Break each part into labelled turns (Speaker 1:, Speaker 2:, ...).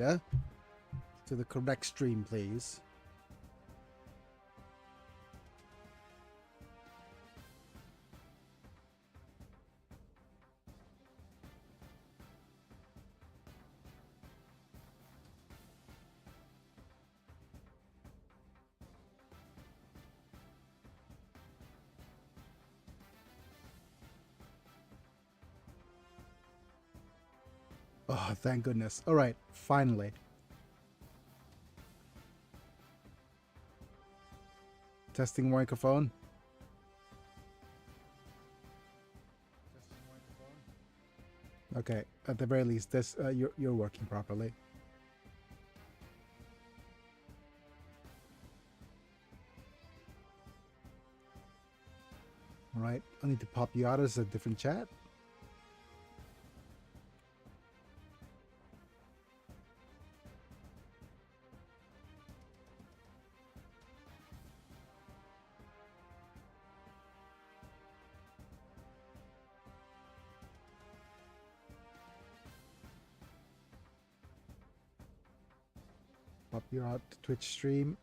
Speaker 1: data to the correct stream, please. Oh, thank goodness. All right, finally. Testing microphone. Okay, at the very least, this you're working properly. All right, I need to pop you out as a different chat. Pop you out to Twitch stream.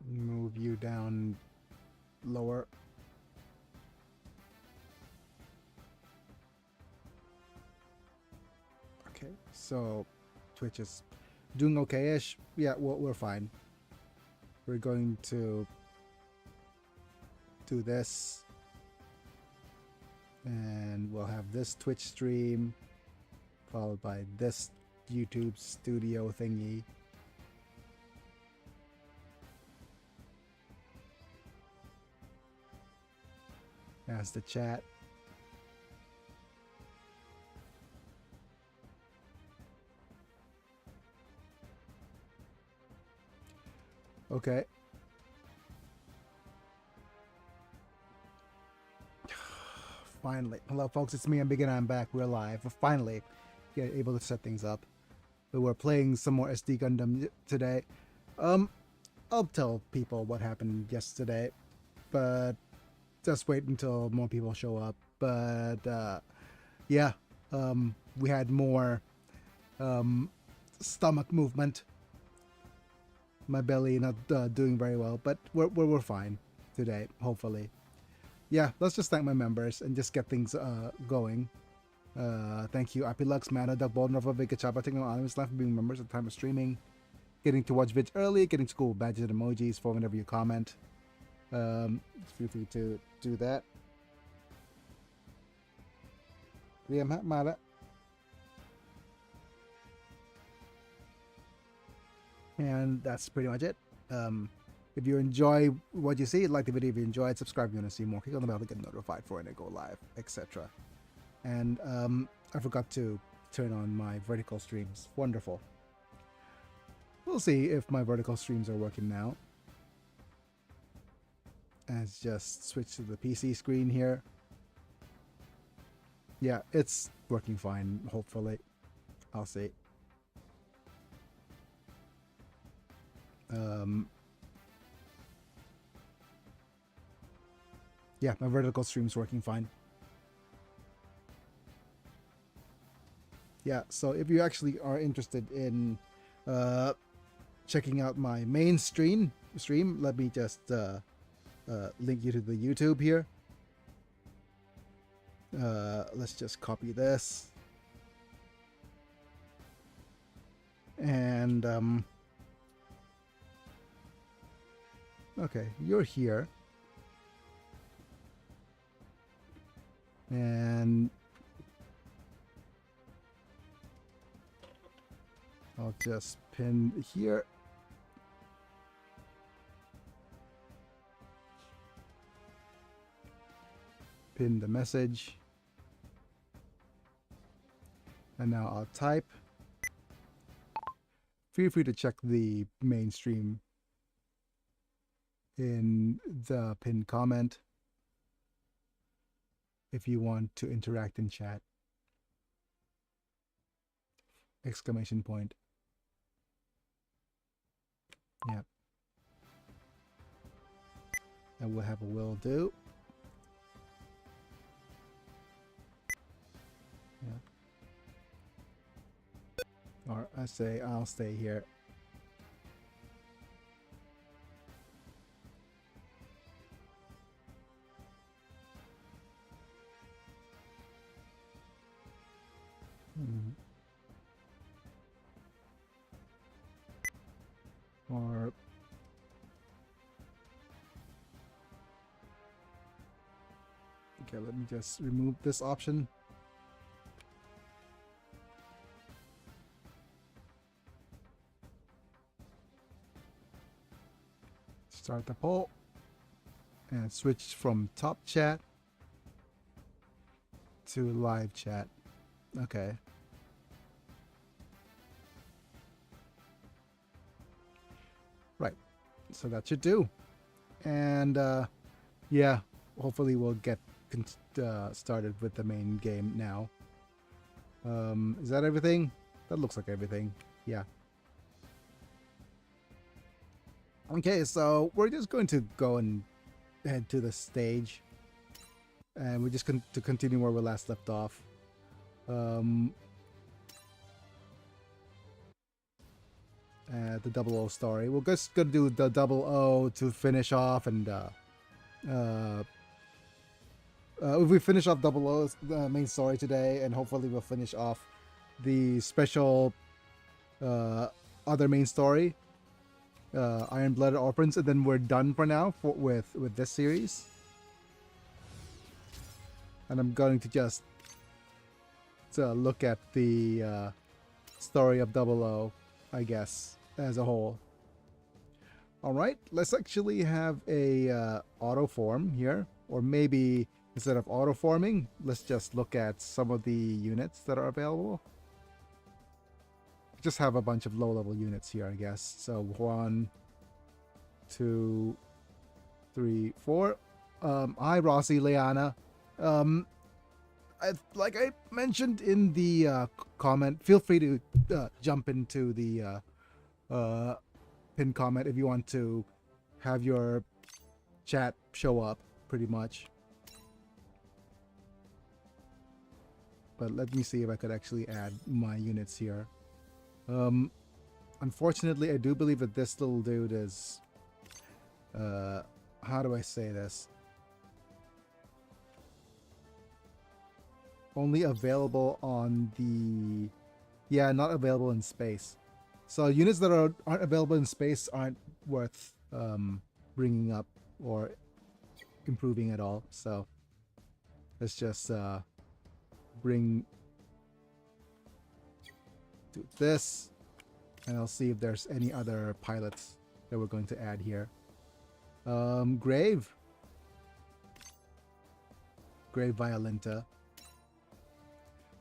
Speaker 1: Move you down lower. Okay, so Twitch is doing okay-ish. Yeah, we're fine. We're going to do this. And we'll have this Twitch stream followed by this YouTube studio thingy. As the chat. Okay. Finally. Hello folks, it's me, I'm Big and I'm back. We're live. We're finally able to set things up. We were playing some more SD Gundam today. I'll tell people what happened yesterday, but just wait until more people show up. But yeah, we had more stomach movement. My belly not doing very well, but we're fine today, hopefully. Yeah, let's just thank my members and just get things going. Thank you, Apilux, Mana, Doug Bolden, Rafa, Vika, Chapa, taking on Anonymous Life for being members at the time of streaming. Getting to watch vids early, getting to cool badges and emojis for whenever you comment. Feel free to do that. Yeah, Mara. And that's pretty much it. If you enjoy what you see, like the video if you enjoyed, subscribe if you want to see more, click on the bell to get notified for when I go live, etc. And I forgot to turn on my vertical streams. Wonderful. We'll see if my vertical streams are working now. Let's just switch to the PC screen here. Yeah, it's working fine, hopefully. I'll see. Yeah, my vertical stream's working fine. Yeah, so if you actually are interested in checking out my main stream, let me just link you to the YouTube here. Let's just copy this. And okay, you're here. And I'll just pin here. Pin the message. And now I'll type. Feel free to check the main stream in the pinned comment if you want to interact in chat. Exclamation point. Yep. And we'll have a will do. Or I say I'll stay here. Hmm. Or okay, let me just remove this option. Start the poll and switch from top chat to live chat. Okay. Right. So that should do. And yeah, hopefully we'll get started with the main game now. Is that everything? That looks like everything. Yeah. Okay, so we're just going to go and head to the stage. And we're just going to continue where we last left off. The double O story. We're just going to do the double O to finish off, and if we finish off double O's main story today, and hopefully we'll finish off the special other main story, Iron Blooded Orphans, and then we're done for now with this series. And I'm going to just look at the story of double O, I guess, as a whole. All right, let's actually have a auto form here, or maybe instead of auto forming, let's just look at some of the units that are available. Just have a bunch of low-level units here, I guess. So 1, 2, 3, 4. Hi, Rossi, Leanna. Like I mentioned in the comment, feel free to jump into the pinned comment if you want to have your chat show up, pretty much. But let me see if I could actually add my units here. Unfortunately, I do believe that this little dude is... how do I say this? Only available on the... Yeah, not available in space. So units that aren't available in space aren't worth bringing up or improving at all. So let's just bring do this, and I'll see if there's any other pilots that we're going to add here. Grave Violenta.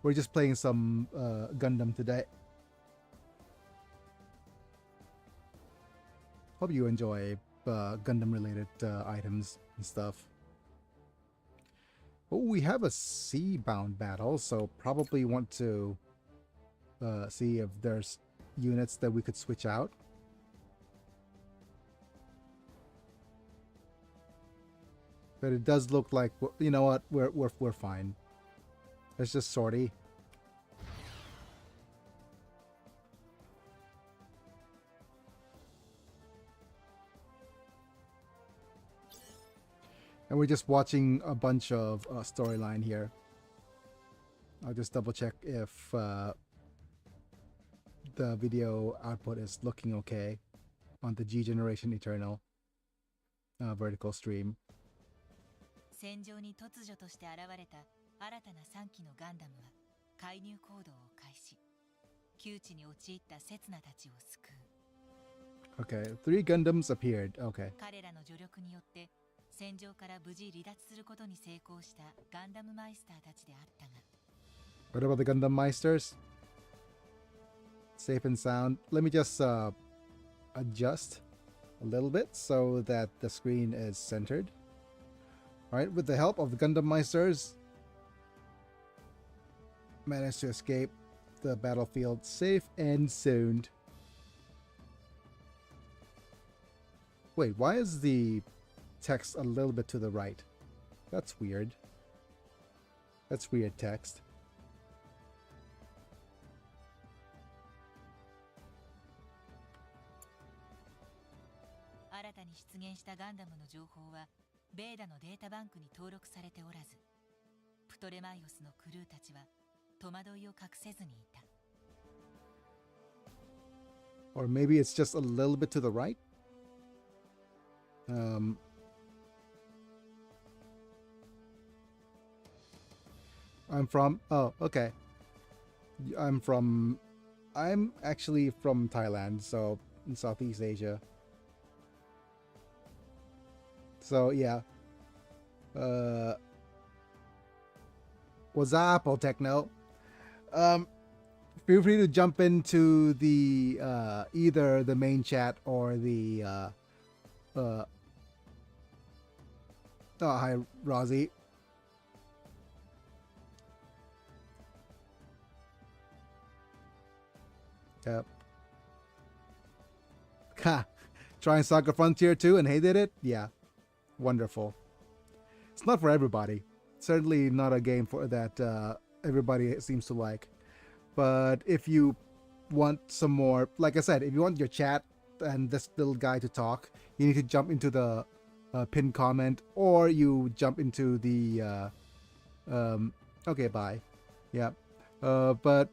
Speaker 1: We're just playing some Gundam today. Hope you enjoy Gundam related items and stuff. Oh, we have a sea-bound battle, so probably want to see if there's units that we could switch out. But it does look like, you know what, we're fine. It's just sortie. And we're just watching a bunch of storyline here. I'll just double check if the video output is looking okay on the G Generation Eternal vertical stream.
Speaker 2: 戦場に突如として現れた新たな3機のガンダムは介入行動を開始。窮地に陥った刹那たちを救う。
Speaker 1: Okay, 3 Gundams appeared. Okay.
Speaker 2: 彼らの助力によって戦場から無事離脱することに成功したガンダムマイスターたちであったが。
Speaker 1: What about the Gundam Meisters? Safe and sound. Let me just adjust a little bit so that the screen is centered. Alright, with the help of the Gundam Meisters, managed to escape the battlefield safe and sound. Wait, why is the text a little bit to the right? That's weird. That's weird text.
Speaker 2: したガンダムの情報はベーダのデータバンクに登録されておらず、プトレマイオスのクルーたちは戸惑いを隠せずにいた。
Speaker 1: Or maybe it's just a little bit to the right. I'm from. Oh, okay. I'm actually from Thailand, so in Southeast Asia. So yeah. What's up, old techno? Feel free to jump into the either the main chat or the oh, hi Rosie. Yep. Ha! Trying Soccer Frontier 2 and hated it? Yeah. Wonderful. It's not for everybody. Certainly not a game for that everybody seems to like. But if you want some more, like I said, if you want your chat and this little guy to talk, you need to jump into the pinned comment, or you jump into the okay, bye. Yeah. But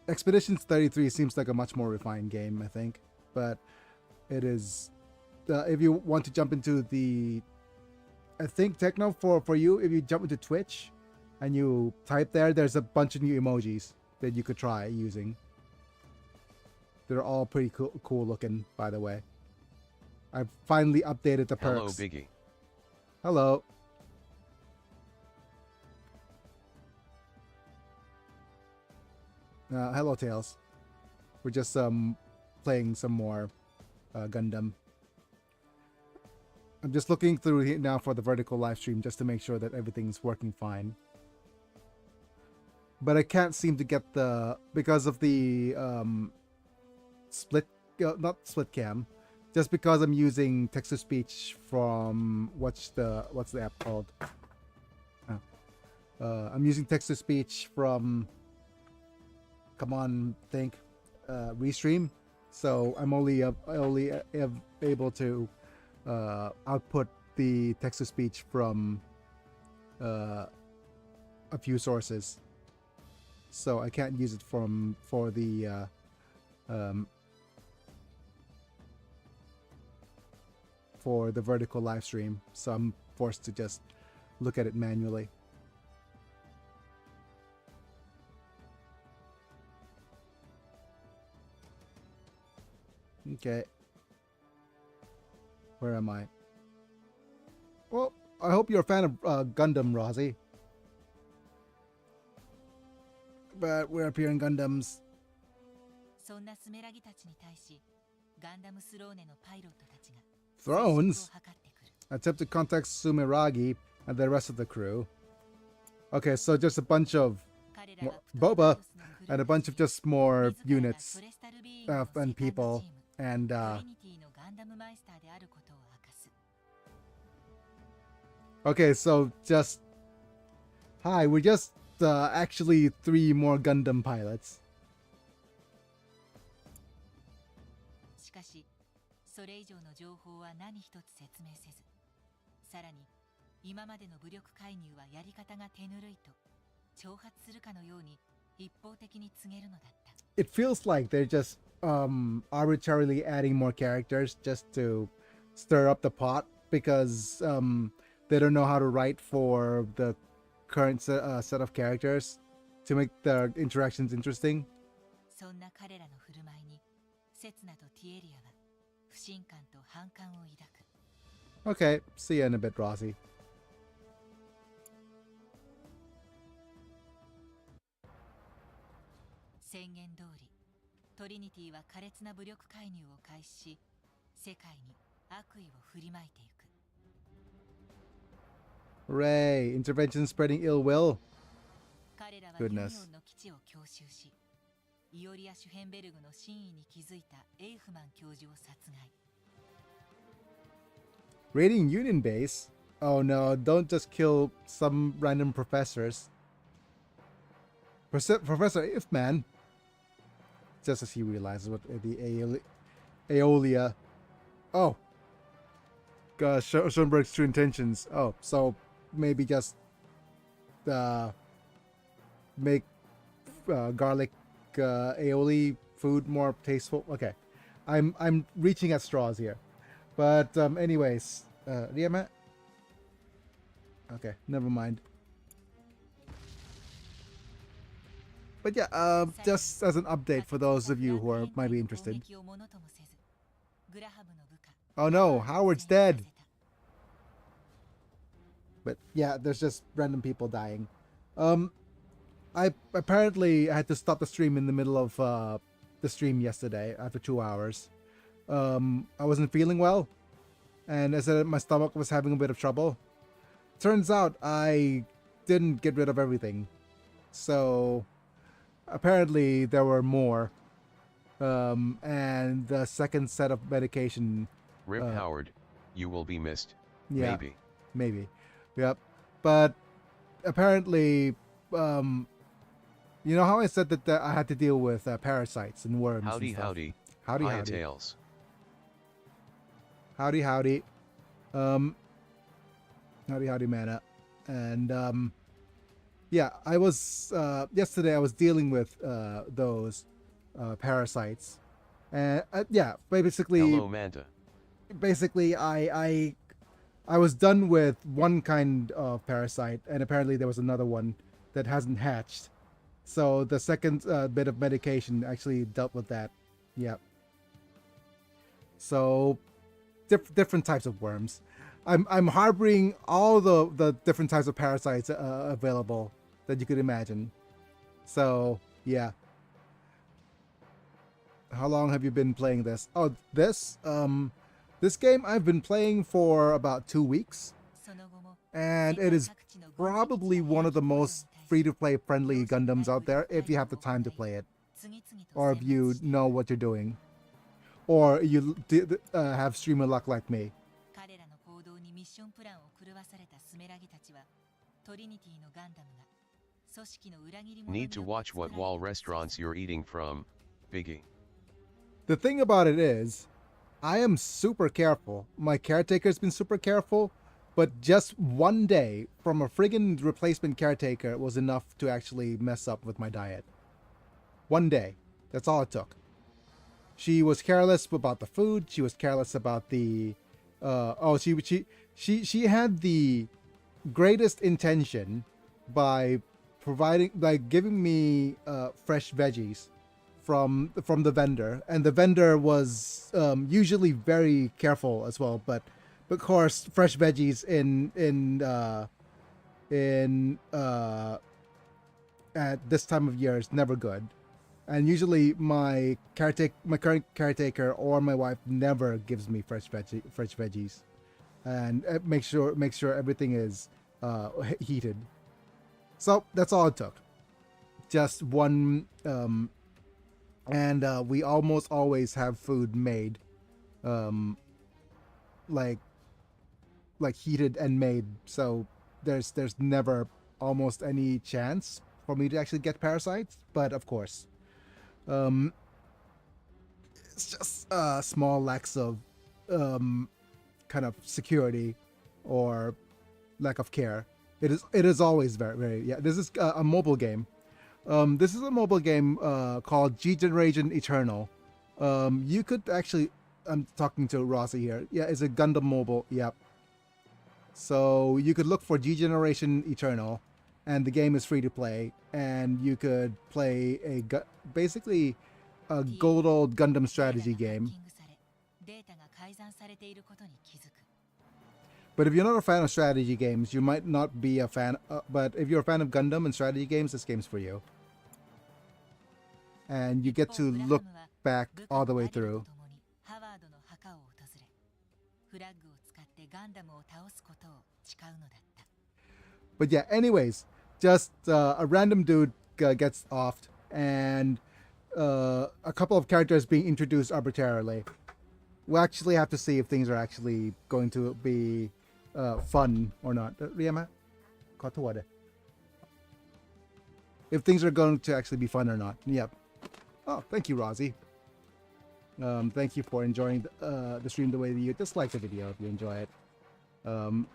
Speaker 1: Expeditions 33 seems like a much more refined game, I think. But it is, if you want to jump into the, I think Techno, for you, if you jump into Twitch and you type there's a bunch of new emojis that you could try using. They're all pretty cool looking, by the way. I've finally updated the perks.
Speaker 3: Hello, Biggie.
Speaker 1: Hello. Hello, Tails. We're just playing some more Gundam. I'm just looking through here now for the vertical live stream just to make sure that everything's working fine. But I can't seem to get the, because of the split, not split cam, just because I'm using text to speech from what's the app called? I'm using text to speech from, come on, think, Restream. So I'm only able to output the text to speech from a few sources. So I can't use it for the vertical live stream. So I'm forced to just look at it manually. Okay. Where am I? Well, I hope you're a fan of Gundam, Rosie. But we're up here in Gundams.
Speaker 2: そんなスメラギたちに対し、ガンダムスローネのパイロットたちが
Speaker 1: Thrones?
Speaker 2: 接触を図ってくる。
Speaker 1: Attempt to contact Sumeragi and the rest of the crew. Okay, so just a bunch of
Speaker 2: 彼らが
Speaker 1: Boba
Speaker 2: プトレマイオスのクルー
Speaker 1: and a bunch of just more
Speaker 2: 自らが
Speaker 1: units
Speaker 2: フォレスタルビーイングの
Speaker 1: and
Speaker 2: セカンド
Speaker 1: people
Speaker 2: チーム
Speaker 1: and
Speaker 2: トリニティのガンダムマイスターであることを明かす。
Speaker 1: okay, so just hi, we're just actually 3 more Gundam pilots.
Speaker 2: しかし、それ以上の情報は何一つ説明せず、さらに今までの武力介入はやり方が手ぬるいと挑発するかのように一方的に告げるのだった。
Speaker 1: It feels like they're just arbitrarily adding more characters just to stir up the pot because they don't know how to write for the current set of characters to make the interactions interesting.
Speaker 2: そんな彼らの振る舞いにセツナとティエリアは不信感と反感を抱く。
Speaker 1: Okay, see you in a bit, Rossi.
Speaker 2: 宣言通り、トリニティは苛烈な武力介入を開始し、世界に悪意を振りまいていく。
Speaker 1: Hooray! Intervention spreading ill will.
Speaker 2: 彼らはユニオ
Speaker 1: Goodness.
Speaker 2: ンの基地を強襲し、イオリア・シュヘンベルグの真意に気づいたエイフマン教授を殺害。
Speaker 1: Raiding Union base? Oh no, don't just kill some random professors. Professor Ifman, just as he realizes what the Aeolia. Oh, Schoenberg's true intentions. Oh, so maybe just make garlic aioli food more tasteful. Okay, I'm reaching at straws here, but anyways, Riema. Okay, never mind. But yeah, just as an update for those of you who might be interested. Oh no, Howard's dead. But yeah, there's just random people dying. I apparently had to stop the stream in the middle of the stream yesterday after 2 hours. I wasn't feeling well, and I said my stomach was having a bit of trouble. Turns out I didn't get rid of everything, so apparently there were more. And the second set of medication.
Speaker 3: Rip Howard, you will be missed.
Speaker 1: Yeah, maybe. Yep. But apparently, you know how I said that I had to deal with parasites and worms.
Speaker 3: Howdy,
Speaker 1: and stuff?
Speaker 3: howdy.
Speaker 1: Howdy,
Speaker 3: Hiya
Speaker 1: howdy.
Speaker 3: Tails.
Speaker 1: Howdy, howdy. Howdy, howdy, mana. And yeah, I was yesterday. I was dealing with those parasites, and yeah, basically.
Speaker 3: Hello, Manta.
Speaker 1: Basically, I was done with one kind of parasite, and apparently there was another one that hasn't hatched. So the second bit of medication actually dealt with that. Yep. So different types of worms. I'm harboring all the different types of parasites available that you could imagine. So yeah. How long have you been playing this? Oh, this game I've been playing for about 2 weeks, and it is probably one of the most free-to-play friendly Gundams out there if you have the time to play it, or if you know what you're doing, or you have streamer luck like me.
Speaker 3: Need to watch what wall restaurants you're eating from, Biggie.
Speaker 1: The thing about it is, I am super careful. My caretaker's been super careful, but just one day from a friggin' replacement caretaker was enough to actually mess up with my diet. One day. That's all it took. She was careless about the food. She was careless about the... she had the greatest intention by giving me fresh veggies from the vendor, and the vendor was usually very careful as well, but of course fresh veggies at this time of year is never good, and usually my current caretaker or my wife never gives me fresh veggies, and make sure everything is heated. So that's all it took, just one. And we almost always have food made, like heated and made. So there's never almost any chance for me to actually get parasites. But of course, it's just small lacks of kind of security or lack of care. It is always very yeah. This is a mobile game. This is a mobile game called G Generation Eternal. You could actually... I'm talking to Rossi here. Yeah, it's a Gundam mobile. Yep. So you could look for G Generation Eternal, and the game is free to play. And you could play basically a good old Gundam strategy game. But if you're not a fan of strategy games, you might not be a fan. But if you're a fan of Gundam and strategy games, this game's for you. And you get to look back all the way through. But yeah, anyways, just a random dude gets offed, and a couple of characters being introduced arbitrarily. We'll actually have to see if things are actually going to be fun or not. Riema? If things are going to actually be fun or not. Yep. Oh, thank you, Rozzy. Thank you for enjoying the stream the way that you just like the video if you enjoy it. Um,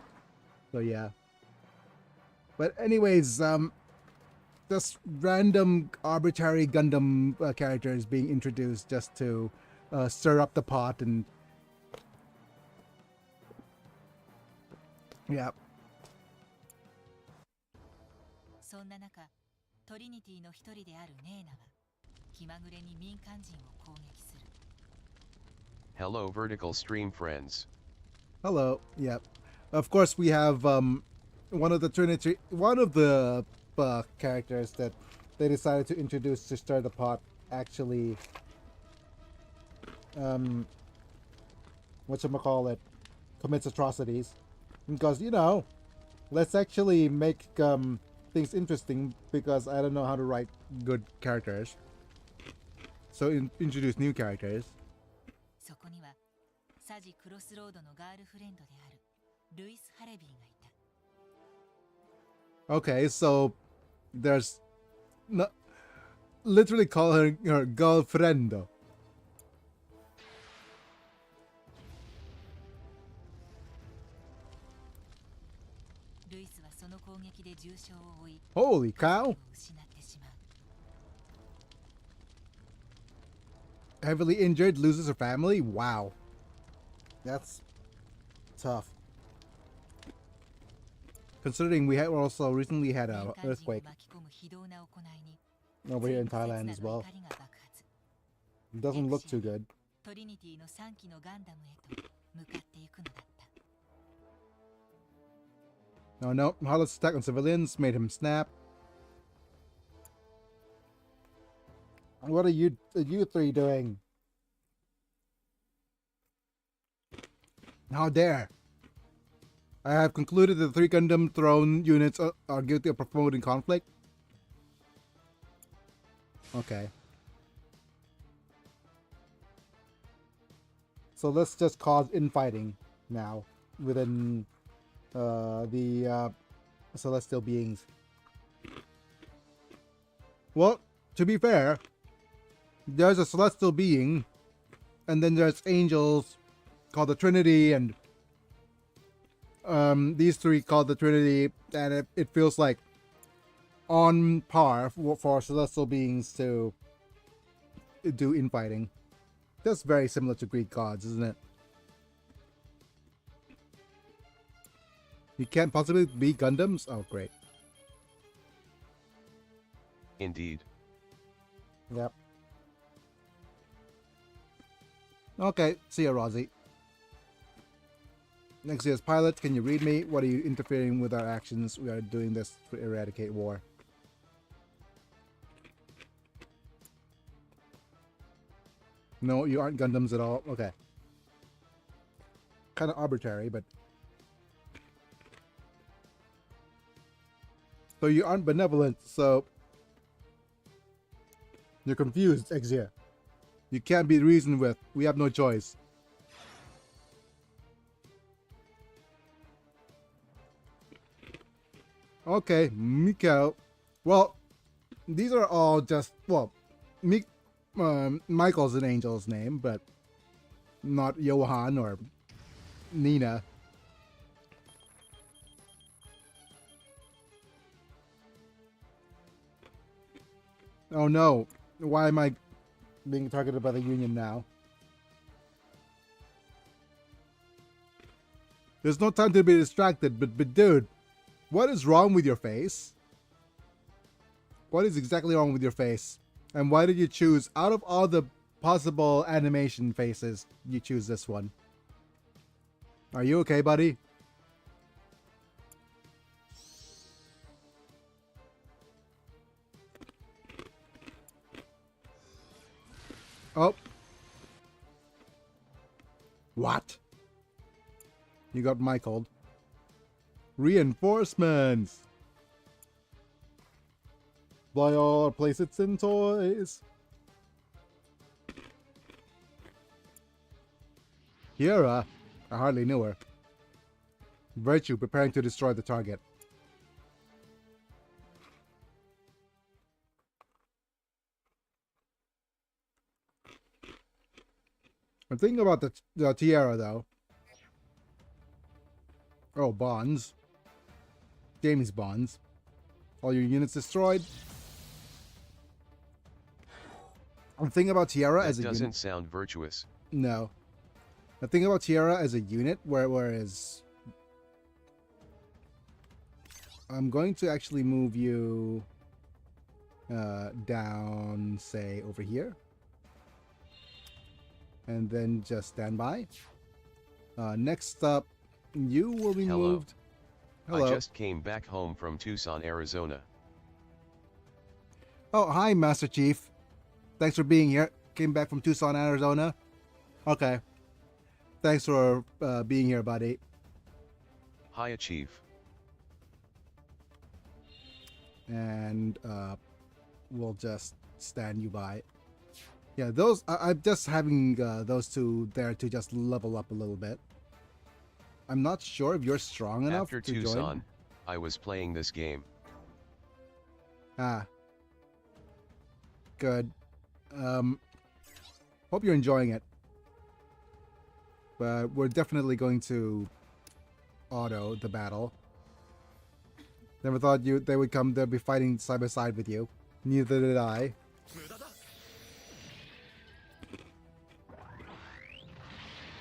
Speaker 1: so yeah. But anyways, just random arbitrary Gundam characters being introduced just to stir up the pot and yeah.
Speaker 2: そんな中、トリニティの一人であるネーナは気まぐれに民間人を攻撃する。
Speaker 3: Hello vertical stream friends.
Speaker 1: Hello. Yeah. Of course, we have one of the characters that they decided to introduce to stir the pot actually whatchamacallit, commits atrocities. Because, you know, let's actually make things interesting because I don't know how to write good characters. So introduce new characters.
Speaker 2: そこにはサジ・クロスロードのガールフレンドであるルイス・ハレビーがいた。
Speaker 1: Okay, so there's no, literally call her girlfriend.
Speaker 2: ルイスはその攻撃で重傷を負い、
Speaker 1: Holy
Speaker 2: 家
Speaker 1: cow!
Speaker 2: 族を失ってしまう。
Speaker 1: Heavily injured, loses her family? Wow. That's tough. Considering we had also recently had an
Speaker 2: 民間人を
Speaker 1: earthquake
Speaker 2: 巻き込む非道な行いに
Speaker 1: over here in
Speaker 2: 全
Speaker 1: Thailand
Speaker 2: 刹
Speaker 1: as
Speaker 2: 那の
Speaker 1: well.
Speaker 2: 怒りが爆発。
Speaker 1: It doesn't look too good.
Speaker 2: トリニティの3機のガンダムへと向かっていくのだった。
Speaker 1: No, no. Harlot's attack on civilians made him snap. What are you three doing? How dare! I have concluded that the 3 Gundam throne units are guilty of promoting conflict. Okay. So let's just cause infighting now within the celestial beings. Well, to be fair, there's a celestial being, and then there's angels called the Trinity, and these 3 called the Trinity, and it feels like on par for celestial beings to do infighting. That's very similar to Greek gods, isn't it? You can't possibly be Gundams? Oh, great.
Speaker 3: Indeed.
Speaker 1: Yep. Okay, see ya, Rosie. Next year's pilot, can you read me? What are you interfering with our actions? We are doing this to eradicate war. No, you aren't Gundams at all? Okay. Kind of arbitrary, but... So you aren't benevolent, so... You're confused, Exia. You can't be reasoned with. We have no choice. Okay, Miko. Well, these are all just... Well, Michael's an angel's name, but not Johan or Nina. Oh no, why am I being targeted by the Union now? There's no time to be distracted, but dude, what is wrong with your face? What is exactly wrong with your face? And why did you choose, out of all the possible animation faces, you choose this one? Are you okay, buddy? Oh. What? You got Michael'd. Reinforcements! Buy all our playsets and toys. Kiera? I hardly knew her. Virtue preparing to destroy the target. The thing about the Tiara, though, Oh, bonds. James bonds. All your units destroyed. I'm thinking about Tiara as
Speaker 3: That
Speaker 1: a
Speaker 3: doesn't
Speaker 1: unit.
Speaker 3: sound virtuous.
Speaker 1: No. I'm thinking about Tiara as a unit, whereas I'm going to actually move you down, say, over here. And then just stand by. Next up, you will be
Speaker 3: Hello.
Speaker 1: moved. Hello.
Speaker 3: I just came back home from Tucson, Arizona.
Speaker 1: Oh, hi, Master Chief. Thanks for being here. Came back from Tucson, Arizona. Okay. Thanks for being here, buddy.
Speaker 3: Hiya, Chief.
Speaker 1: And we'll just stand you by. Yeah, those I'm just having those two there to just level up a little bit. I'm not sure if you're strong enough
Speaker 3: After
Speaker 1: to
Speaker 3: Tucson,
Speaker 1: join.
Speaker 3: I was playing this game.
Speaker 1: Ah, good. Hope you're enjoying it. But we're definitely going to auto the battle. Never thought they would come to be fighting side by side with you. Neither did I.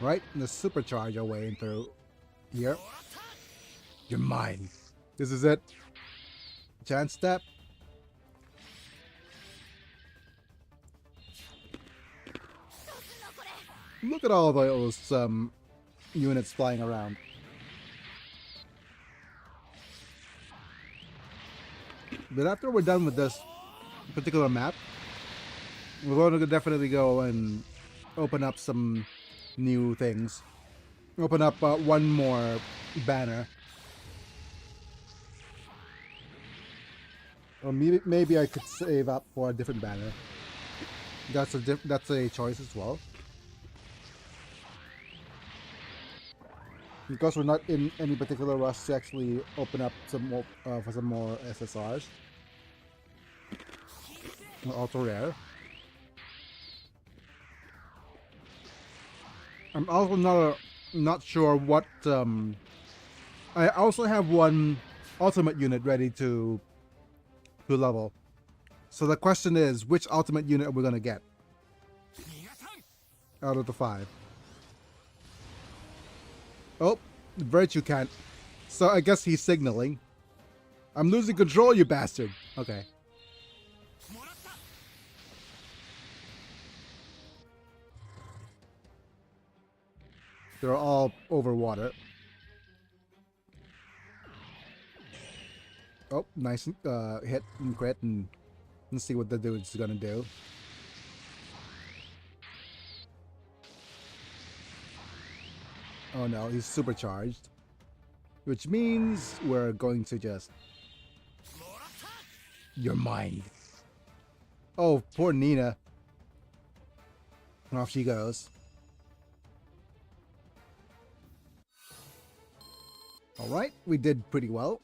Speaker 1: Right? And the supercharge our way through here. You're mine. This is it. Chance step. Look at all those units flying around. But after we're done with this particular map, we're going to definitely go and open up some new things. Open up one more banner. Or maybe I could save up for a different banner. That's a choice as well. Because we're not in any particular rush to actually open up some more for some more SSRs. Ultra rare. I'm also not sure what. I also have one ultimate unit ready to level. So the question is, which ultimate unit are we gonna get out of the 5? Oh, Virtue can't. So I guess he's signaling. I'm losing control, you bastard. Okay. They're all over water. Oh, nice hit and crit, and let's see what the dude's gonna do. Oh no, he's supercharged. Which means we're going to just... You're mine. Oh, poor Nina. Off she goes. Alright, we did pretty well.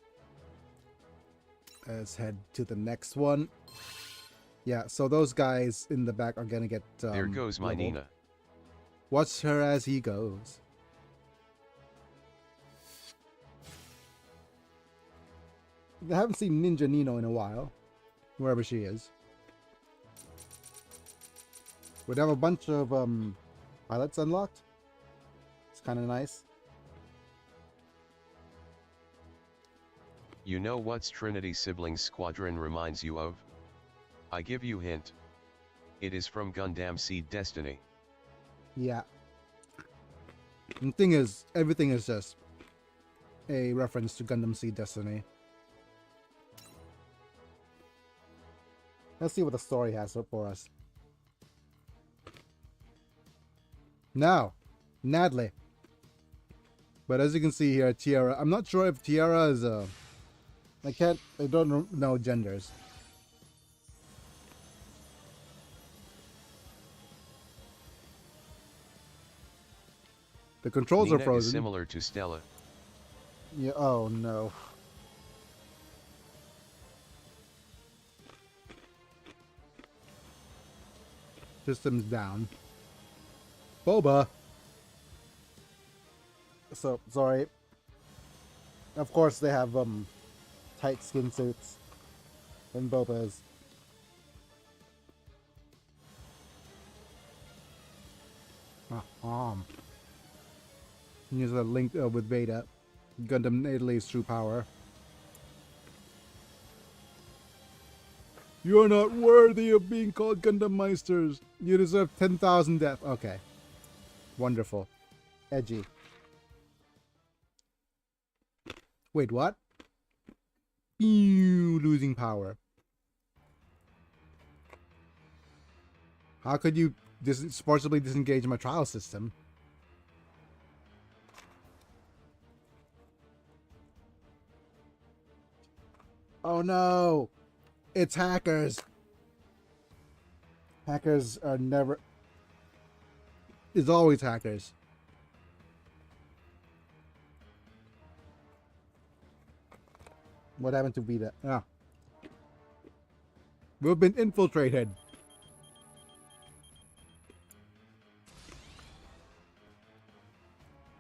Speaker 1: Let's head to the next one. Yeah, so those guys in the back are gonna get
Speaker 3: There goes my
Speaker 1: leveled.
Speaker 3: Nina.
Speaker 1: Watch her as he goes. I haven't seen Ninja Nino in a while. Wherever she is. We'd have a bunch of pilots unlocked. It's kind of nice.
Speaker 3: You know what's Trinity Siblings Squadron reminds you of? I give you hint. It is from Gundam Seed Destiny.
Speaker 1: Yeah. And the thing is, everything is just a reference to Gundam Seed Destiny. Let's see what the story has for us. Now, Nadley. But as you can see here, Tiara. I'm not sure if Tiara is a... I don't know genders. The controls
Speaker 3: Nina
Speaker 1: are frozen.
Speaker 3: is similar to Stella.
Speaker 1: Yeah, oh no. Systems down. Boba! So, sorry. Of course, they have tight skin suits and bobas. Use a link with Beta. Gundam Italy's true power. You are not worthy of being called Gundam Meisters. You deserve 10,000 death. Okay. Wonderful. Edgy. Wait, what? Ew, losing power. How could you forcibly disengage my trial system? Oh no! It's hackers! Hackers are never... It's always hackers. What happened to Vita? Ah. We've been infiltrated.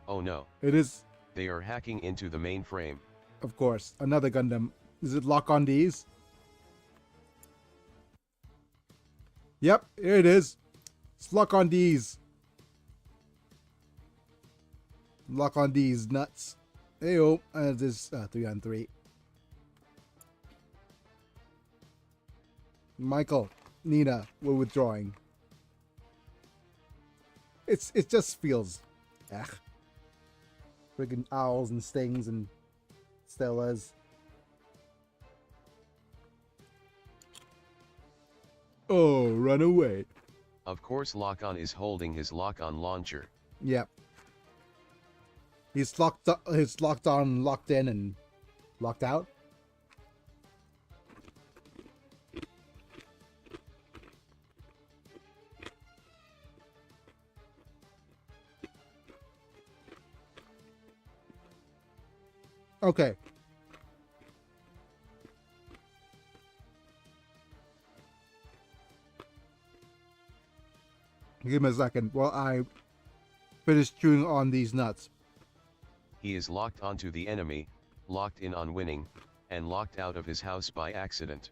Speaker 3: Oh no.
Speaker 1: It is,
Speaker 3: They are hacking into the mainframe.
Speaker 1: of course, another Gundam. Is it lock on these? Yep, here it is. It's lock on these. Lock on these nuts. Heyo, this 3-on-3. Michael, Nina, we're withdrawing. It just feels, friggin' owls and stings and stellas. Oh, run away.
Speaker 3: Of course Lock-On is holding his Lock-On launcher.
Speaker 1: Yep. He's locked on, locked in, and locked out. Okay. Give me a second while I finish chewing on these nuts.
Speaker 3: He is locked onto the enemy, locked in on winning, and locked out of his house by accident.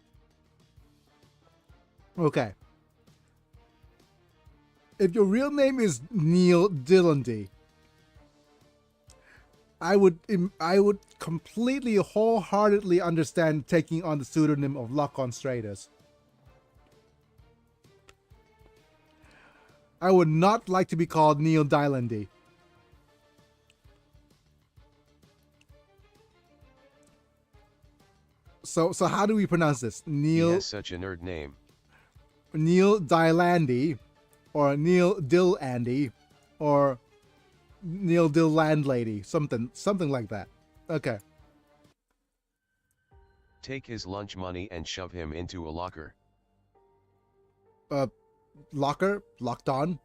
Speaker 1: Okay. If your real name is Neil Dillandy, I would completely, wholeheartedly understand taking on the pseudonym of Lock-on Stratus. I would not like to be called Neil Dylandy. So how do we pronounce this?
Speaker 3: He has such a nerd name.
Speaker 1: Neil Dylandy, or Neil Dillandy, or Neil Dill Landlady, something like that. Okay.
Speaker 3: Take his lunch money and shove him into a locker.
Speaker 1: Locker? Locked on?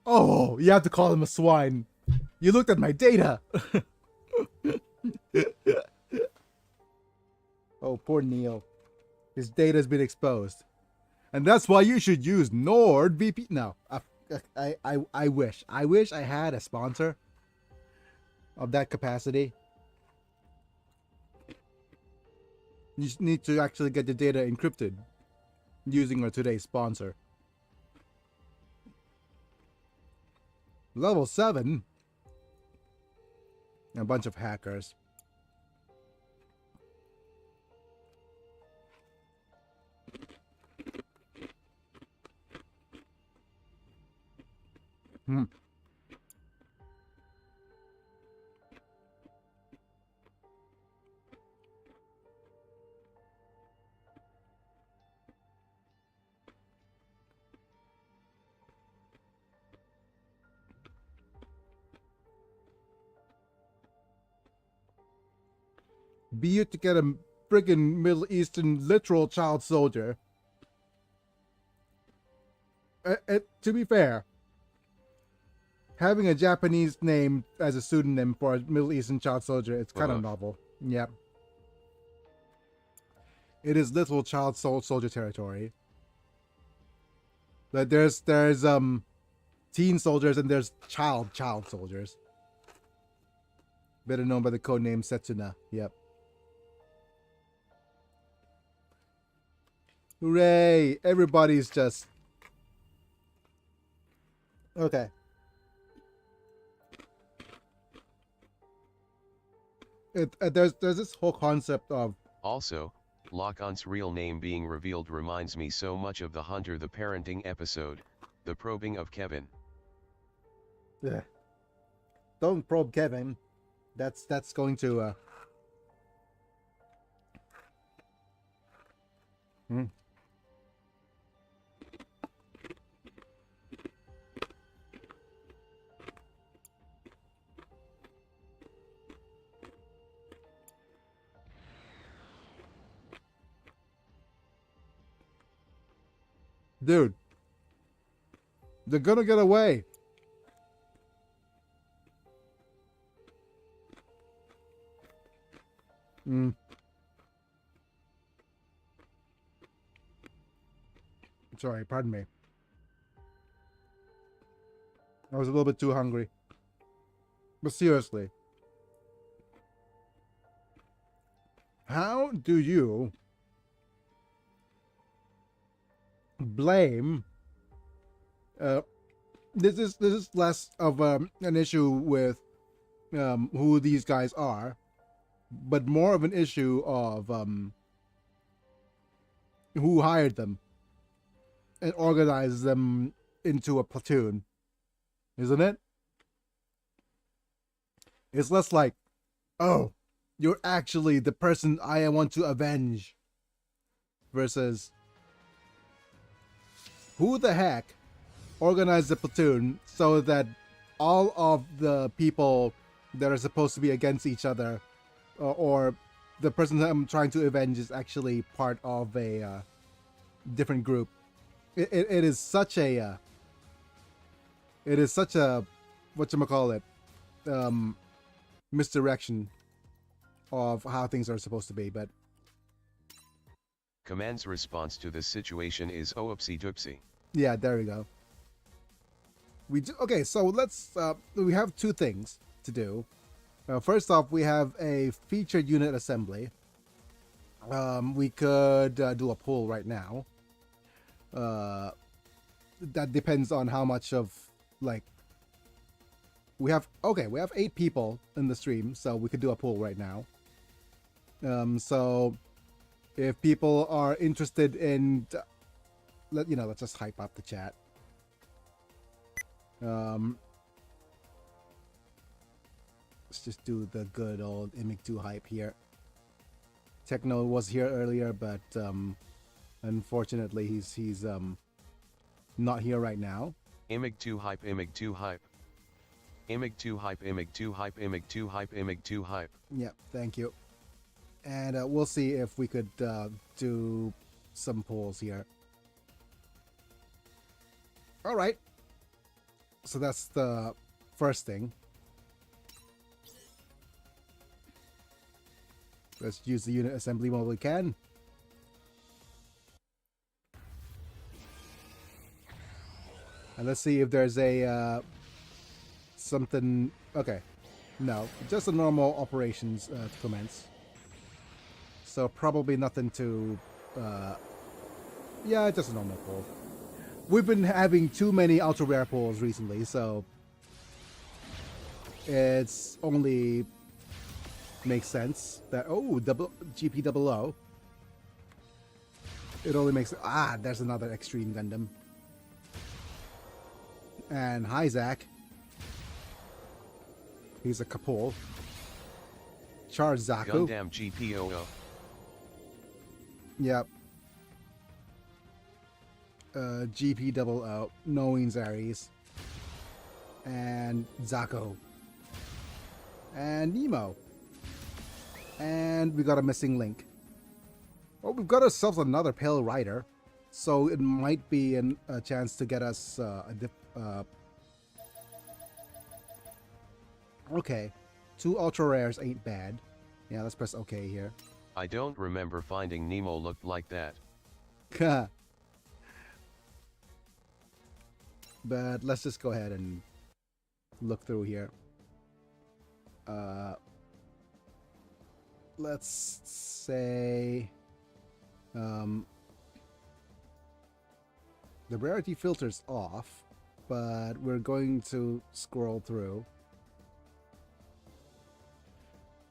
Speaker 1: Oh, you have to call him a swine. You looked at my data. Oh, poor Neil. His data's been exposed. And that's why you should use NordVPN. No, I wish I had a sponsor of that capacity. You just need to actually get the data encrypted using our today's sponsor. Level 7? A bunch of hackers. Be it to get a friggin' Middle Eastern literal child soldier. To be fair, having a Japanese name as a pseudonym for a Middle Eastern child soldier, it's kind of novel. Yep. It is literal soldier territory. But there's teen soldiers and there's child soldiers. Better known by the codename Setsuna. Yep. Hooray! Everybody's just... Okay. There's this whole concept of...
Speaker 3: Also, Lacan's real name being revealed reminds me so much of the Hunter the Parenting episode, The Probing of Kevin.
Speaker 1: Yeah. Don't probe Kevin. That's going to... Dude. They're gonna get away. Sorry, pardon me. I was a little bit too hungry. But seriously. How do you blame this is less of an issue with who these guys are, but more of an issue of who hired them and organized them into a platoon, isn't it? It's less like, oh, you're actually the person I want to avenge, versus who the heck organized the platoon so that all of the people that are supposed to be against each other, or the person that I'm trying to avenge, is actually part of a different group. It is such a whatchamacallit, misdirection of how things are supposed to be. But
Speaker 3: Command's response to this situation is oopsie doopsie.
Speaker 1: yeah, there we go. Okay, so let's we have two things to do. First off, we have a featured unit assembly. We could do a poll right now. That depends on how much of, like, we have 8 people in the stream, so we could do a poll right now. So if people are interested in, let's just hype up the chat. Let's just do the good old Imig2 hype here. Techno was here earlier, but unfortunately he's not here right now.
Speaker 3: Imig2 hype, Imig2 hype. Imig2 hype, Imig2 hype, Imig2 hype, Imig2 hype.
Speaker 1: Yep, thank you. And we'll see if we could do some polls here. All right. So that's the first thing. Let's use the unit assembly while we can. And let's see if there's a something. Okay, no, just a normal operations to commence. So probably nothing to. Yeah, just a normal poll. We've been having too many ultra rare polls recently, so it's only makes sense that double GP 00. It only makes there's another extreme Gundam. And hi Zach. He's a Kapol. Charge Zaku.
Speaker 3: Gundam GPOO.
Speaker 1: Yep. GP 00, knowing Zaries. And Zako. And Nemo. And we got a missing link. Well, we've got ourselves another Pale Rider, so it might be a chance to get us okay, 2 ultra rares ain't bad. Yeah, let's press OK here.
Speaker 3: I don't remember finding Nemo looked like that.
Speaker 1: But let's just go ahead and look through here. Let's say the rarity filter's off, but we're going to scroll through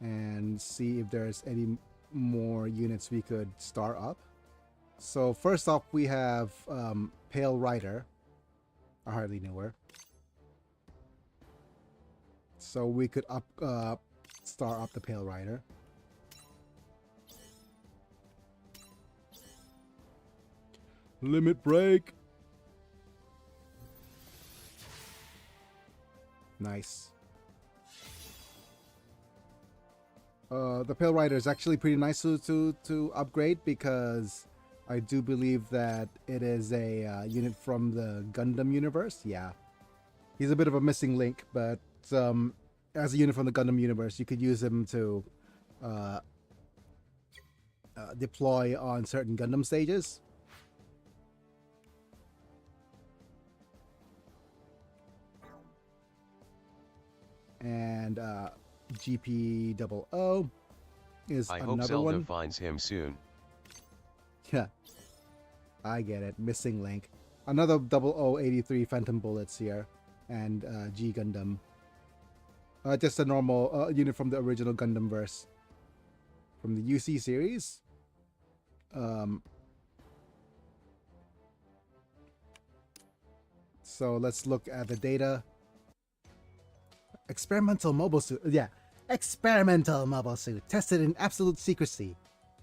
Speaker 1: and see if there's any more units we could star up. So first off, we have Pale Rider. I hardly knew her. So we could star up the Pale Rider. Limit break. Nice. The Pale Rider is actually pretty nice to upgrade because I do believe that it is a unit from the Gundam universe. Yeah. He's a bit of a missing link, but as a unit from the Gundam universe, you could use him to deploy on certain Gundam stages. And GP00 is
Speaker 3: I
Speaker 1: another
Speaker 3: hope Zelda
Speaker 1: one.
Speaker 3: finds him soon.
Speaker 1: Yeah, I get it. Missing link. Another 0083 Phantom Bullets here, and G Gundam. Just a normal unit from the original Gundam verse, from the UC series. So let's look at the data. Experimental mobile suit. Yeah, experimental mobile suit tested in absolute secrecy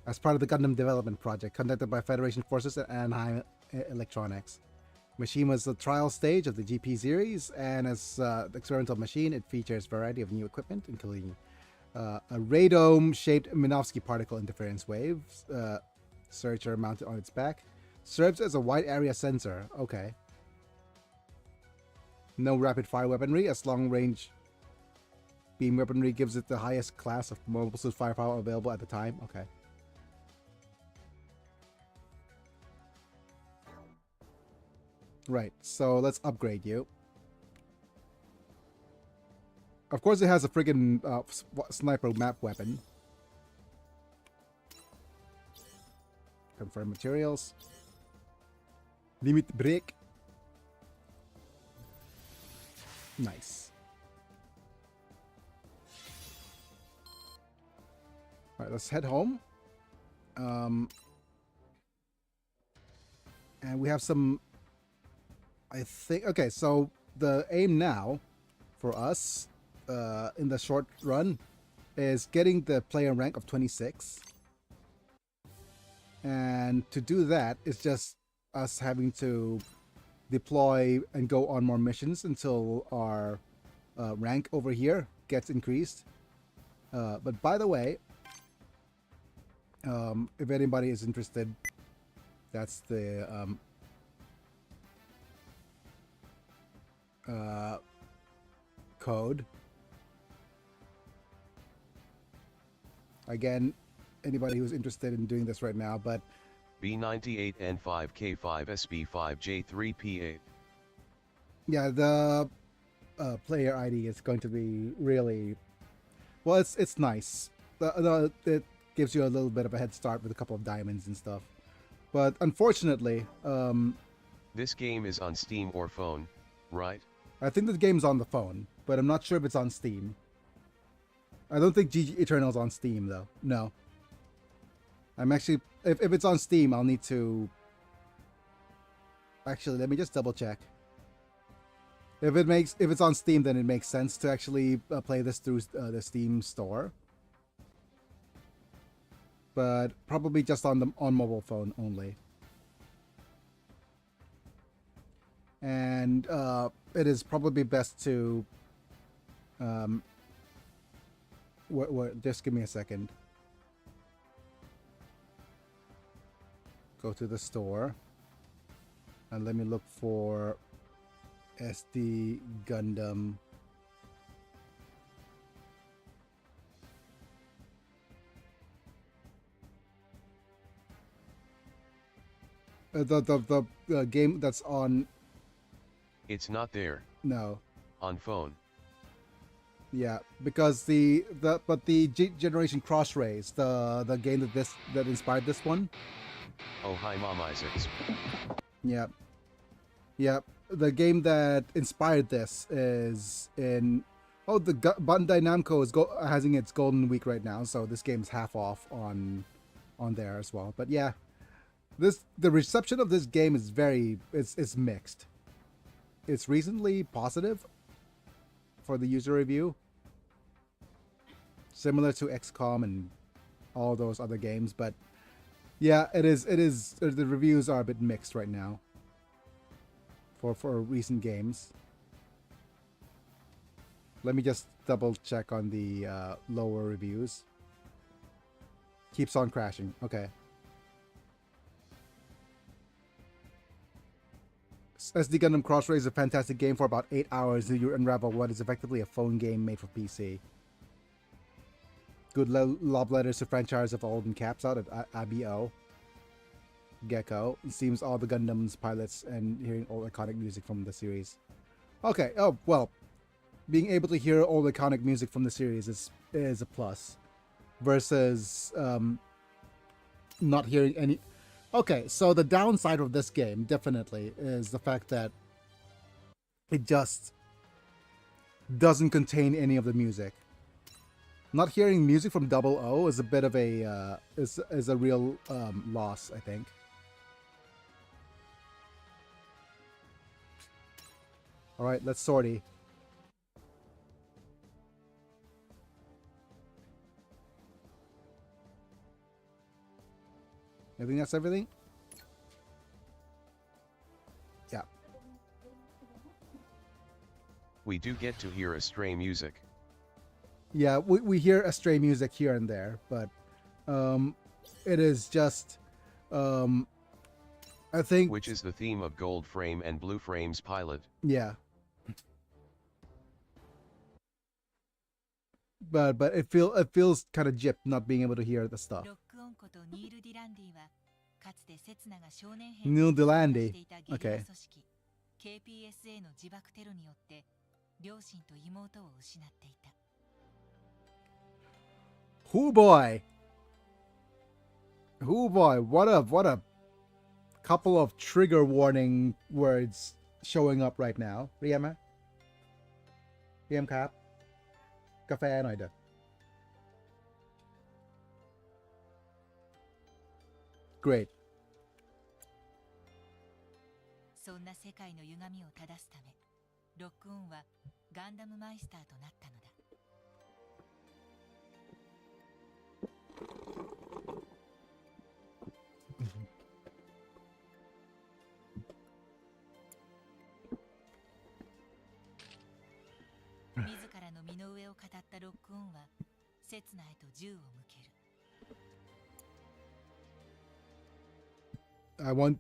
Speaker 1: as part of the Gundam development project conducted by Federation Forces and Anaheim Electronics. Machine was the trial stage of the GP series, and as the experimental machine, it features a variety of new equipment, including a radome-shaped Minovsky particle interference waves searcher mounted on its back. Serves as a wide area sensor. Okay. No rapid-fire weaponry, as long-range beam weaponry gives it the highest class of mobile suit firepower available at the time. Okay. Right, so let's upgrade you. Of course, it has a friggin' sniper map weapon. Confirm materials. Limit break. Nice. Alright, let's head home. And we have some... I think... Okay, so the aim now for us in the short run is getting the player rank of 26. And to do that, it's just us having to deploy and go on more missions until our rank over here gets increased. But by the way, if anybody is interested, that's the code. Again, anybody who's interested in doing this right now, but
Speaker 3: B98N5K5SB5J3P8.
Speaker 1: yeah, the player ID is going to be really well. It's nice. It gives you a little bit of a head start with a couple of diamonds and stuff. But unfortunately,
Speaker 3: This game is on Steam or phone, right?
Speaker 1: I think the game's on the phone, but I'm not sure if it's on Steam. I don't think GG Eternal's on Steam though. No. I'm actually, if it's on Steam, I'll need to. Actually, let me just double check. If it's on Steam, then it makes sense to actually play this through the Steam store. But probably just on mobile phone only. And it is probably best to just give me a second. Go to the store and let me look for SD Gundam. The game that's on
Speaker 3: It's not there.
Speaker 1: No.
Speaker 3: On phone.
Speaker 1: Yeah, because the Generation Cross Rays, the game that inspired this one.
Speaker 3: Oh hi Mom Isaacs.
Speaker 1: Yeah. Yeah, the game that inspired this is in Bandai Namco is having its golden week right now, so this game's half off on there as well. But yeah, the reception of this game is it's mixed. It's reasonably positive for the user review, similar to XCOM and all those other games, but yeah, it is the reviews are a bit mixed right now for recent games. Let me just double check on the lower reviews. Keeps on crashing. Okay. SD Gundam Cross Ray is a fantastic game. For about 8 hours, you unravel what is effectively a phone game made for PC. Good love letters to franchise of old and caps out at ABO. Gecko. It seems all the Gundam's pilots and hearing old iconic music from the series. Okay, oh, well, being able to hear old iconic music from the series is a plus. Versus not hearing any... Okay, so the downside of this game, definitely, is the fact that it just doesn't contain any of the music. Not hearing music from 00 is a bit of a... is a real loss, I think. Alright, let's sortie. I think that's everything. Yeah.
Speaker 3: We do get to hear Astray music.
Speaker 1: Yeah, we hear Astray music here and there, but it is just I think...
Speaker 3: Which is the theme of Gold Frame and Blue Frame's pilot.
Speaker 1: Yeah. But it feels kind of gypped not being able to hear the stuff. Neil Delandy. Okay. Hoo boy. Hoo boy. What a couple of trigger warning words showing up right now. Riyama? Riyam Cap? กาแฟหน่อยเด้อ Great.
Speaker 2: そんな世界の歪みを正すため、ロックオンはガンダムマイスターとなったのだ。自らの身の上を語ったロックオンは刹那へと銃を向ける。
Speaker 1: I want...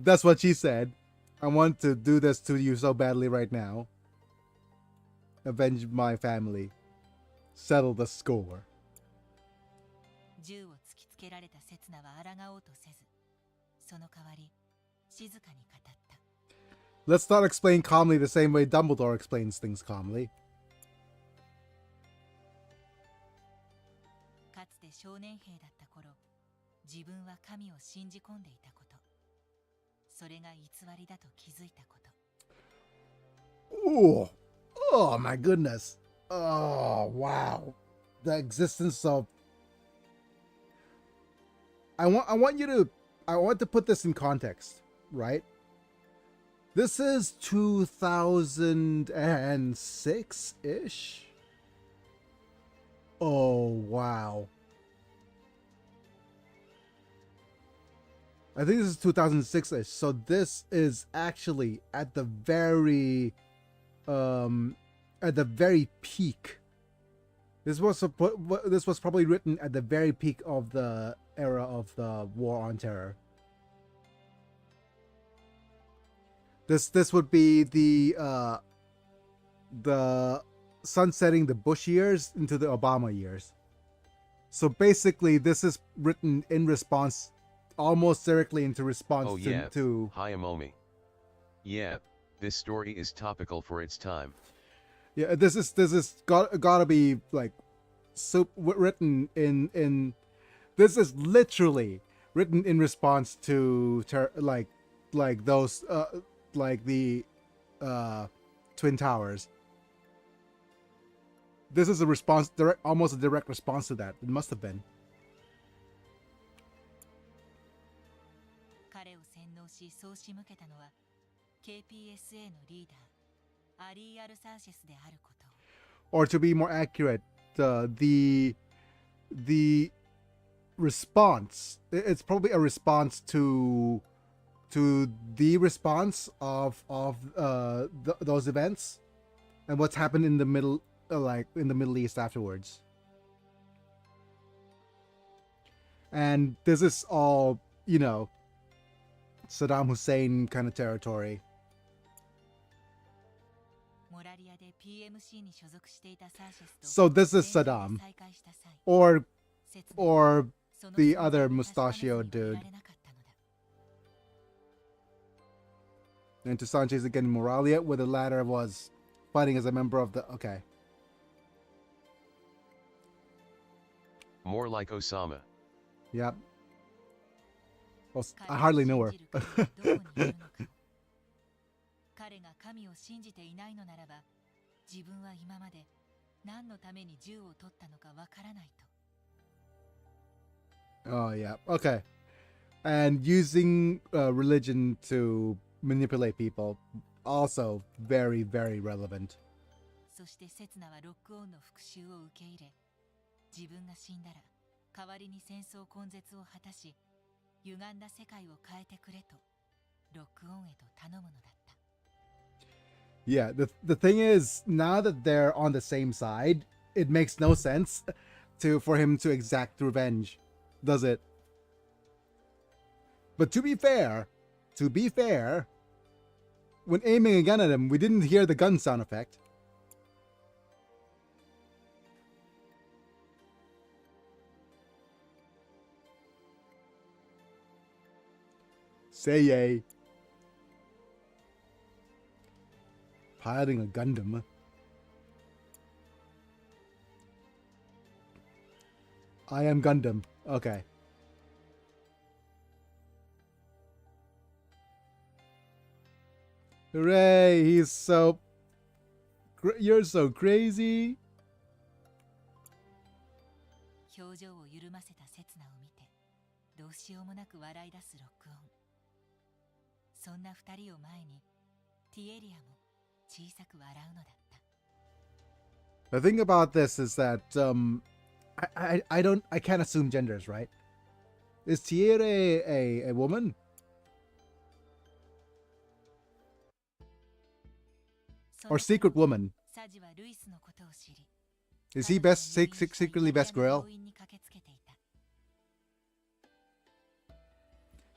Speaker 1: that's what she said. I want to do this to you so badly right now. Avenge my family. Settle the score.
Speaker 2: 銃を突きつけられた刹那は抗おうとせず、その代わり静かに語った。
Speaker 1: Let's not explain calmly the same way Dumbledore explains things calmly.
Speaker 2: かつて少年兵だった頃、自分は神を信じ込んでいたこと、それが偽りだと気づいたこと。
Speaker 1: Oh my goodness. Oh, wow. The existence of... I want to put this in context, right? This is 2006-ish. Oh, wow. I think this is 2006-ish. So this is actually at the very peak. This was probably written at the very peak of the era of the War on Terror. This would be the sunsetting the Bush years into the Obama years. So basically, this is written in response almost directly into response
Speaker 3: Oh yeah,
Speaker 1: to
Speaker 3: Hayamomi. Yeah, this story is topical for its time.
Speaker 1: yeah. This is gotta be like written in. This is literally written in response to like those like the Twin Towers. This is a response, almost a direct response to that. It must have been.
Speaker 2: 彼を洗脳しそう仕向けたのは KPSA のリーダーアリー・アルサーシェスであること。
Speaker 1: Or to be more accurate, the response. It's probably a response to the response of those events and what's happened in the middle, like in the Middle East afterwards. And this is all, you know, Saddam Hussein kind of territory.
Speaker 2: モラリアで PMC に所属していたサーシェスと
Speaker 1: So this is
Speaker 2: 戦争
Speaker 1: Saddam
Speaker 2: で再会した際、
Speaker 1: or
Speaker 2: 刹那
Speaker 1: or
Speaker 2: その
Speaker 1: the
Speaker 2: 存在
Speaker 1: other
Speaker 2: を確かめずに
Speaker 1: mustachioed
Speaker 2: い
Speaker 1: dude.
Speaker 2: られなかったのだ。
Speaker 1: And to Sanchez again in Moralia, where the latter was fighting as a member of the. Okay.
Speaker 3: More like Osama.
Speaker 1: Yep. Well,
Speaker 2: 彼
Speaker 1: I
Speaker 2: を
Speaker 1: hardly know
Speaker 2: 信
Speaker 1: her.
Speaker 2: じる神はどこにいるのか。彼が神を信じていないのならば、自分は今まで何のために銃を取ったのかわからないと。
Speaker 1: Oh, yeah. Okay. And using religion to manipulate people, also very, very relevant.
Speaker 2: そして刹那はロックオンの復讐を受け入れ、自分が死んだら代わりに戦争根絶を果たし、歪んだ世界を変えてくれとロックオンへと頼むのだった。
Speaker 1: Yeah, the thing is, now that they're on the same side, it makes no sense for him to exact revenge, does it? But to be fair, when aiming a gun at him, we didn't hear the gun sound effect. Say yay. Piloting a Gundam. I am Gundam. Okay. Hooray! He's so... You're so crazy.
Speaker 2: 表情を緩ませた刹那を見て、どうしようもなく笑い出すロックオン。そんな二人を前に、ティエリアも小さく笑うのだった。
Speaker 1: The thing about this is that I can't assume genders, right? Is Tiere a woman?
Speaker 2: そ
Speaker 1: Or
Speaker 2: の
Speaker 1: secret woman?
Speaker 2: サジはルイスのことを知り、
Speaker 1: Is he secretly best girl?
Speaker 2: 病院に駆けつけてい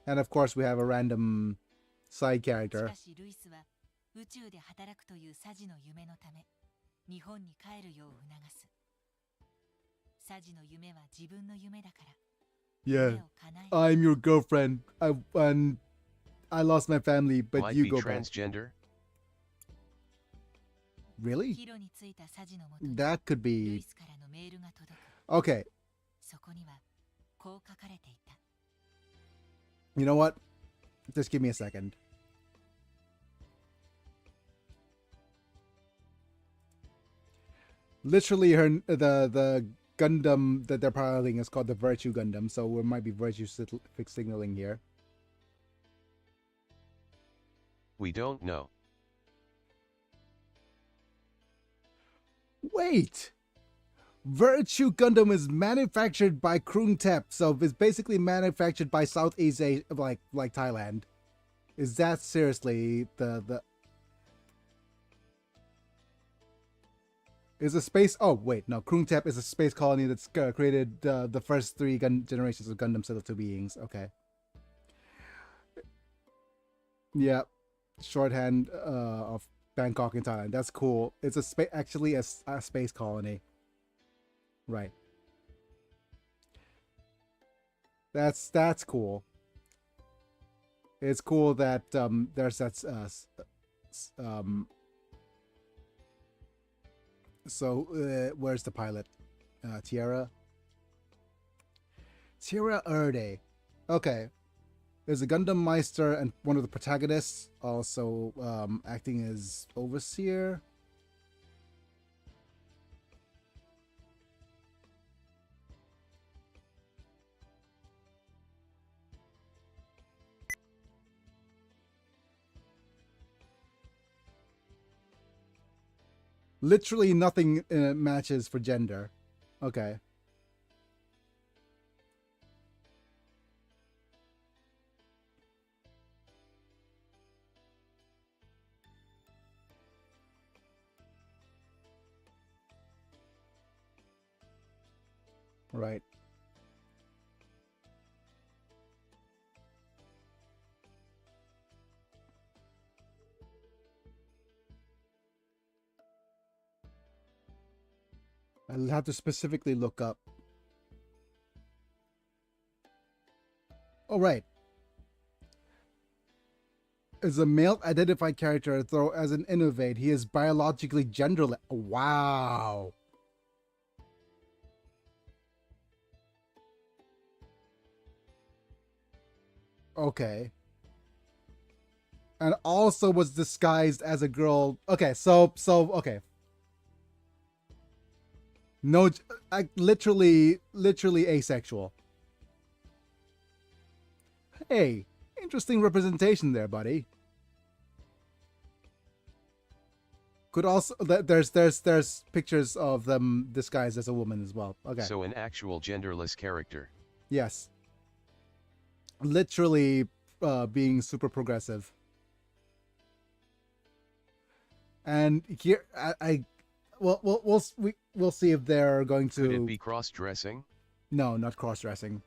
Speaker 2: た。
Speaker 1: And of course we have a random side
Speaker 2: し
Speaker 1: character.
Speaker 2: かしルイスは宇宙で働くというサジの夢のため、日本に帰るよう促す。サジの夢は自分の夢だから。
Speaker 1: Yeah.
Speaker 2: 夢を叶える。
Speaker 1: I'm your girlfriend. And I lost my family, but
Speaker 3: Might
Speaker 1: you
Speaker 3: be
Speaker 1: go back.
Speaker 3: transgender?
Speaker 1: Really?
Speaker 2: ヒロに着いたサジのもとに
Speaker 1: That could
Speaker 2: ルイ
Speaker 1: be...
Speaker 2: スからのメールが届く。
Speaker 1: Okay.
Speaker 2: そこにはこう書かれていた。
Speaker 1: You know what? Just give me a second. Literally, the Gundam that they're piloting is called the Virtue Gundam, so there might be virtue signaling here.
Speaker 3: We don't know.
Speaker 1: Wait! Virtue Gundam is manufactured by Krungtep, so it's basically manufactured by Southeast Asia, like Thailand. Is that seriously the... Is a space... Oh, wait, no. Krungtep is a space colony that's created the first three generations of Gundam set of two beings. Okay. Yeah. Shorthand of Bangkok in Thailand. That's cool. It's actually a space colony. Right. That's cool. It's cool that there's that. Where's the pilot? Tierra Erde. Okay. There's a Gundam Meister and one of the protagonists also acting as overseer. Literally nothing matches for gender. Okay. Right. I'll have to specifically look up. Oh, right. As a male identified character, though as an innovate, he is biologically genderless. Wow. Okay. And also was disguised as a girl. Okay, so okay. No, literally asexual. Hey, interesting representation there, buddy. Could also there's pictures of them disguised as a woman as well. Okay.
Speaker 3: So an actual genderless character.
Speaker 1: Yes. Literally being super progressive. And here we'll see if they're going to.
Speaker 3: Could it be cross-dressing?
Speaker 1: No, not cross-dressing.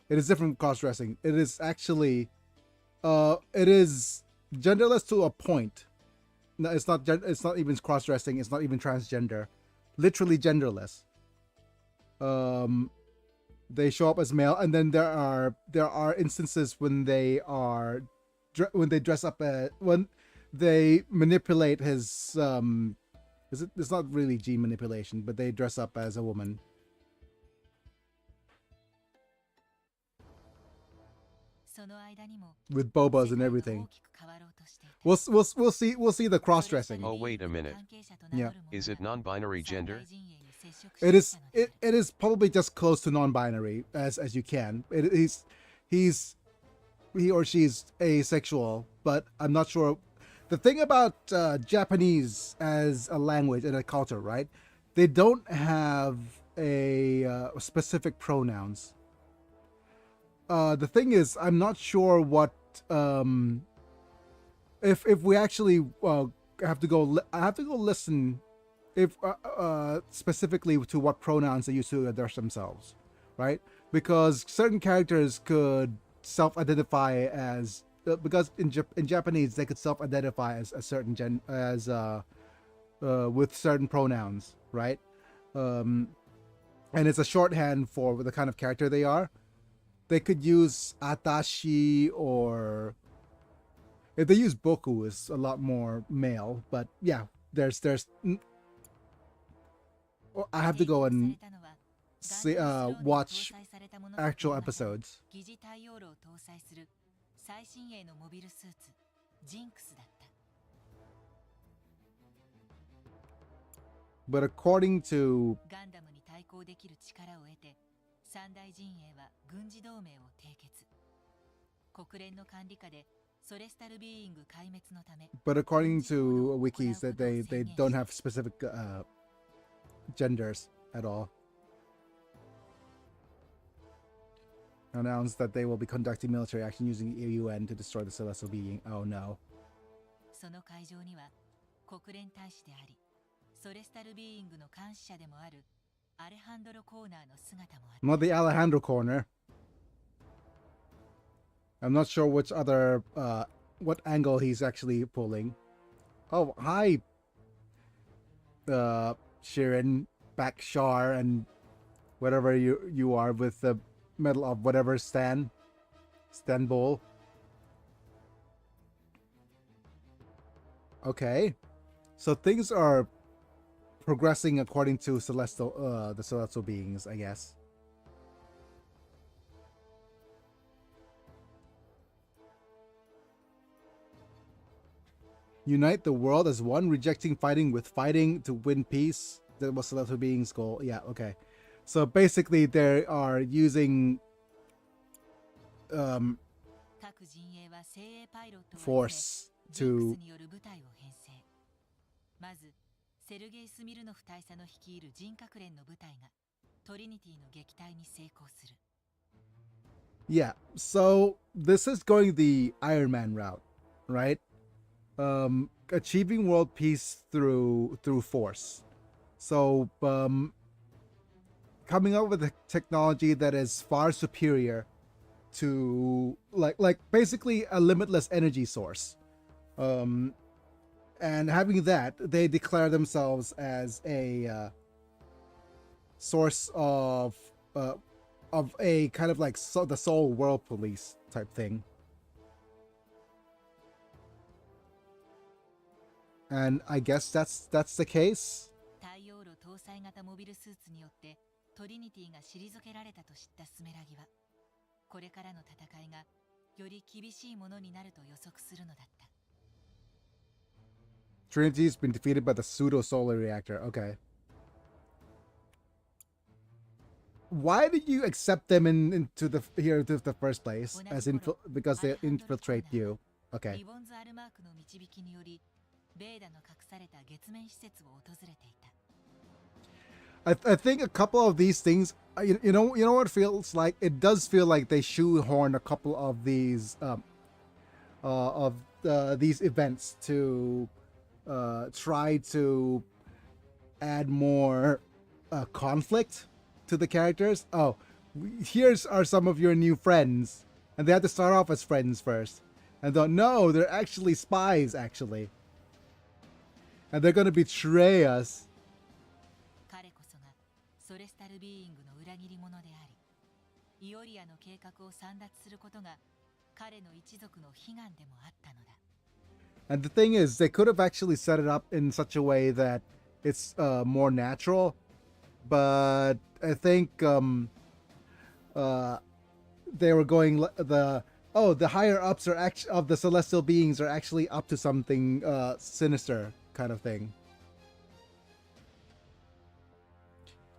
Speaker 1: It is different from cross-dressing. It is actually it is genderless to a point. No, it's not even cross-dressing, it's not even transgender. Literally genderless. They show up as male, and then there are instances when they dress up when they manipulate his it's not really gene manipulation, but they dress up as a woman. With bobas and everything. We'll see the cross-dressing.
Speaker 3: Oh, wait a minute.
Speaker 1: Yeah.
Speaker 3: Is it non-binary gender?
Speaker 1: It is probably just close to non-binary as you can. He or she's asexual, but I'm not sure. The thing about Japanese as a language and a culture, right? They don't have a specific pronouns. The thing is, I'm not sure what if we actually have to go. I have to go listen if specifically to what pronouns they use to address themselves, right? Because certain characters could self-identify as because in Japanese they could self-identify as a certain with certain pronouns, right? And it's a shorthand for the kind of character they are. They could use atashi, or if they use boku, is a lot more male. But yeah, there's I have to go and see watch actual episodes. But according to
Speaker 2: 三大陣営は軍事同盟を締結。国連の管理下でソレスタルビーイング壊滅のため。
Speaker 1: But according to wikis, that they don't have specific genders at all. Announced that they will be conducting military action using UN to destroy the celestial being. Oh no.
Speaker 2: その会場には国連大使であり、ソレスタルビーイングの監視者でもある。
Speaker 1: Not the Alejandro corner. I'm not sure which other what angle he's actually pulling. Oh, hi, Shirin, back Shar, and whatever you are with the medal of whatever Istanbul. Okay. So things are progressing according to the celestial beings, I guess. Unite the world as one, rejecting fighting with fighting to win peace. That was celestial beings' goal. Yeah, okay. So basically, they are using force to.
Speaker 2: まずセルゲイ・スミルノフ大佐の率いる人格連の部隊がトリニティの撃退に成功する。
Speaker 1: Yeah, so this is going the Iron Man route, right? Achieving world peace through force. So coming up with a technology that is far superior to like basically a limitless energy source. And having that, they declare themselves as a source of a kind of like the Soul World Police type thing. And I guess that's the case.
Speaker 2: 太陽炉搭載型モビルスーツによってトリニティが退けられたと知ったスメラギは、これからの戦いがより厳しいものになると予測するのだった。
Speaker 1: Trinity's been defeated by the pseudo solar reactor. Okay. Why did you accept them into the first place? Because they infiltrate you. Okay. I think a couple of these things, you know what it feels like? It does feel like they shoehorn a couple of these events to try to add more conflict to the characters. Oh, here's are some of your new friends, and they have to start off as friends first, and thought, no, they're actually spies, actually, and they're gonna betray us. And the thing is, they could have actually set it up in such a way that it's more natural, but I think they were going the higher ups are of the celestial beings are actually up to something sinister kind of thing.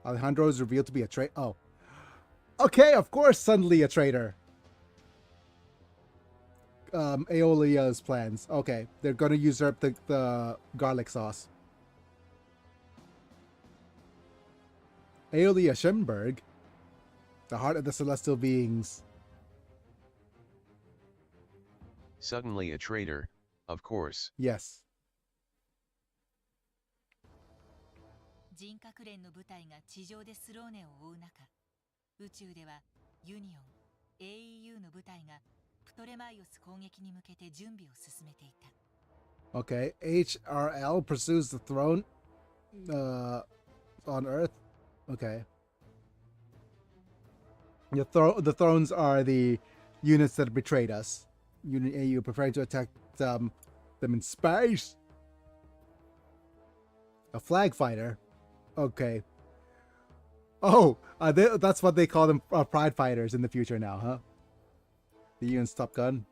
Speaker 1: Alejandro is revealed to be a traitor. Oh, okay, of course, suddenly a traitor. Aeolia's plans. Okay, they're gonna usurp the garlic sauce. Aeolia Schemberg, the heart of the celestial beings.
Speaker 3: Suddenly a traitor, of course.
Speaker 1: Yes.
Speaker 2: 人格連の部隊が地上でスローネを追う中、宇宙ではユニオン、AEU の部隊がプトレマイオス攻撃に向けて準備を進めていた。
Speaker 1: Okay, HRL pursues the throne on Earth. Okay. The thrones are the units that betrayed us. Unit AU preparing to attack them in space. A flag fighter. Okay. Oh, that's what they call them, pride fighters in the future now, huh? The UN's Top Gun.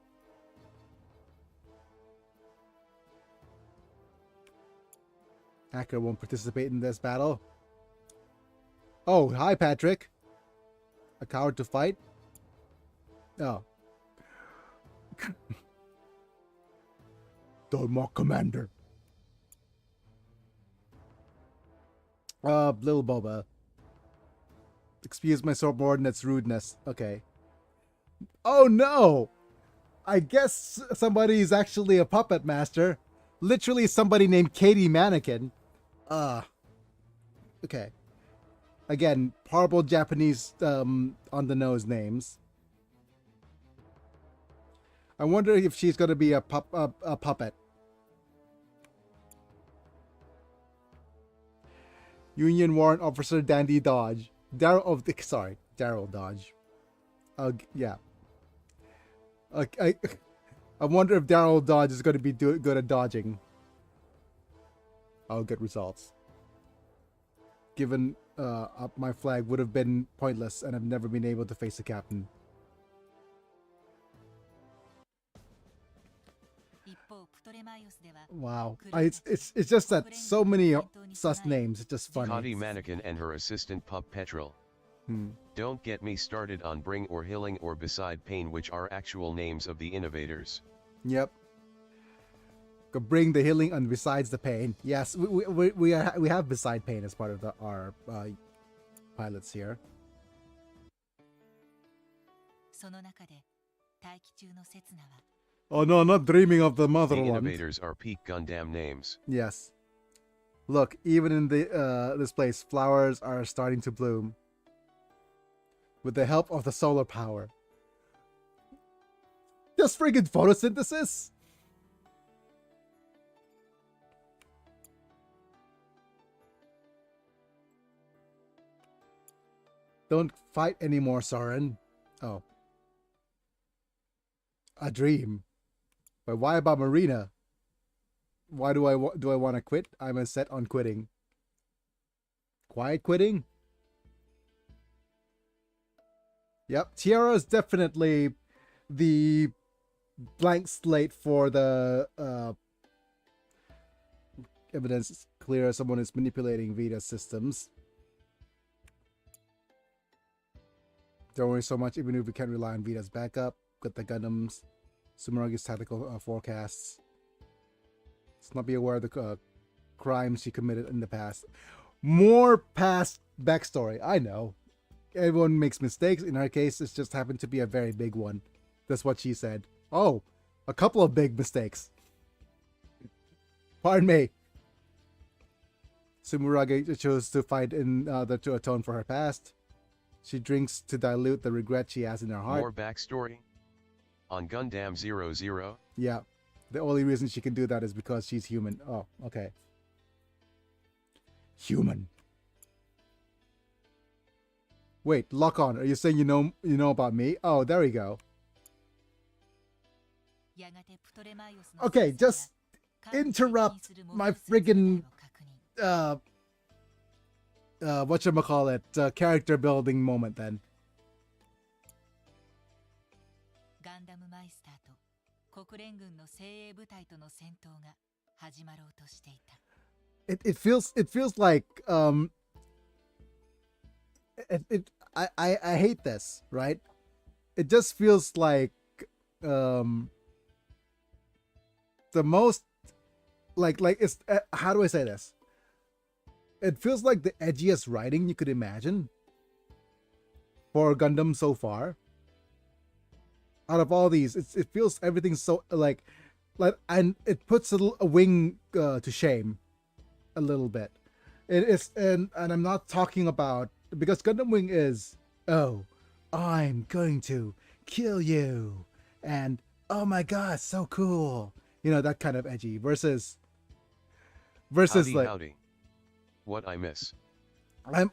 Speaker 1: Hacker won't participate in this battle. Oh, hi, Patrick. A coward to fight? Oh. Dharma Commander. Little Boba. Excuse my subordinate's rudeness. Okay. Oh no! I guess somebody is actually a puppet master. Literally somebody named Katie Mannequin. Okay. Again, horrible Japanese on the nose names. I wonder if she's going to be a puppet. Union Warrant Officer Dandy Dodge. Daryl Dodge. Yeah. I wonder if Daryl Dodge is going to be good at dodging. I'll get results. Given my flag would have been pointless and I've never been able to face a captain.
Speaker 2: 一方プトレマイオスでは
Speaker 1: Wow. It's just that so many sus names. It's just funny.
Speaker 3: Kati Mannequin and her assistant pup Petrol. Don't get me started on Bring or Hilling or Beside Pain, which are actual names of the innovators.
Speaker 1: Yep. Could bring the healing and besides the pain. Yes, we have beside pain as part of our pilots here.
Speaker 2: その中で待機中の刹那は
Speaker 1: Oh no, not dreaming of the
Speaker 3: The
Speaker 1: motherland.
Speaker 3: innovators are peak Gundam names.
Speaker 1: Yes. Look, even in the this place, flowers are starting to bloom. With the help of the solar power. Just friggin' photosynthesis? Don't fight anymore, Soren. Oh. A dream. But why about Marina? Why do I want to quit? I'm set on quitting. Quiet quitting? Yep, Tiara is definitely the blank slate for the evidence is clear. Someone is manipulating Vita's systems. Don't worry so much, even if we can't rely on Vita's backup. Got the Gundams, Sumeragi's tactical forecasts. Let's not be aware of the crimes she committed in the past. More past backstory, I know. Everyone makes mistakes. In her case, it's just happened to be a very big one. That's what she said. Oh, a couple of big mistakes. Pardon me. Sumuragi chose to fight to atone for her past. She drinks to dilute the regret she has in her heart.
Speaker 3: More backstory? On Gundam 00?
Speaker 1: Yeah. The only reason she can do that is because she's human. Oh, okay. Human. Wait, lock on. Are you saying you know about me? Oh, there we go.
Speaker 2: やがてプトレマイオスの
Speaker 1: Okay,
Speaker 2: 刹那
Speaker 1: just
Speaker 2: が
Speaker 1: interrupt
Speaker 2: する
Speaker 1: my
Speaker 2: モビルスーツ
Speaker 1: friggin'
Speaker 2: 姿を確認
Speaker 1: whatchamacallit, character building moment then.
Speaker 2: ガンダムマイスターと国連軍の精鋭部隊との戦闘が始まろうとしていた。
Speaker 1: It feels like I hate this, right? It just feels like the most like it's how do I say this? It feels like the edgiest writing you could imagine for Gundam so far. Out of all these, it feels everything so like, and it puts a wing to shame a little bit. It is, and I'm not talking about because Gundam Wing is, oh, I'm going to kill you, and oh my god, so cool, that kind of edgy versus
Speaker 3: Howdy,
Speaker 1: like.
Speaker 3: howdy. What I miss?
Speaker 1: Hi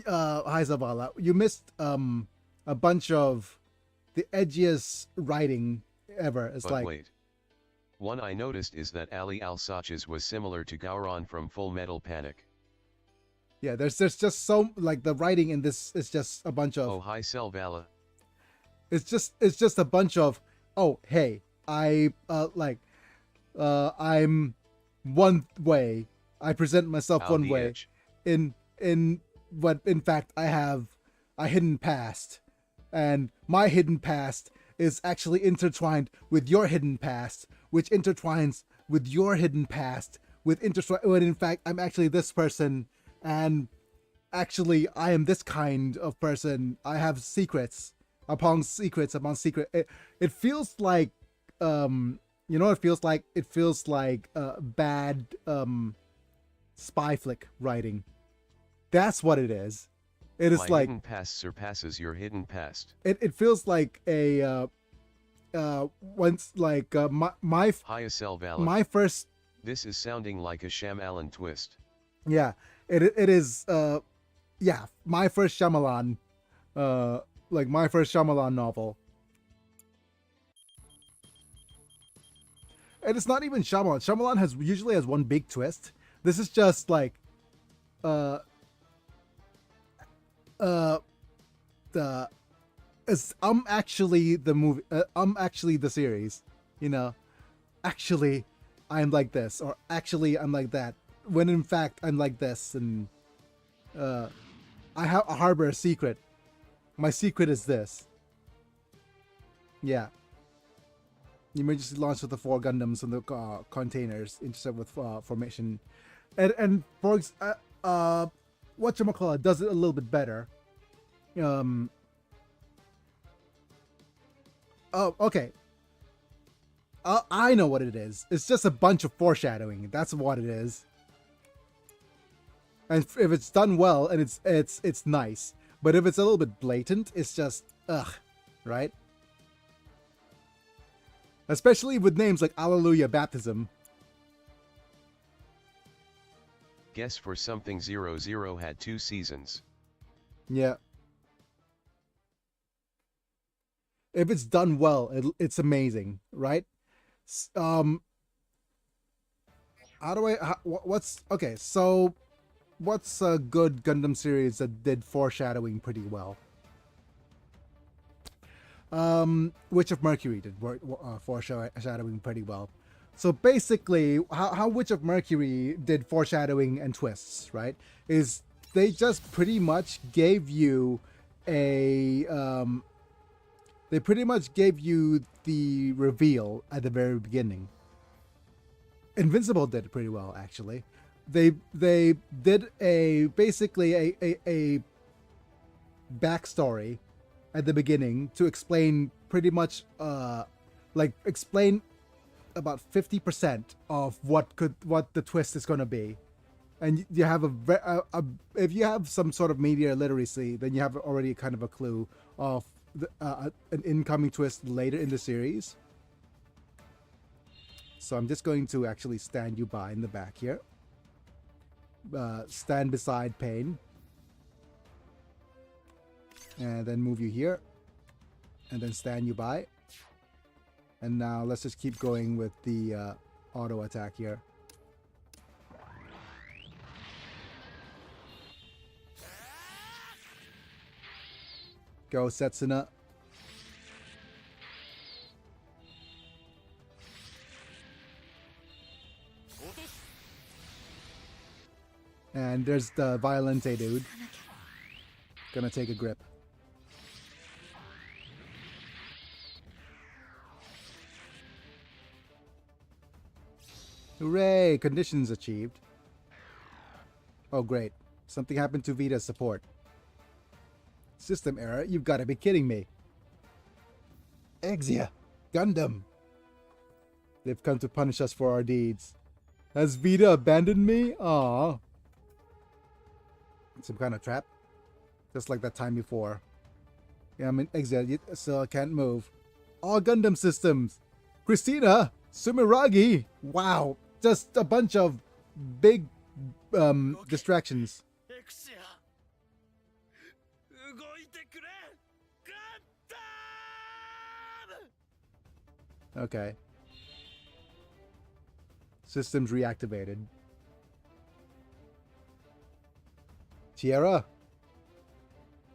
Speaker 1: Zavala. You missed a bunch of the edgiest writing ever. It's
Speaker 3: But
Speaker 1: like
Speaker 3: wait. One I noticed is that Ali Al-Sachs was similar to Gowron from Full Metal Panic.
Speaker 1: yeah, there's just so like the writing in this is just a bunch of
Speaker 3: Oh hi Selvala.
Speaker 1: it's just a bunch of oh hey I'm one way. I present myself
Speaker 3: Out
Speaker 1: one
Speaker 3: the
Speaker 1: way.
Speaker 3: edge.
Speaker 1: But in fact I have a hidden past, and my hidden past is actually intertwined with your hidden past, which intertwines with your hidden past, when in fact I'm actually this person, and actually I am this kind of person. I have secrets upon secrets upon secret. It feels like it feels like? It feels like bad spy flick writing. That's what it is. It is
Speaker 3: My
Speaker 1: like
Speaker 3: hidden past surpasses your hidden past.
Speaker 1: it feels like a once like my
Speaker 3: Hiya Selvala.
Speaker 1: my first
Speaker 3: This is sounding like a Shyamalan twist.
Speaker 1: yeah it is yeah my first Shyamalan like my first Shyamalan novel. And it's not even Shyamalan. Shyamalan usually has one big twist, This is just like uh uh the I'm actually the movie. I'm actually the series. You know, actually, I'm like this, or actually, I'm like that. When in fact, I'm like this, and I harbor a secret. My secret is this. Yeah. Emergency launch with the 4 Gundams and the containers. Intercept with formation, and for whatchamacallit does it a little bit better. Oh, okay. I know what it is. It's just a bunch of foreshadowing. That's what it is. And if it's done well, and it's nice. But if it's a little bit blatant, it's just ugh, right? Especially with names like Alleluia Baptism.
Speaker 3: Guess for something 00 had 2 seasons.
Speaker 1: Yeah. If it's done well, it's amazing, right? How do I? What's okay? So, what's a good Gundam series that did foreshadowing pretty well? Witch of Mercury did foreshadowing pretty well. So basically, how Witch of Mercury did foreshadowing and twists, right? Is they just pretty much gave you a they pretty much gave you the reveal at the very beginning. Invincible did it pretty well, actually. They did basically a backstory at the beginning to explain pretty much explain about 50% of what the twist is going to be. And you have if you have some sort of media literacy, then you have already kind of a clue of an incoming twist later in the series. So I'm just going to actually stand you by in the back here. Stand beside Pain. And then move you here. And then stand you by. And now let's just keep going with the auto attack here. Go, Setsuna. And there's the Violente dude. Gonna take a grip. Hooray! Conditions achieved. Oh great. Something happened to Vita's support. System error? You've got to be kidding me. Exia! Gundam! They've come to punish us for our deeds. Has Vita abandoned me? Aww. Some kind of trap? Just like that time before. Yeah, I'm in Exia, so I can't move. All Gundam systems! Christina! Sumiragi! Wow! Just a bunch of big distractions. Okay. Systems reactivated. Tierra?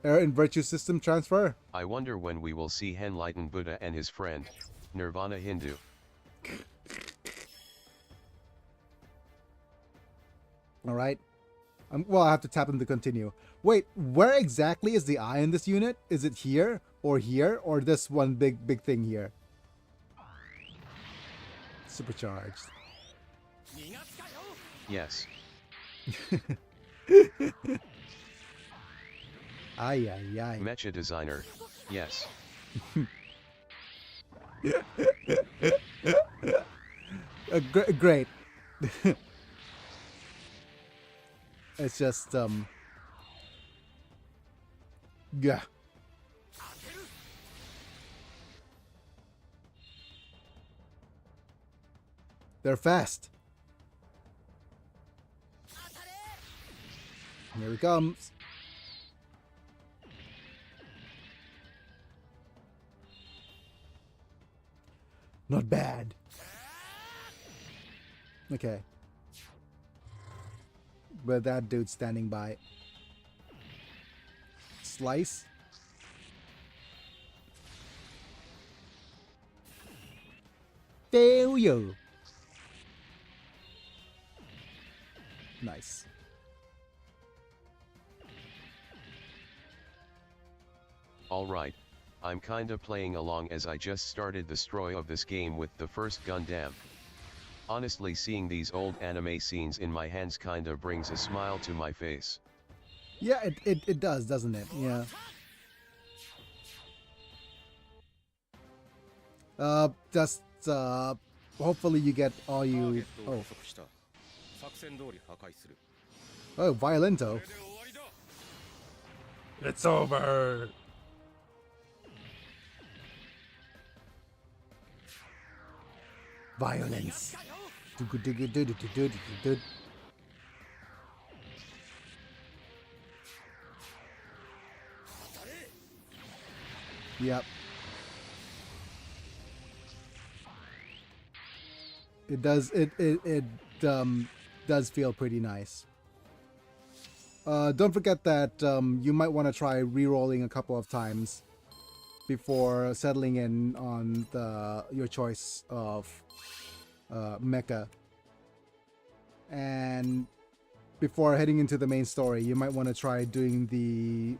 Speaker 1: Error in Virtue System transfer?
Speaker 3: I wonder when we will see Henlighten Buddha and his friend, Nirvana Hindu.
Speaker 1: Alright. Well, I have to tap them to continue. Wait, where exactly is the eye in this unit? Is it here, or this one big thing here? Supercharged.
Speaker 3: Yes.
Speaker 1: Ay, ay, ay.
Speaker 3: Mecha designer. Yes.
Speaker 1: Great. It's just, yeah. They're fast. Here he comes. Not bad. Okay. with that dude standing by. Slice. Failure. Nice.
Speaker 3: Alright, I'm kinda playing along as I just started the story of this game with the first Gundam. Honestly, seeing these old anime scenes in my hands kinda brings a smile to my face.
Speaker 1: Yeah, it does, doesn't it? Yeah. Just hopefully you get all you. Oh. Oh, Violento. It's over. Violence. Yep. It does. It does feel pretty nice. Don't forget that you might want to try re-rolling a couple of times before settling in on your choice of mecha. And before heading into the main story, you might want to try doing the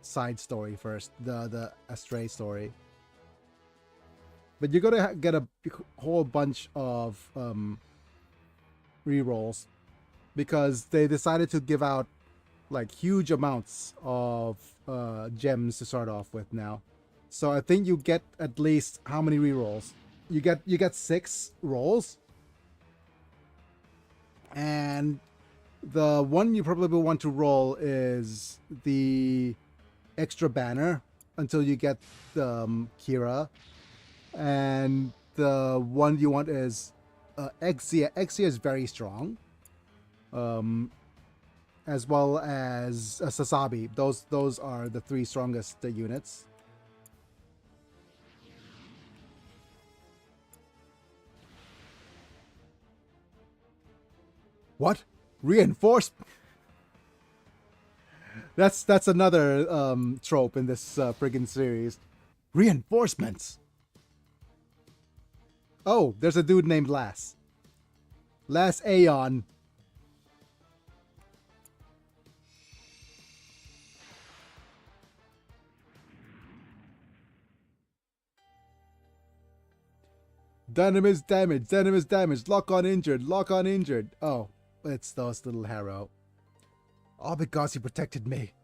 Speaker 1: side story first, the Astray story. But you're gonna get a whole bunch of re-rolls because they decided to give out like huge amounts of gems to start off with now. So I think you get at least how many re-rolls? You get 6 rolls. And the one you probably want to roll is the extra banner until you get Kira. And the one you want is Exia. Exia is very strong. As well as Sasabi. Those are the 3 strongest units. What? Reinforced? That's another trope in this friggin' series. Reinforcements. Oh, there's a dude named Lass. Lass Aeon. Dynamis damage, Dynamis damage, lock on injured, lock on injured. Oh, it's those little Harrow. All because he protected me.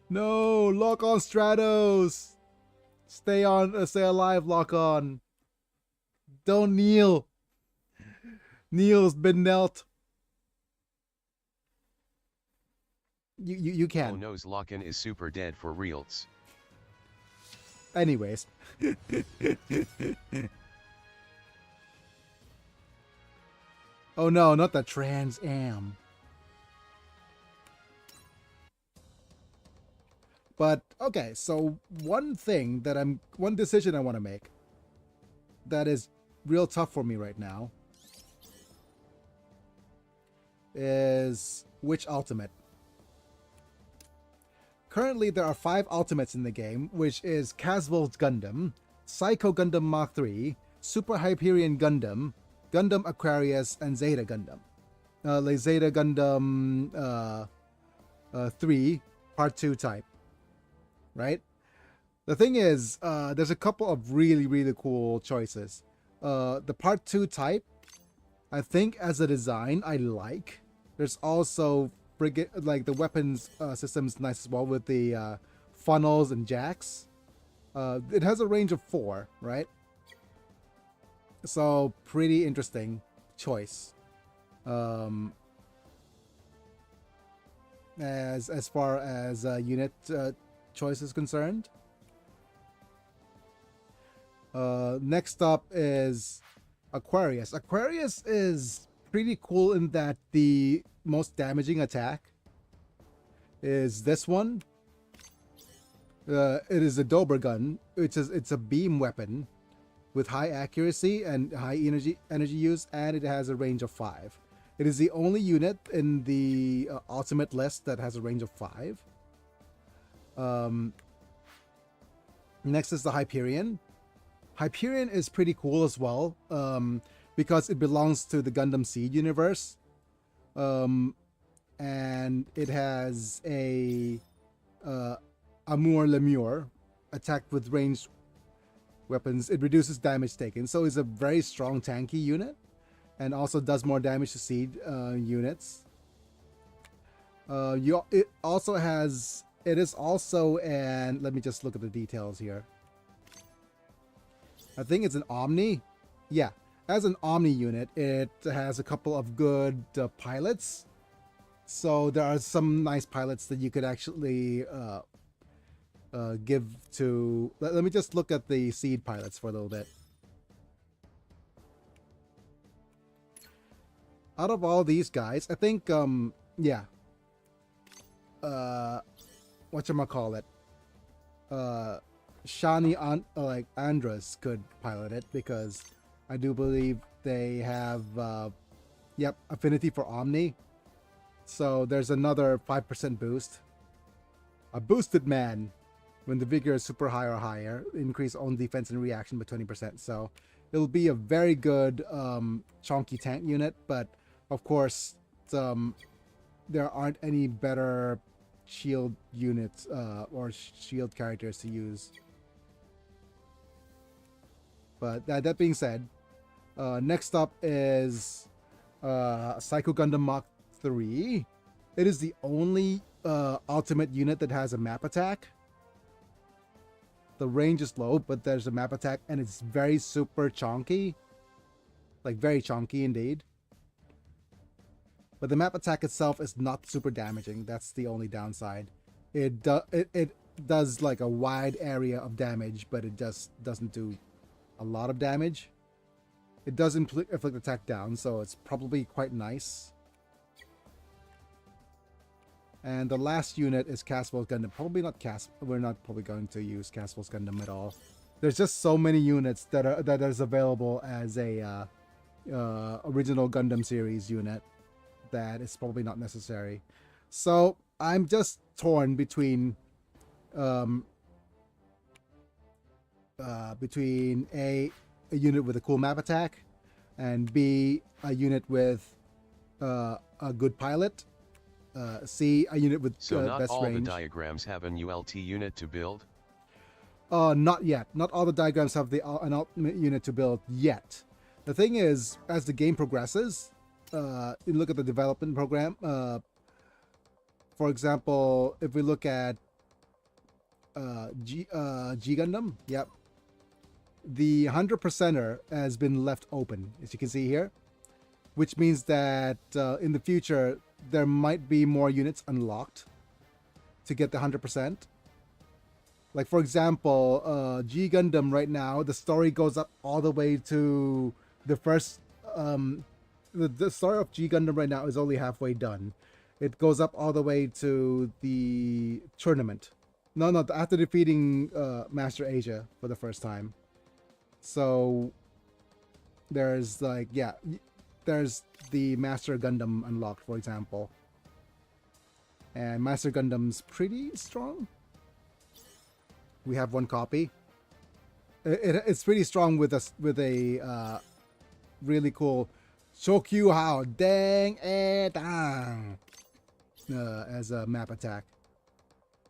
Speaker 1: No, lock on Stratos. Stay alive, lock on. Don't kneel. Kneel's been knelt. You can.
Speaker 3: Oh no's lock-in is super dead for reals.
Speaker 1: Anyways. Oh no, not the Trans Am. But okay, so one decision I want to make that is real tough for me right now is which ultimate. Currently, there are 5 ultimates in the game, which is Caswell's Gundam, Psycho Gundam Mach 3, Super Hyperion Gundam, Gundam Aquarius, and Zeta Gundam. Like Zeta Gundam 3, Part 2 type. Right? The thing is, there's a couple of really, really cool choices. The Part 2 type, I think as a design, I like. There's also like the weapons system's nice as well with the funnels and jacks. It has a range of 4, right? So pretty interesting choice. As far as unit choice is concerned. Next up is Aquarius. Aquarius is pretty cool in that the most damaging attack is this one. It is a Dober gun. It's a beam weapon, with high accuracy and high energy use, and it has a range of 5. It is the only unit in the ultimate list that has a range of 5. Next is the Hyperion. Hyperion is pretty cool as well, because it belongs to the Gundam Seed universe. And it has a Amour Lemur attacked with ranged weapons. It reduces damage taken, so it's a very strong tanky unit, and also does more damage to seed units. It is also an, let me just look at the details here. I think it's an Omni. Yeah, as an Omni unit, it has a couple of good pilots. So there are some nice pilots that you could actually give to... Let me just look at the seed pilots for a little bit. Out of all these guys, I think, yeah. Whatchamacallit? Shani Andras could pilot it, because I do believe they have, yep, affinity for Omni. So there's another 5% boost. A boosted man. When the vigor is super high or higher, increase own defense and reaction by 20%. So it'll be a very good chunky tank unit, but of course there aren't any better shield units or shield characters to use. But that being said, next up is Psycho Gundam Mach 3. It is the only ultimate unit that has a map attack. The range is low, but there's a map attack, and it's very super chunky. Like, very chunky indeed. But the map attack itself is not super damaging. That's the only downside. It does like a wide area of damage, but it just doesn't do a lot of damage. It does inflict attack down, so it's probably quite nice. And the last unit is Caswell's Gundam. Probably not we're not probably going to use Caswell's Gundam at all. There's just so many units that is available as a original Gundam series unit that it's probably not necessary. So I'm just torn between A unit with a cool map attack, and B, a unit with a good pilot. C, a unit with
Speaker 3: So not
Speaker 1: best
Speaker 3: all
Speaker 1: range.
Speaker 3: the diagrams have an ULT unit to build?
Speaker 1: Not yet. Not all the diagrams have an ultimate unit to build yet. The thing is, as the game progresses, you look at the development program. For example, if we look at G Gundam, yep, the 100%er has been left open, as you can see here, which means that in the future there might be more units unlocked to get the 100%. Like, for example, G Gundam right now, the story goes up all the way to the first... the story of G Gundam right now is only halfway done. It goes up all the way to the tournament. No, after defeating Master Asia for the first time. So there's like, yeah, there's the Master Gundam unlocked, for example. And Master Gundam's pretty strong. We have one copy. It's pretty strong with a really cool Shokyu Hao Dang E Dang as a map attack,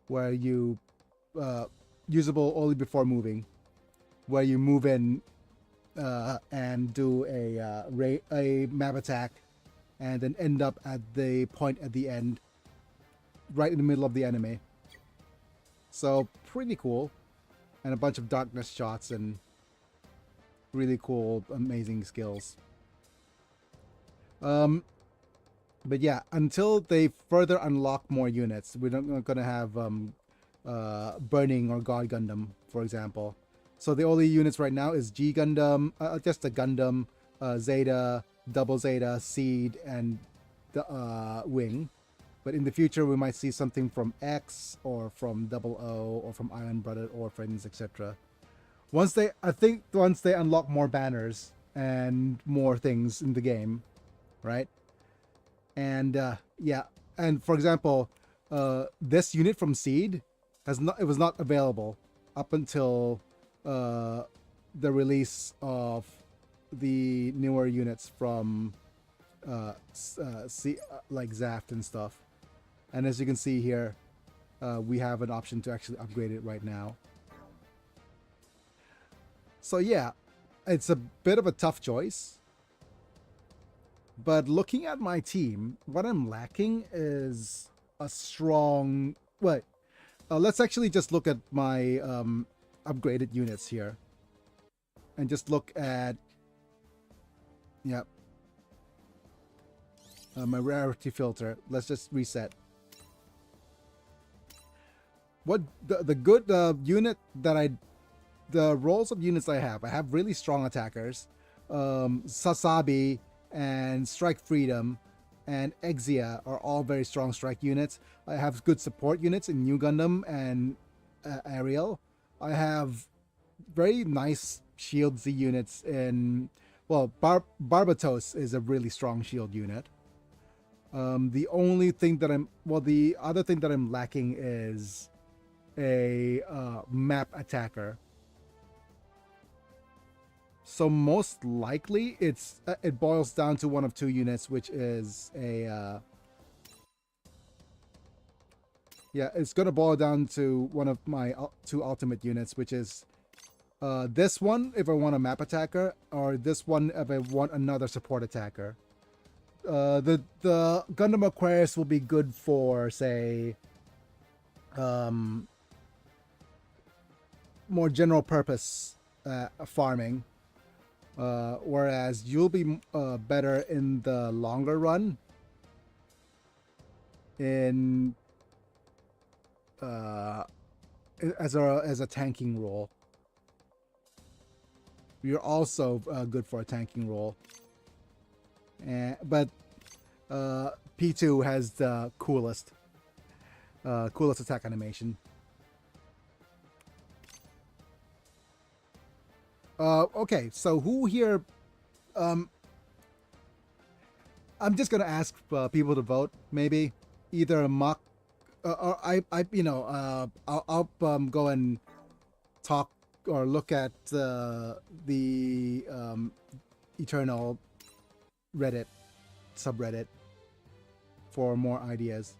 Speaker 1: where you usable only before moving, where you move in and do a map attack, and then end up at the point at the end, right in the middle of the enemy. So pretty cool, and a bunch of darkness shots and really cool, amazing skills. But yeah, until they further unlock more units, we're not going to have Burning or God Gundam, for example. So the only units right now is G Gundam, just the Gundam, Zeta, Double Zeta, Seed, and the Wing. But in the future, we might see something from X, or from Double O, or from Iron Blooded Orphans, etc. once they unlock more banners and more things in the game, right? And yeah, and for example, this unit from Seed it was not available up until the release of the newer units from like Zaft and stuff. And as you can see here, we have an option to actually upgrade it right now. So yeah, it's a bit of a tough choice. But looking at my team, what I'm lacking is a strong... Wait, let's actually just look at my upgraded units here. And just look at... Yeah. My rarity filter. Let's just reset. What the good unit that the roles of units I have really strong attackers. Sasabi and Strike Freedom and Exia are all very strong strike units. I have good support units in New Gundam and Ariel. I have very nice shield Z units in... Well, Barbatos is a really strong shield unit. The only thing that the other thing that I'm lacking is a map attacker. So most likely it boils down to one of two units, which is a yeah, it's gonna boil down to one of my two ultimate units, which is this one if I want a map attacker, or this one if I want another support attacker. The Gundam Aquarius will be good for, say, more general purpose farming. Whereas you'll be better in the longer run in as a tanking role. You're also good for a tanking role, but P2 has the coolest attack animation. Okay, so who here... I'm just gonna ask people to vote. Maybe either a mock, or I'll go and talk or look at the Eternal Reddit subreddit for more ideas.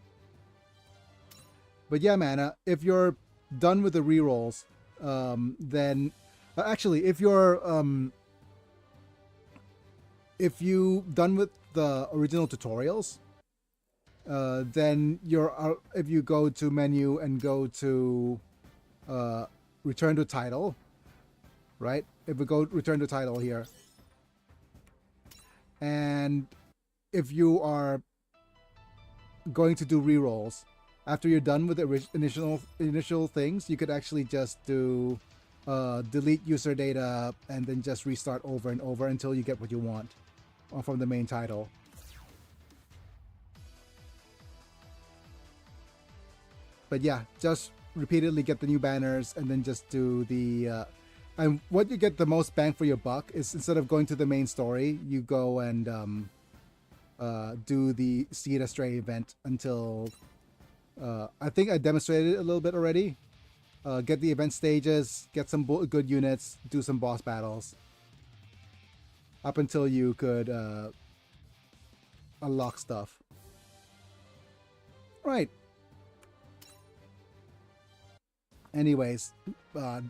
Speaker 1: But yeah, man, if you're done with the rerolls, then actually, if you're done with the original tutorials, then if you go to menu and go to return to title, right? If we go return to title here, and if you are going to do rerolls after you're done with the initial things, you could actually just do delete user data and then just restart over and over until you get what you want from the main title. But yeah, just repeatedly get the new banners and then just do the and what you get the most bang for your buck is, instead of going to the main story, you go and do the Seed Astray event until I think I demonstrated it a little bit already. Get the event stages, get some good units, do some boss battles up until you could unlock stuff. Right. Anyways,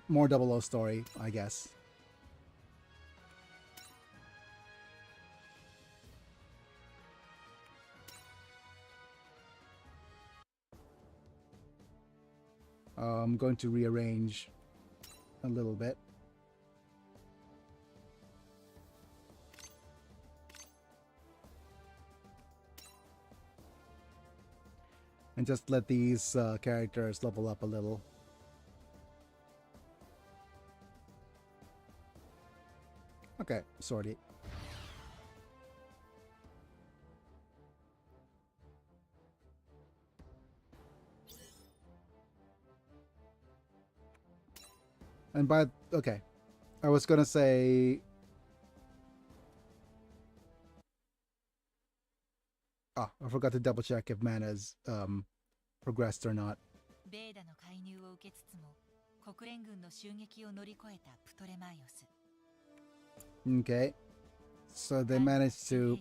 Speaker 1: more 00 story, I guess. I'm going to rearrange a little bit. And just let these characters level up a little. Okay, sorted. And by okay, I was gonna say. Ah, I forgot to double check if mana's progressed or not.
Speaker 2: ベーダの介入を受けつつも国連軍の襲撃を乗り越えたプトレマイオス。
Speaker 1: Okay, so they managed to.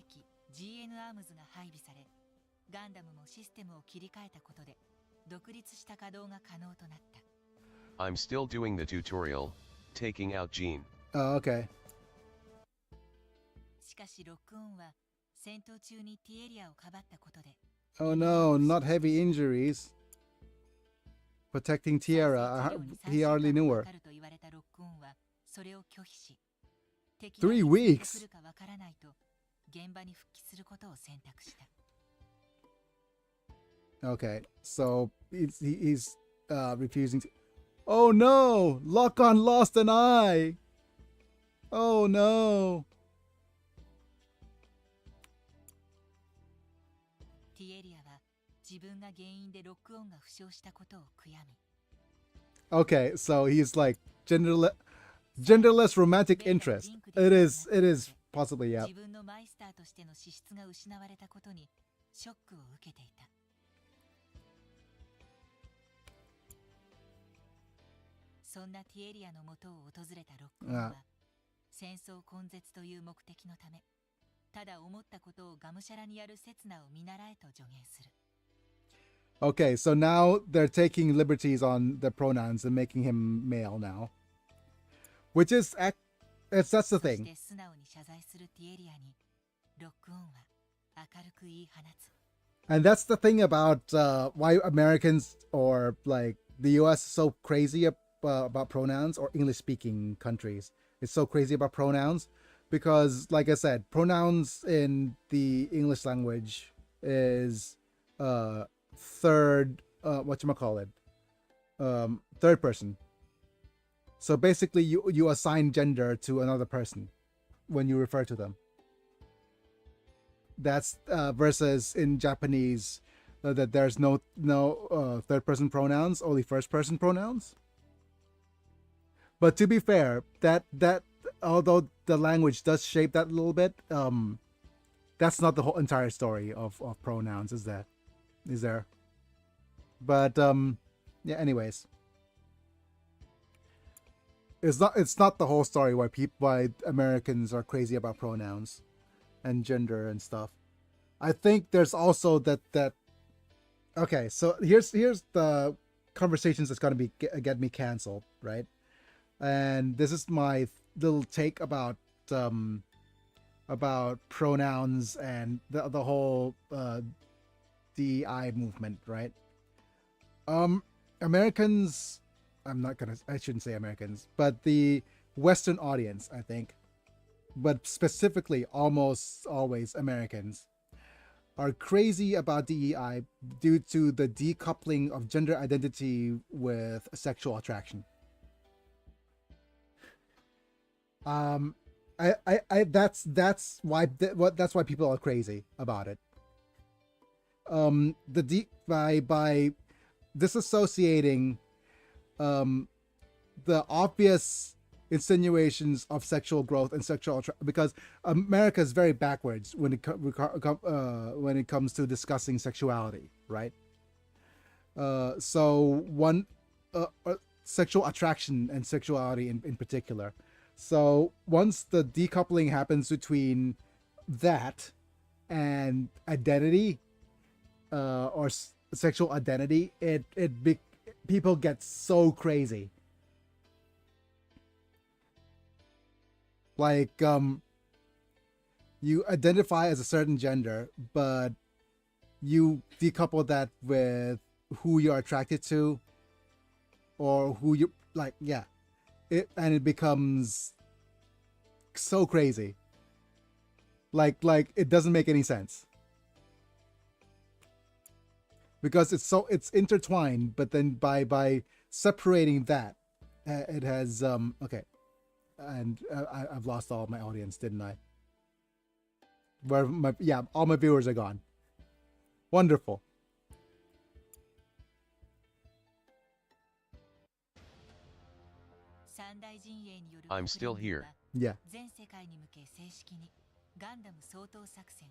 Speaker 2: GN アームズが配備され、ガンダムもシステムを切り替えたことで独立した稼働が可能となった。
Speaker 3: I'm still doing the tutorial, taking out Gene.
Speaker 1: Oh, okay.
Speaker 2: しかしロックオンは戦闘中にティエリアをかばったことで。
Speaker 1: Oh no, not heavy injuries. Protecting Tierra. He hardly knew her. 3 weeks. Okay, so he's refusing to. Oh no! Lock-on lost an eye! Oh no!
Speaker 2: ティエリアは自分が原因でロックオンが負傷したことを悔やみ。
Speaker 1: Okay, so he's like genderless romantic interest. It is possibly, yeah.
Speaker 2: 自分のマイスターとしての資質が失われたことにショックを受けていた。そんなティエリアの元を訪れたロックオンは戦争根絶という目的のため、ただ思ったことをがむしゃらにやる刹那を見習えと助言する。
Speaker 1: Okay, so now they're taking liberties on the pronouns and making him male now. Which is, that's the thing. And that's the thing about why Americans or like the US is so crazy about pronouns, or English-speaking countries. It's so crazy about pronouns because, like I said, pronouns in the English language is third third person. So basically you assign gender to another person when you refer to them. That's versus in Japanese that there's no third person pronouns, only first person pronouns. But to be fair, that although the language does shape that a little bit, that's not the whole entire story of pronouns, is there? But yeah, anyways. It's not the whole story why Americans are crazy about pronouns and gender and stuff. I think there's also that okay, so here's the conversations that's gonna get me canceled, right? And this is my little take about pronouns and the whole DEI movement, right? Americans, I shouldn't say Americans, but the Western audience, I think, but specifically almost always Americans, are crazy about DEI due to the decoupling of gender identity with sexual attraction. That's why people are crazy about it. By disassociating the obvious insinuations of sexual growth and sexual because America is very backwards when it comes to discussing sexuality, right? So sexual attraction and sexuality in particular. So once the decoupling happens between that and identity, or sexual identity, people get so crazy. Like you identify as a certain gender, but you decouple that with who you're attracted to, or who you like. Yeah, it becomes so crazy. Like it doesn't make any sense. Because it's intertwined, but then by separating that, it has okay, and I've lost all my audience, didn't I? Where all my viewers are gone. Wonderful.
Speaker 2: 三大陣営による
Speaker 3: I'm still
Speaker 2: 国連
Speaker 3: here.
Speaker 2: は
Speaker 1: Yeah.
Speaker 2: 全世界に向け正式にガンダム掃討作戦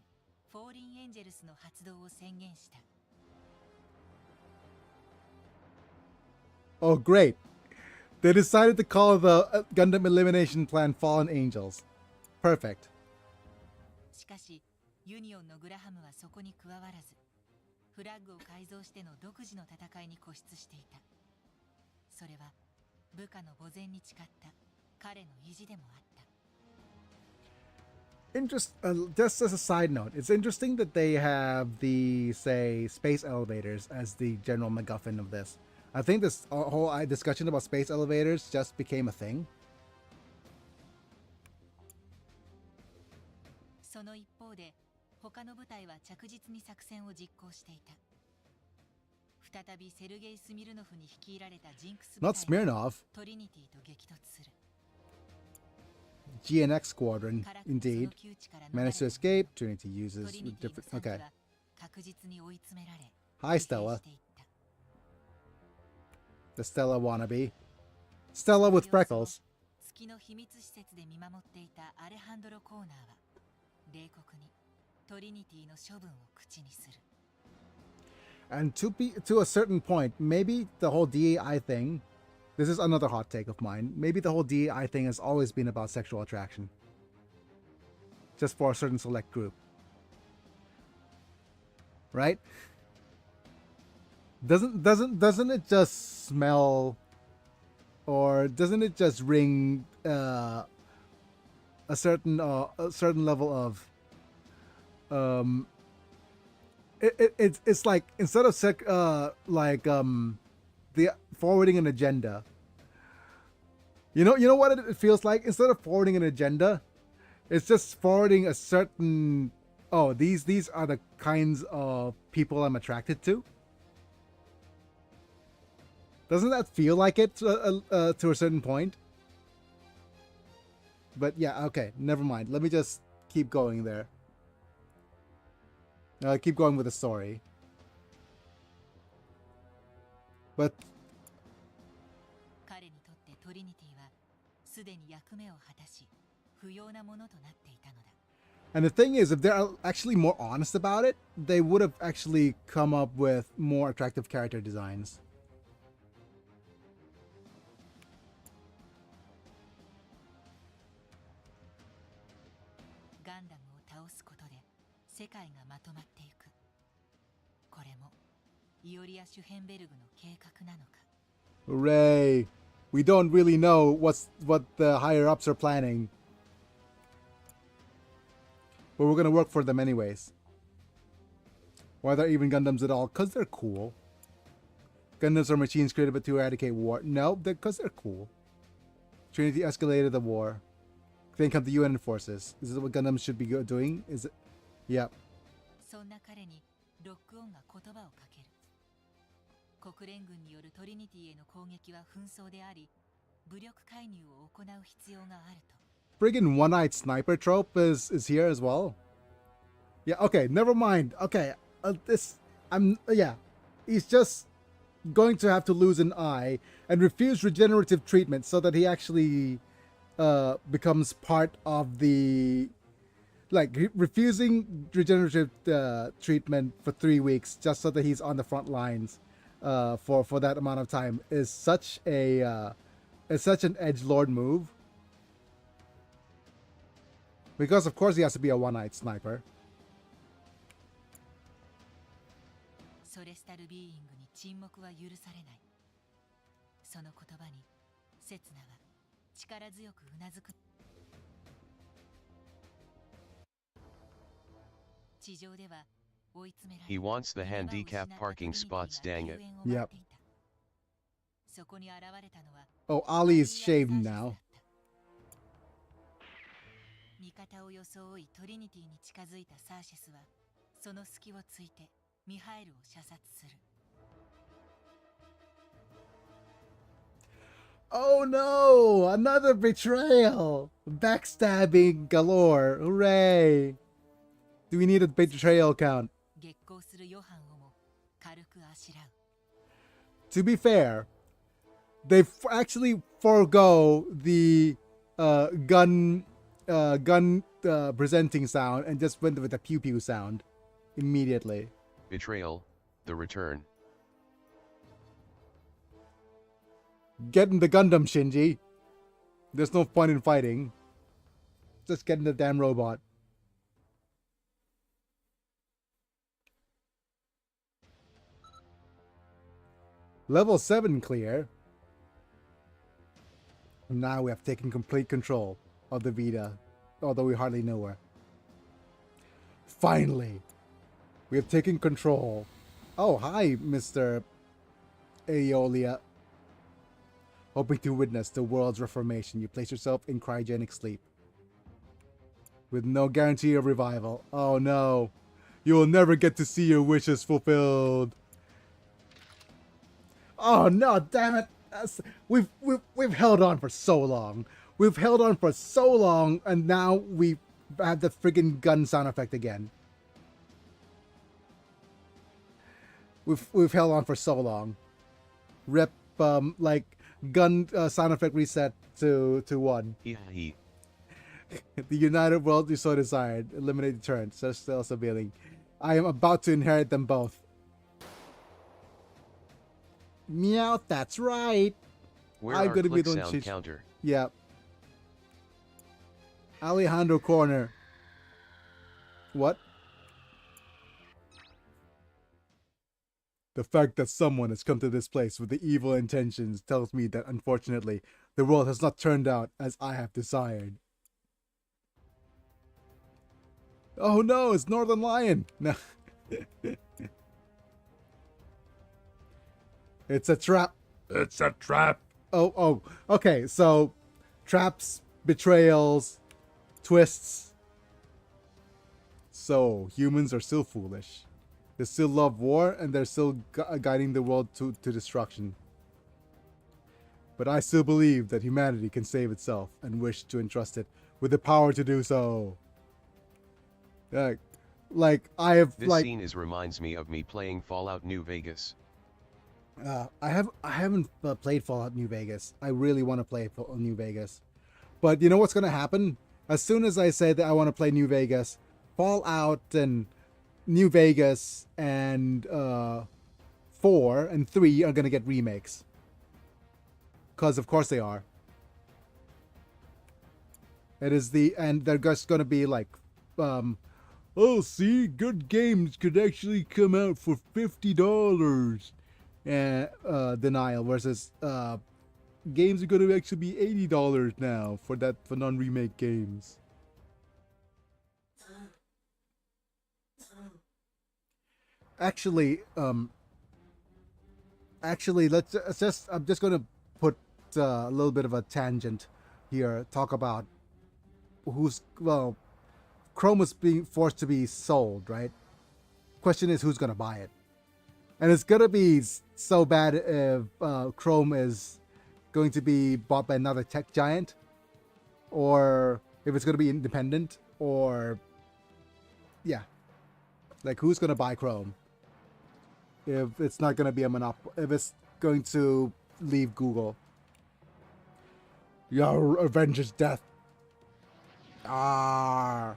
Speaker 2: フォーリンエンジェルスの発動を宣言した。
Speaker 1: Oh, great. They decided to call the Gundam elimination plan Fallen Angels. Perfect.
Speaker 2: しかしユニオンのグラハムはそこに加わらず、フラッグを改造しての独自の戦いに固執していた。それは部下の墓前に誓った彼の意地でもあった。
Speaker 1: Just as a side note, it's interesting that they have the, say, space elevators as the general MacGuffin of this. I think this whole discussion about space elevators just became a thing.
Speaker 2: その一方で他の部隊は着実に作戦を実行していた。再びセルゲイ・スミルノフに率いられたジンクス部
Speaker 1: Not
Speaker 2: 隊が
Speaker 1: Smirnov.
Speaker 2: トリニティと激突する。
Speaker 1: GNX Squadron,
Speaker 2: カラクその
Speaker 1: indeed.
Speaker 2: 窮地から逃れ
Speaker 1: Managed to
Speaker 2: た
Speaker 1: escape. Trinity uses
Speaker 2: トリニティの
Speaker 1: different...
Speaker 2: 惨事
Speaker 1: Okay.
Speaker 2: は確実に追い詰められ
Speaker 1: Hi,
Speaker 2: 疲弊
Speaker 1: Stella.
Speaker 2: していった。
Speaker 1: The Stella wannabe. Stella with freckles.
Speaker 2: 月の秘密施設で見守っていたアレハンドロ・コーナーは冷酷にトリニティの処分を口にする。
Speaker 1: And to a certain point, maybe the whole DEI thing, this is another hot take of mine, maybe the whole DEI thing has always been about sexual attraction. Just for a certain select group. Right? Doesn't it just smell, or doesn't it just ring a certain level of it's like instead of the forwarding an agenda, you know what it feels like? Instead of forwarding an agenda, it's just forwarding a certain, oh, these are the kinds of people I'm attracted to. Doesn't that feel like it to a certain point? But yeah, okay, never mind. Let me just keep going there. Keep going with the story. But
Speaker 2: 彼にとってトリニティはすでに役目を果たし不要なものとなっていたのだ。
Speaker 1: and the thing is, if they're actually more honest about it, they would have actually come up with more attractive character designs.
Speaker 2: ガンダムを倒すことで世界がまとまっていく。これもイオリア・シュヘンベルグの計画なのか。
Speaker 1: Hooray! We don't really know what the higher ups are planning, but we're gonna work for them anyways. Why they're even Gundams at all? Cause they're cool. Gundams are machines created to eradicate war. No, because they're cool. Trinity escalated the war. Then come the UN forces. Is this what Gundams should be doing? Is it? Yep.
Speaker 2: そんな彼にロックオンが言葉をかける。国連軍によるトリニティへの攻撃は紛争であり、武力介入を行う必要があると。
Speaker 1: Friggin' one-eyed sniper trope is here as well. Yeah. Okay. Never mind. Okay. Yeah. He's just going to have to lose an eye and refuse regenerative treatment so that he actually becomes part of the, like, refusing regenerative treatment for 3 weeks just so that he's on the front lines for that amount of time is such an edgelord move. Because of course he has to be a one-eyed sniper.
Speaker 2: ソレスタルビーイングに沈黙は許されない。その言葉にセツナは力強くうなずく。地上では追い詰められ
Speaker 3: He wants the
Speaker 2: 逃げ場を失った
Speaker 3: handicap parking
Speaker 2: トリニテ
Speaker 3: spots,
Speaker 2: ィが
Speaker 3: dang
Speaker 2: 救
Speaker 3: it.
Speaker 2: 援を待っていた。そこに現れたのは
Speaker 1: Oh, Ali is shaved now.
Speaker 2: 味方を装いトリニティに近づいたサーシェスはその隙をついてミハエルを射殺する。
Speaker 1: Oh no! Another betrayal! Backstabbing galore! Hooray! Do we need a betrayal count?
Speaker 2: 激高するヨハンをも軽くあしらう。
Speaker 1: To be fair, They actually forego the gun presenting sound and just went with the pew pew sound immediately.
Speaker 3: Betrayal, the return.
Speaker 1: Get in the Gundam, Shinji. There's no point in fighting. Just get in the damn robot. Level 7 clear. Now we have taken complete control of the Vita, although we hardly know her. Finally, we have taken control. Oh, hi, Mr. Aeolia. Hoping to witness the world's reformation, you place yourself in cryogenic sleep. With no guarantee of revival. Oh no. You will never get to see your wishes fulfilled. Oh no, damn it. We've held on for so long. We've held on for so long, and now we have the friggin' gun sound effect again. We've held on for so long. Rip, like, gun sound effect reset to 1.
Speaker 3: Hee.
Speaker 1: The united world you so desired. Eliminate deterrent. Still revealing. I am about to inherit them both. Meow, that's right.
Speaker 3: Where
Speaker 1: I'm
Speaker 3: are
Speaker 1: gonna be
Speaker 3: click
Speaker 1: the one
Speaker 3: sound counter?
Speaker 1: Yeah. Alejandro Corner. What? The fact that someone has come to this place with the evil intentions tells me that, unfortunately, the world has not turned out as I have desired. Oh no, it's Northern Lion! No. It's a trap. It's a trap. Oh, okay, so traps, betrayals, twists. So, humans are still foolish. They still love war, and they're still guiding the world to destruction. But I still believe that humanity can save itself and wish to entrust it with the power to do so. Like I have
Speaker 3: This
Speaker 1: like
Speaker 3: scene reminds me of me playing Fallout New Vegas.
Speaker 1: I haven't played Fallout New Vegas. I really want to play New Vegas, but you know what's gonna happen? As soon as I say that I want to play New Vegas, Fallout and New Vegas and 4 and 3 are gonna get remakes. Cause of course they are. And they're just gonna be like, oh, see, good games could actually come out for $50. Denial versus games are going to actually be $80 now for non-remake games. Actually, let's just I'm just going to put a little bit of a tangent here. Talk about Chrome is being forced to be sold, right? Question is, who's going to buy it? And it's going to be so bad if Chrome is going to be bought by another tech giant, or if it's going to be independent, or yeah, like who's going to buy Chrome if it's not going to be a monopoly, if it's going to leave Google. Your Avengers death. Ah.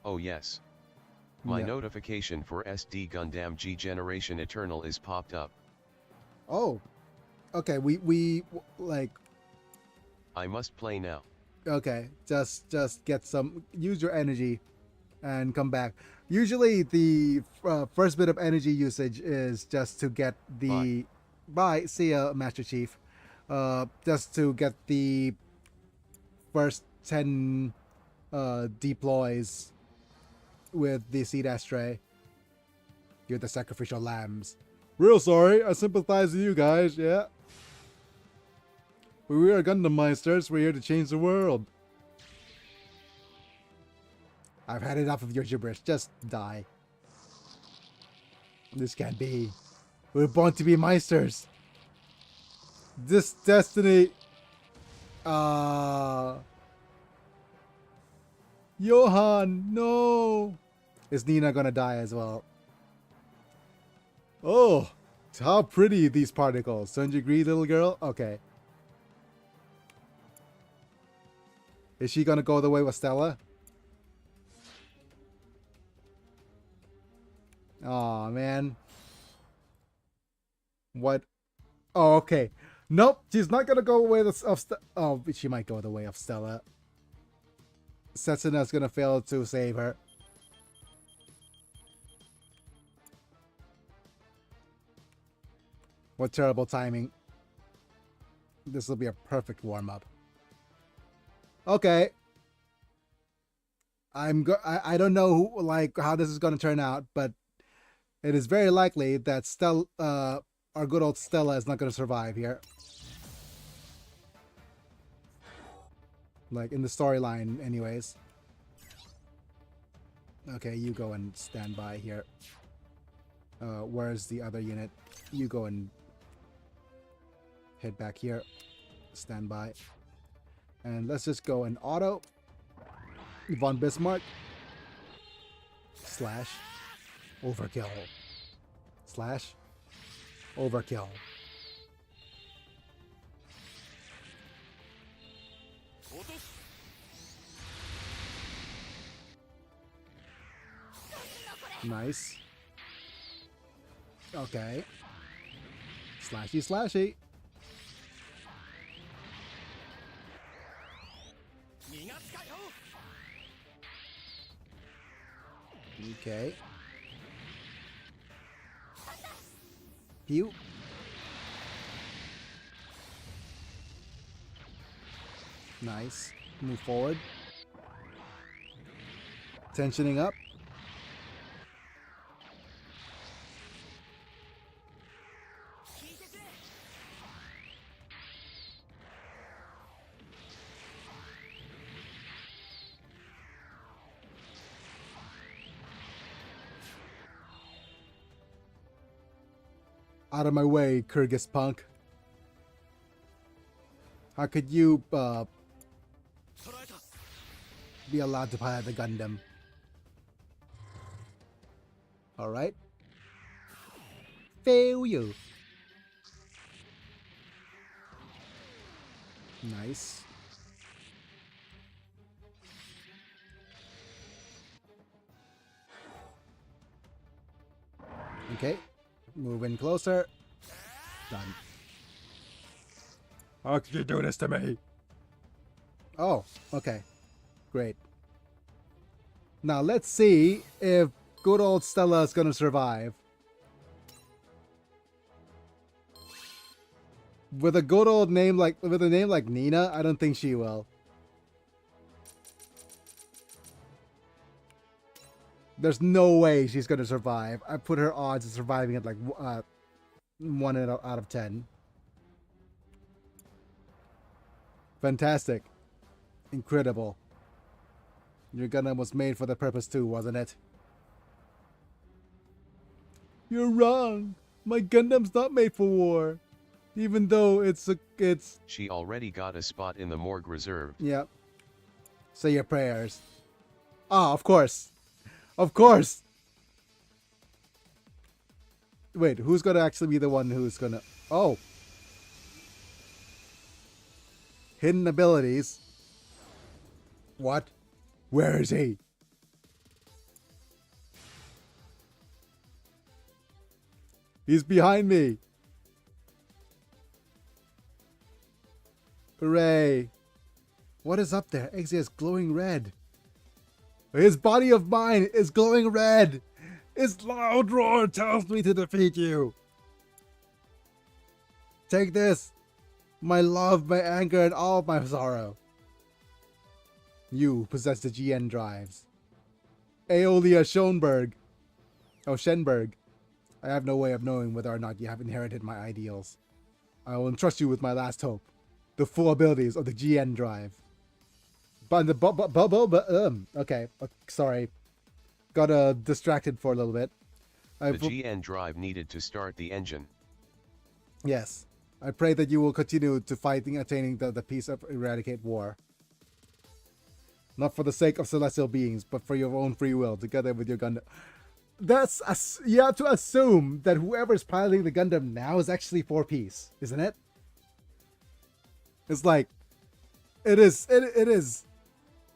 Speaker 3: Oh yes. My
Speaker 1: Yeah.
Speaker 3: notification for SD Gundam G Generation Eternal is popped up.
Speaker 1: Oh. Okay, we like
Speaker 3: I must play now.
Speaker 1: okay, just get some, use your energy and come back. Usually the first bit of energy usage is just to get the bye, see ya, Master Chief. Just to get the first 10 deploys with the Seed Astray. You're the sacrificial lambs. Real sorry, I sympathize with you guys, yeah. But we are Gundam Meisters, we're here to change the world. I've had enough of your gibberish, just die. This can't be. We're born to be Meisters. This destiny... Johan, no! Is Nina gonna die as well? Oh, How pretty these particles. Don't you agree, little girl? Okay. Is she gonna go the way with Stella? Aw, man. What? Oh, okay. Nope, she's not gonna go away of oh, she might go the way of Stella. Setsuna's gonna fail to save her. What terrible timing. This will be a perfect warm-up. Okay. I don't know who, like, how this is gonna turn out, but it is very likely that our good old Stella is not gonna survive here. Like, in the storyline, anyways. Okay, you go and stand by here. Where's the other unit? You go and head back here. Stand by. And let's just go and auto. Von Bismarck. Slash. Overkill. Slash. Overkill. Nice. Okay. Slashy, slashy. Okay. Pew. Nice. Move forward. Tensioning up. Out of my way, Kyrgyz punk. How could you be allowed to pilot the Gundam? Alright. Fail you. Nice. Okay. Move in closer. Done. How could you do this to me? Oh, okay. Great. Now let's see if good old Stella is gonna survive. With a good old name like Nina, I don't think she will. There's no way she's gonna survive. I put her odds of surviving at like 1 out of 10. Fantastic. Incredible. Your Gundam was made for the purpose too, wasn't it? You're wrong. My Gundam's not made for war. Even though it's...
Speaker 3: She already got a spot in the morgue reserved.
Speaker 1: Yep. Say your prayers. Ah, of course. Of course! Wait, who's gonna actually be the one who's gonna... Oh! Hidden abilities. What? Where is he? He's behind me! Hooray! What is up there? Exia's glowing red. His body of mine is glowing red! His loud roar tells me to defeat you! Take this! My love, my anger, and all of my sorrow. You possess the GN drives. Aeolia Schoenberg. Oh, Schenberg. I have no way of knowing whether or not you have inherited my ideals. I will entrust you with my last hope. The full abilities of the GN drive. Okay, sorry. Got distracted for a little bit.
Speaker 3: The GN drive needed to start the engine.
Speaker 1: Yes. I pray that you will continue to fighting, attaining the peace of eradicate war. Not for the sake of celestial beings, but for your own free will, together with your Gundam. you have to assume that whoever's piloting the Gundam now is actually 4-piece, isn't it? It's like it is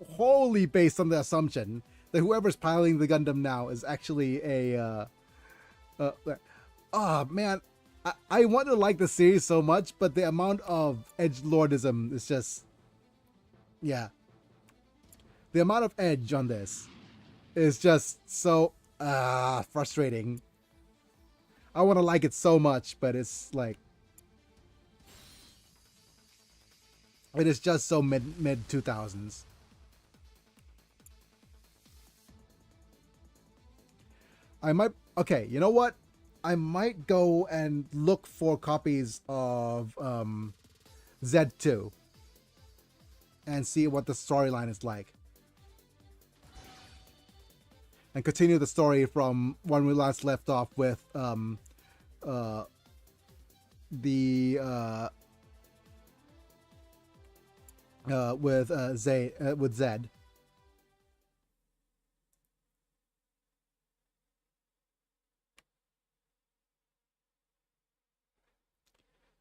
Speaker 1: wholly based on the assumption that whoever's piloting the Gundam now is actually a oh man, I want to like the series so much, but the amount of edgelordism is just, yeah, the amount of edge on this is just so frustrating. I want to like it so much, but it's like it is just so mid 2000s. I might, okay, you know what? I might go and look for copies of Z2 and see what the storyline is like. And continue the story from when we last left off with with Zed.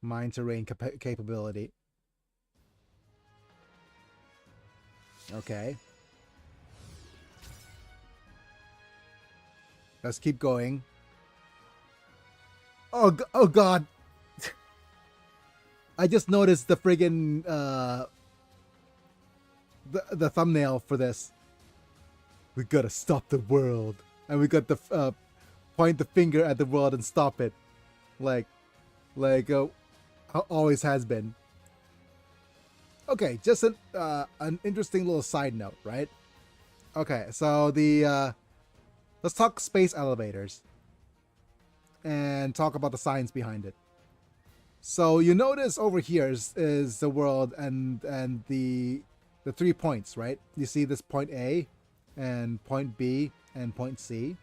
Speaker 1: Mine terrain capability. Okay. Let's keep going. Oh god. I just noticed the friggin' the thumbnail for this. We gotta stop the world, and we got the point the finger at the world and stop it, like always has been. Okay, just an interesting little side note, right? Okay, so the let's talk space elevators and talk about the science behind it. So you notice over here is the world and the 3 points, right? You see this point A and point B and point C.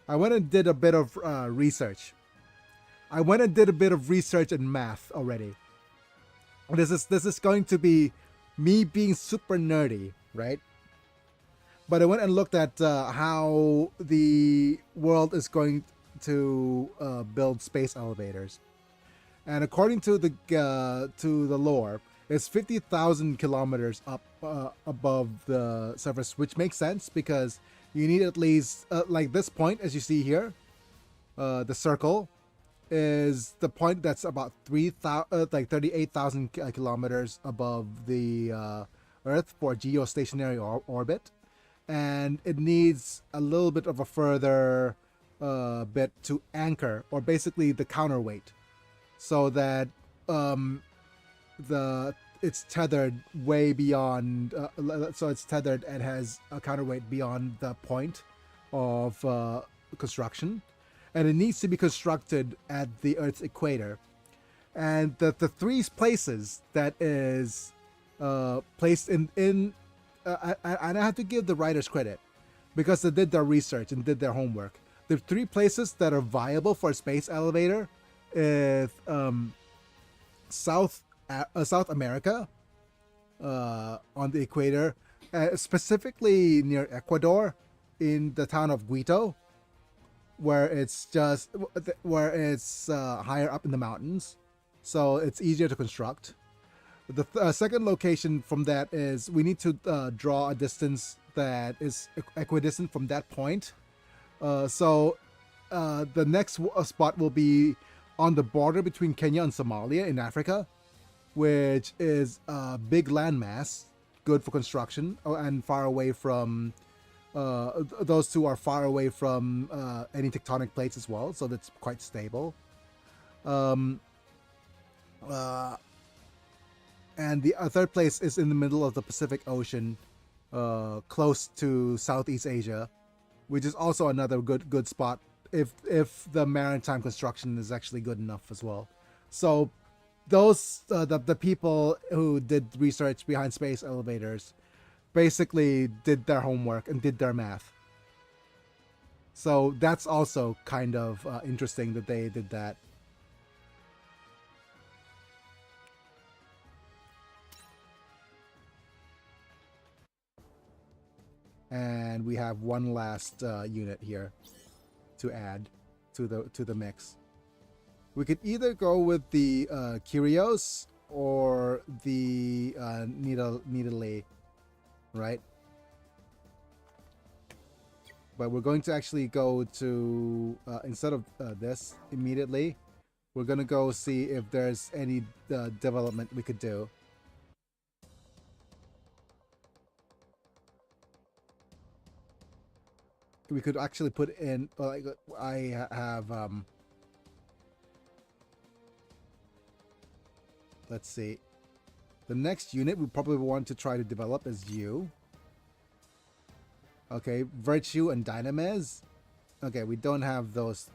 Speaker 1: I went and did a bit of research. I went and did a bit of research and math already. This is going to be me being super nerdy, right? But I went and looked at how the world is going to build space elevators. And according to the lore, it's 50,000 kilometers up above the surface, which makes sense because you need at least like this point, as you see here, the circle is the point that's about 38,000 kilometers above the Earth for geostationary orbit, and it needs a little bit of a further bit to anchor, or basically the counterweight, so that it's tethered way beyond. So it's tethered and has a counterweight beyond the point of construction, and it needs to be constructed at the Earth's equator. And the 3 places that is placed in and I have to give the writers credit because they did their research and did their homework. The 3 places that are viable for a space elevator is South America on the equator, specifically near Ecuador in the town of Quito, where it's higher up in the mountains, so it's easier to construct. The second location from that is we need to draw a distance that is equidistant from that point. So the next spot will be on the border between Kenya and Somalia in Africa, which is a big landmass, good for construction, and far away from those 2 are far away from any tectonic plates as well, so that's quite stable. And the third place is in the middle of the Pacific Ocean, close to Southeast Asia, which is also another good spot if the maritime construction is actually good enough as well. So those the people who did research behind space elevators basically did their homework and did their math. So that's also kind of interesting that they did that. and we have one last unit here to add to the mix. We could either go with the Kyrios or the Nidalee, right? But we're going to actually go to instead of this immediately, we're gonna go see if there's any development we could do. We could actually put in like I have let's see, the next unit we probably want to try to develop is you. Okay, Virtue and Dynamez. Okay, we don't have those.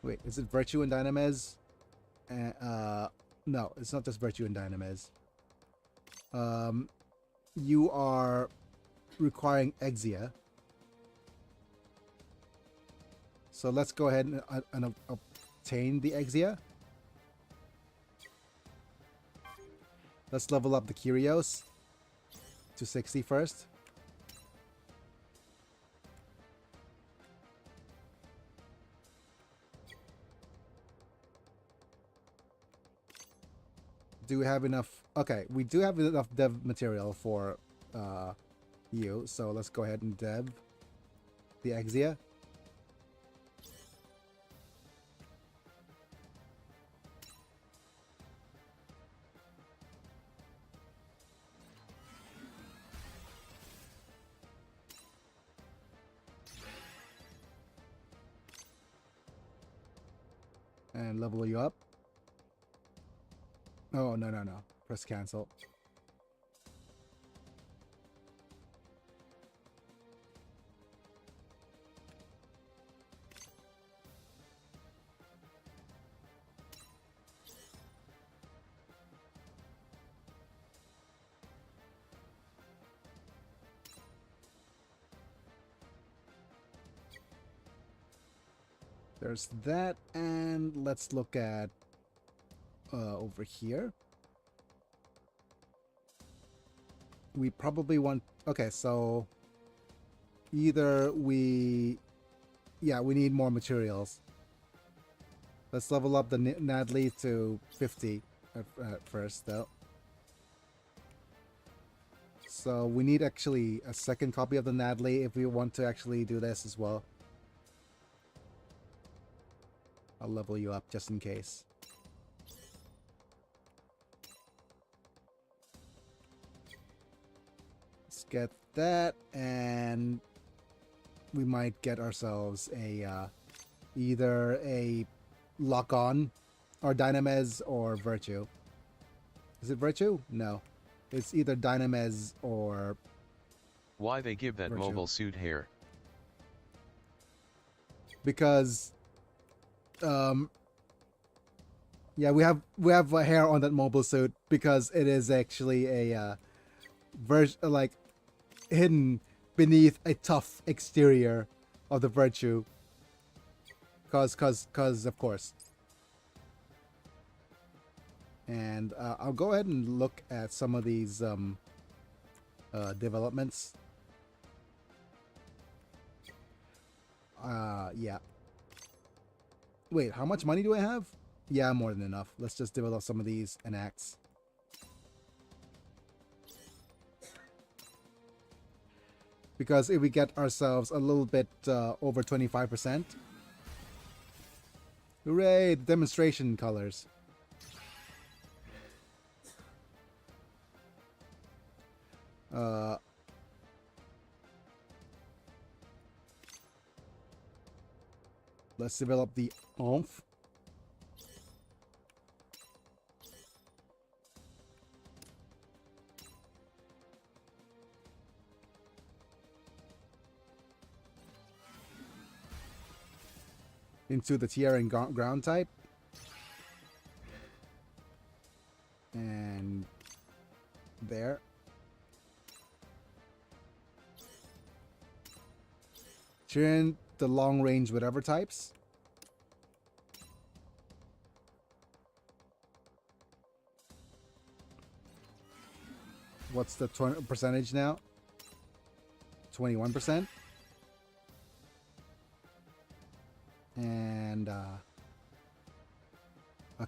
Speaker 1: Wait, is it Virtue and Dynamez? No, it's not just Virtue and Dynamez. You are requiring Exia. So let's go ahead and obtain the Exia. Let's level up the Kyrios to 60 first. Do we have enough? Okay, we do have enough dev material for you. So let's go ahead and dev the Exia. And level you up. Oh, no. Press cancel. There's that, and let's look at over here. We probably want, okay, so either we need more materials. Let's level up the Nadley to 50 at first though. So we need actually a second copy of the Nadley if we want to actually do this as well. I'll level you up just in case. Let's get that, and we might get ourselves a either a lock-on or Dynamez or Virtue. Is it Virtue? No. It's either Dynamez or
Speaker 3: Why they give that
Speaker 1: Virtue.
Speaker 3: mobile suit hair?
Speaker 1: Because yeah, we have a hair on that mobile suit because it is actually a version like hidden beneath a tough exterior of the Virtue. Cause of course. And I'll go ahead and look at some of these developments. Yeah. Wait, how much money do I have? Yeah, more than enough. Let's just develop some of these enacts. Because if we get ourselves a little bit over 25%. Hooray, the demonstration colors. Let's develop the oomph. Into the tier and ground type. And there. Turn the long range whatever types. what's the percentage now? 21%. And a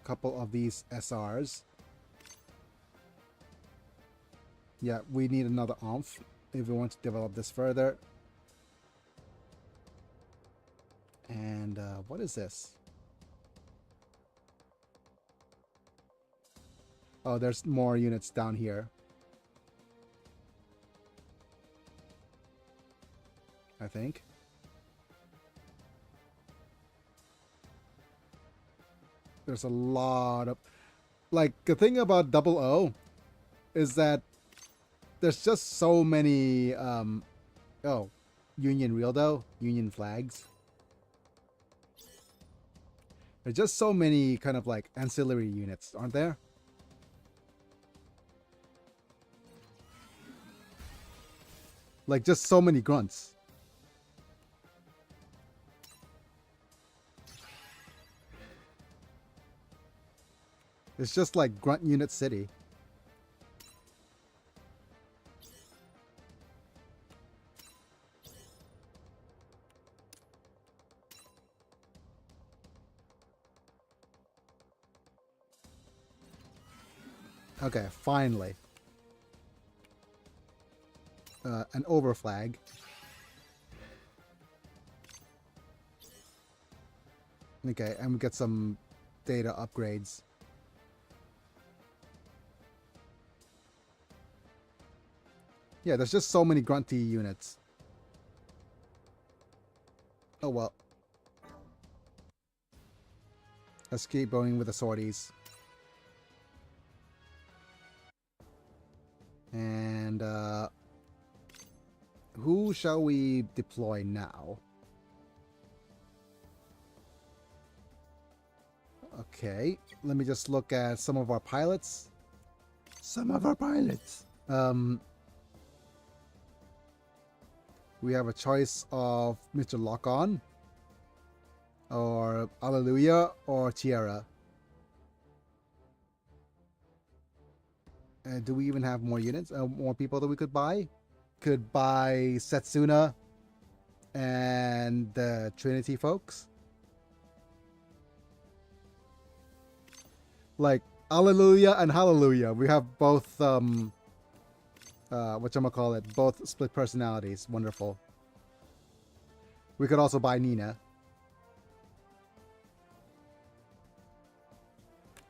Speaker 1: couple of these SRs. Yeah, we need another OMF if we want to develop this further. And what is this? Oh, there's more units down here. I think. There's a lot of... Like, the thing about Double O is that there's just so many... Oh, Union Realdo, Union flags. There's just so many kind of like ancillary units, aren't there? Like, just so many grunts. It's just like Grunt Unit City. Okay, finally. An overflag. Okay, and we get some data upgrades. Yeah, there's just so many grunty units. Oh well. Let's keep going with the sorties. And who shall we deploy now? Okay, let me just look at some of our pilots. We have a choice of Mr. Lock-On, or Alleluia, or Tierra. Do we even have more units? More people that we could buy? Could buy Setsuna and the Trinity folks. Like, Alleluia and Hallelujah. We have both, whatchamacallit, both split personalities. Wonderful. We could also buy Nina.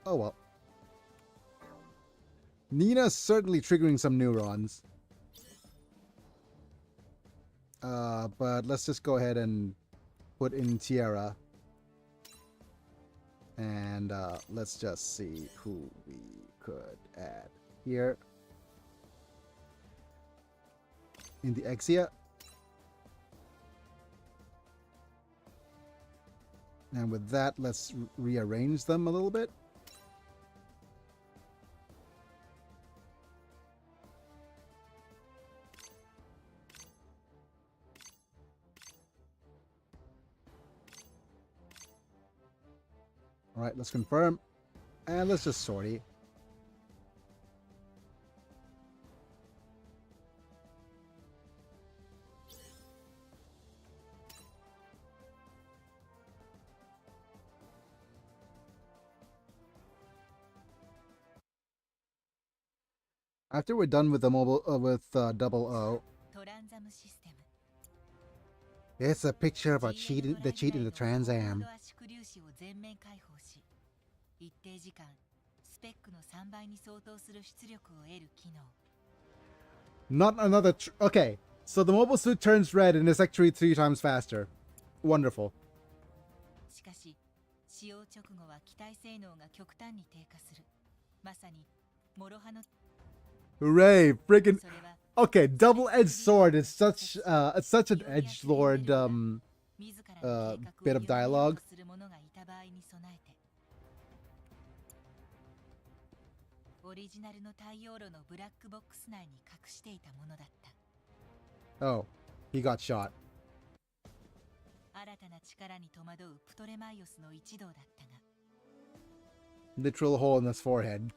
Speaker 1: Oh well. Nina's certainly triggering some neurons. But let's just go ahead and put in Tierra. And let's just see who we could add here. In the Exia. And with that, let's rearrange them a little bit. All right, let's confirm. And let's just sortie. After we're done with the mobile Double O, it's a picture of the cheat in the Trans Am. Not another. Okay, so the mobile suit turns red and is actually 3 times faster. Wonderful. Hooray! Friggin' okay. Double-edged sword is such it's such an edgelord bit of dialogue. Oh, he got shot. Literal hole in his forehead.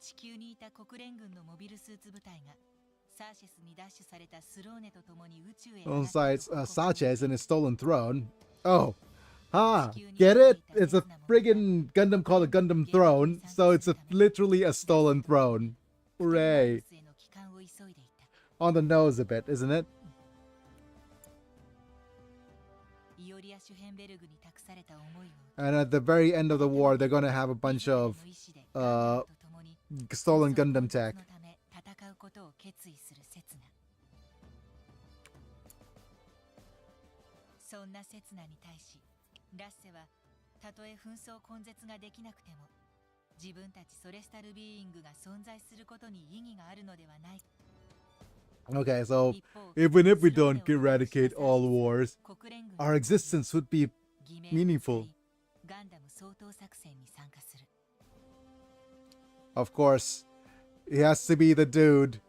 Speaker 2: 地球にいた国連軍のモビルスーツ部隊がサーシェスに奪取されたスローネと共に宇宙へ
Speaker 1: On
Speaker 2: 上がったと
Speaker 1: sides,
Speaker 2: 報告
Speaker 1: Sanchez and his stolen throne. Oh, get it? It's a friggin' Gundam called a Gundam Throne, so it's literally a stolen throne. Hooray.
Speaker 2: スへの帰還を急いでいた。
Speaker 1: On the nose a bit, isn't it?
Speaker 2: イオリア・シュヘンベルグに託された思いを
Speaker 1: And at the very end of the war, they're gonna have a bunch of stolen Gundam tech.
Speaker 2: 戦うことを決意する刹那。そんな刹那に対し、ラッセはたとえ紛争根絶ができなくても、自分たちソレスタルビーイングが存在することに意義があるのではない。
Speaker 1: Okay, so even if we don't eradicate all wars,
Speaker 2: 国連軍
Speaker 1: our existence would be
Speaker 2: 偽名を
Speaker 1: meaningful.
Speaker 2: 使いガンダム掃討作戦に参加する。
Speaker 1: Of course, he has to be the dude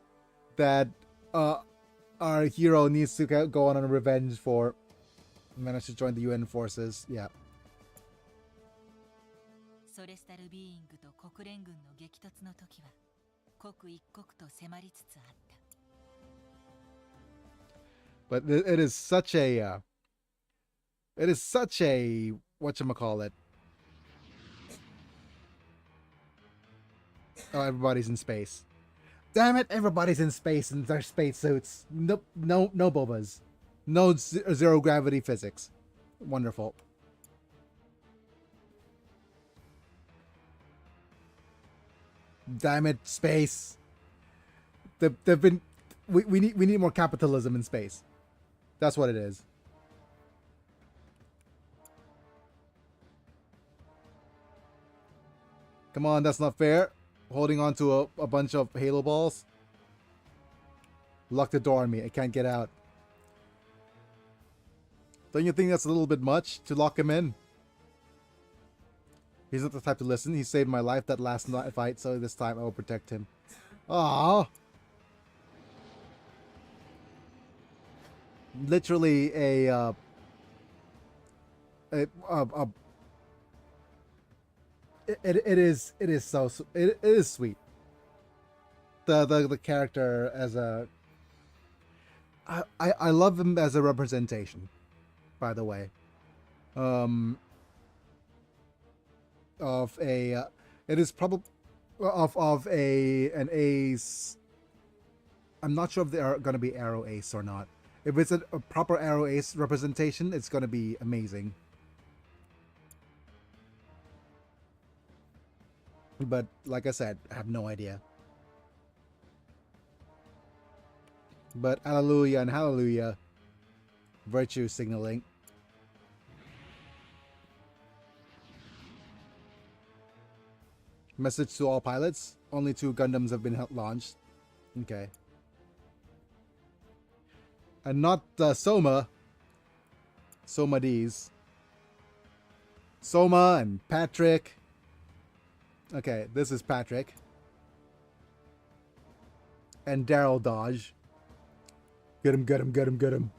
Speaker 1: that our hero needs to go on a revenge for. Manage to join the UN forces. Yeah.
Speaker 2: ソレスタルビーイングと国連軍の激突の時は刻一刻と迫りつつあった。
Speaker 1: But it is such a whatchamacallit. Oh, everybody's in space. Damn it, everybody's in space in their spacesuits. No bobas. No zero gravity physics. Wonderful. Damn it, space. They've been we need more capitalism in space. That's what it is. Come on, that's not fair. Holding on to a bunch of Halo balls. Lock the door on me. I can't get out. Don't you think that's a little bit much to lock him in? He's not the type to listen. He saved my life that last fight, so this time I will protect him. Aww. Literally it is sweet. The character as a I love him as a representation, by the way, of a it is probably of an ace. I'm not sure if they are going to be Arrow Ace or not. If it's a proper Arrow Ace representation, it's going to be amazing. But like I said, I have no idea. But hallelujah and hallelujah. Virtue signaling. Message to all pilots. Only 2 Gundams have been launched. Okay. And not Soma. Soma D's. Soma and Patrick. Okay, this is Patrick. And Daryl Dodge. Get him, get him, get him, get him.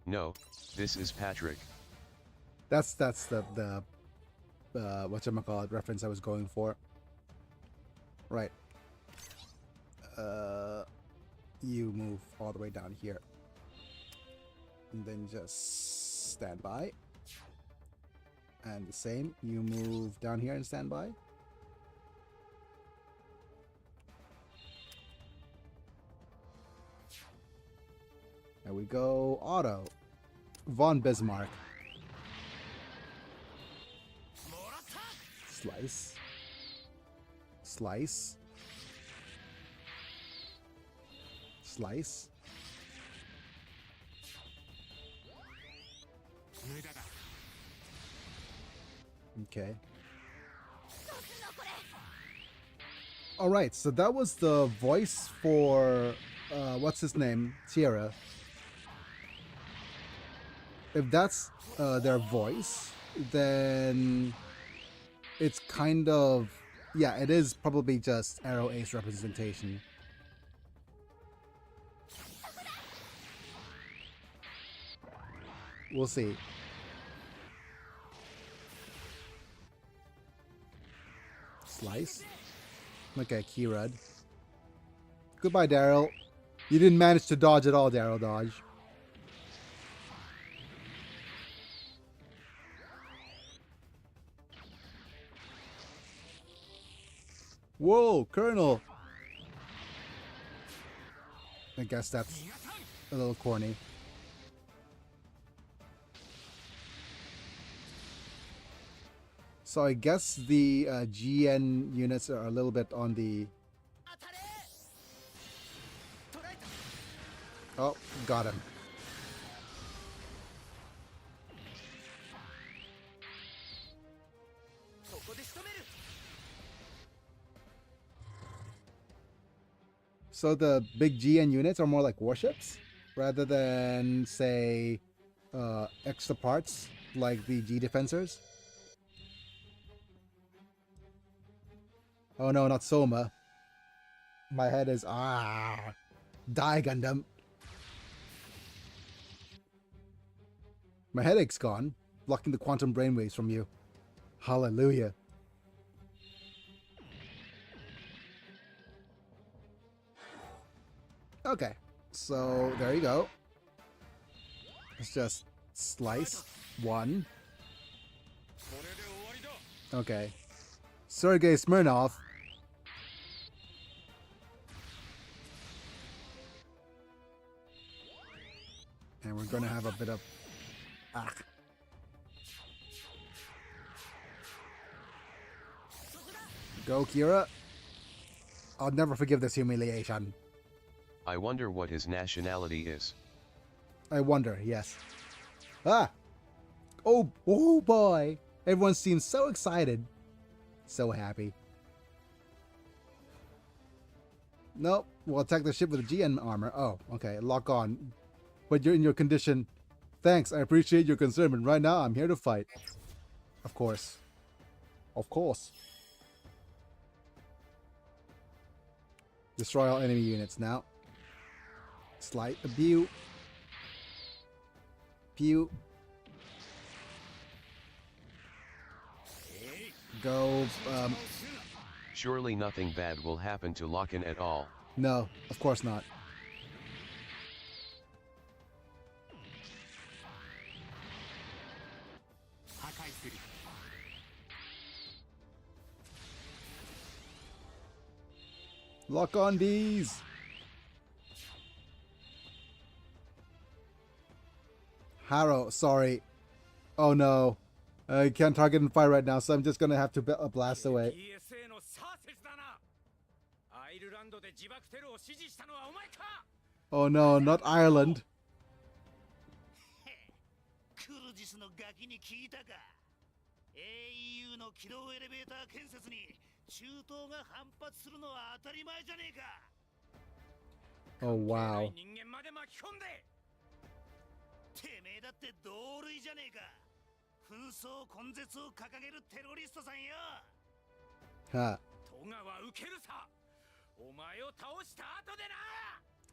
Speaker 3: No, this is Patrick.
Speaker 1: That's the whatchamacallit reference I was going for. Right. You move all the way down here. And then just stand by. And the same, you move down here and stand by. There we go. Auto. Von Bismarck. Slice. Slice. Slice. Okay. Alright, so that was the voice for, what's his name? Sierra. If that's their voice, then it's kind of, yeah, it is probably just Arrow Ace representation. We'll see. Slice. Okay, Kirud. Goodbye, Daryl. You didn't manage to dodge at all, Daryl. Dodge. Whoa, Colonel. I guess that's a little corny. So I guess the GN units are a little bit on the... Oh, got him. So the big GN units are more like warships rather than, say, extra parts like the G Defensors. Oh no, not Soma. My head is... Die, Gundam. My headache's gone, blocking the quantum brainwaves from you. Hallelujah. Okay, so there you go. Let's just slice one. Okay. Sergei Smirnov. And we're gonna have a bit of... Go, Kira. I'll never forgive this humiliation.
Speaker 3: I wonder what his nationality is.
Speaker 1: I wonder, yes. Oh boy. Everyone seems so excited. So happy. Nope. We'll attack the ship with the GN armor. Oh, okay. Lock on. But you're in your condition. Thanks. I appreciate your concern, but right now I'm here to fight. Of course. Of course. Destroy all enemy units now. Slight abuse. Pew. Go,
Speaker 3: Surely nothing bad will happen to Locken at all.
Speaker 1: No, of course not. Lock on these. Harrow, sorry. Oh no. I can't target and fire right now, so I'm just gonna have to blast away. Oh no, not Ireland. Oh wow. Huh.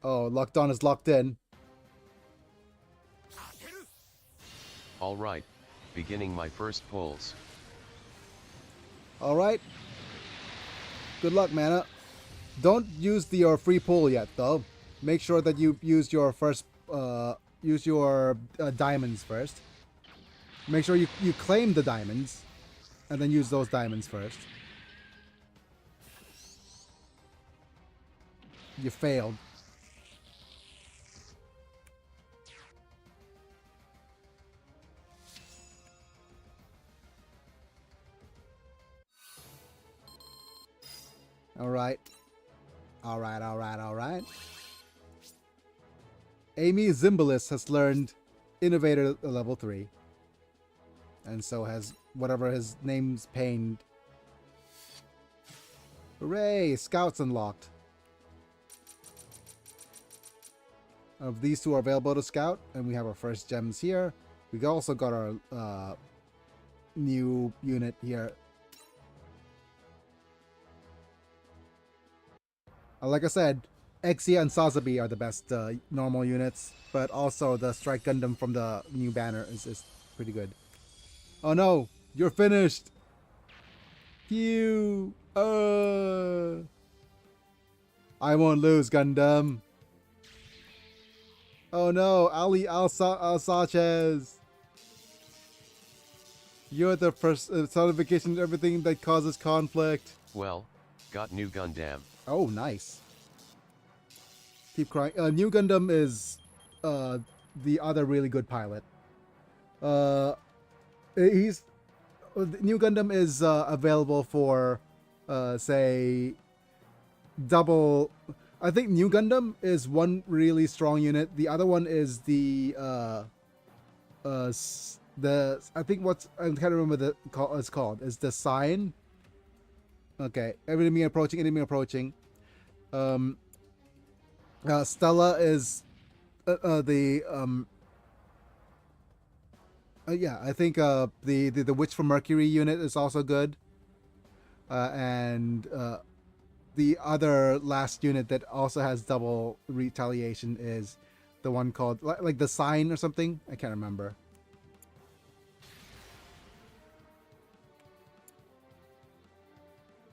Speaker 1: Oh, locked on is locked in.
Speaker 3: Alright, beginning my first pulls.
Speaker 1: Alright. Good luck, Mana. Don't use your free pull yet, though. Make sure that you use your first, use your diamonds first. Make sure you claim the diamonds, and then use those diamonds first. You failed. Alright. Alright. Amy Zimbalist has learned Innovator level 3. And so has whatever his name's pained. Hooray! Scouts unlocked. Of these two are available to scout, and we have our first gems here. We also got our new unit here. Like I said, Exia and Sazabi are the best normal units, but also the Strike Gundam from the new banner is pretty good. Oh no, you're finished. Phew. I won't lose, Gundam. Oh no, Ali Sanchez. You're the personification of everything that causes conflict.
Speaker 3: Well, got new Gundam.
Speaker 1: Oh, nice. Keep crying. New Gundam is the other really good pilot. He's New Gundam is available for say double. I think New Gundam is one really strong unit. The other one is the I think what's I'm trying to remember the it's called is the sign. Okay, enemy approaching. Stella is yeah, I think the Witch from Mercury unit is also good, and the other last unit that also has double retaliation is the one called like the sign or something. I can't remember.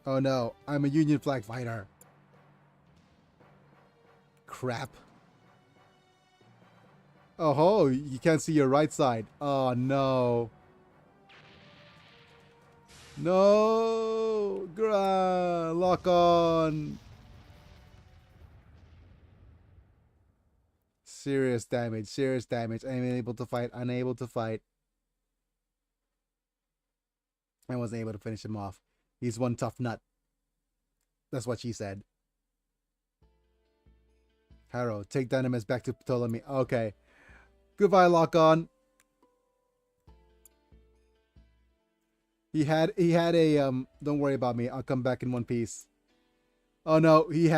Speaker 1: Oh no, I'm a Union flag fighter. Crap. Oh ho, you can't see your right side. Oh no. No! Lock on! Serious damage. I'm unable to fight. I wasn't able to finish him off. He's one tough nut. That's what she said. Harrow, take Dynamis back to Ptolemy. Okay. Goodbye, Lock On. He had a don't worry about me. I'll come back in one piece. Oh no, he's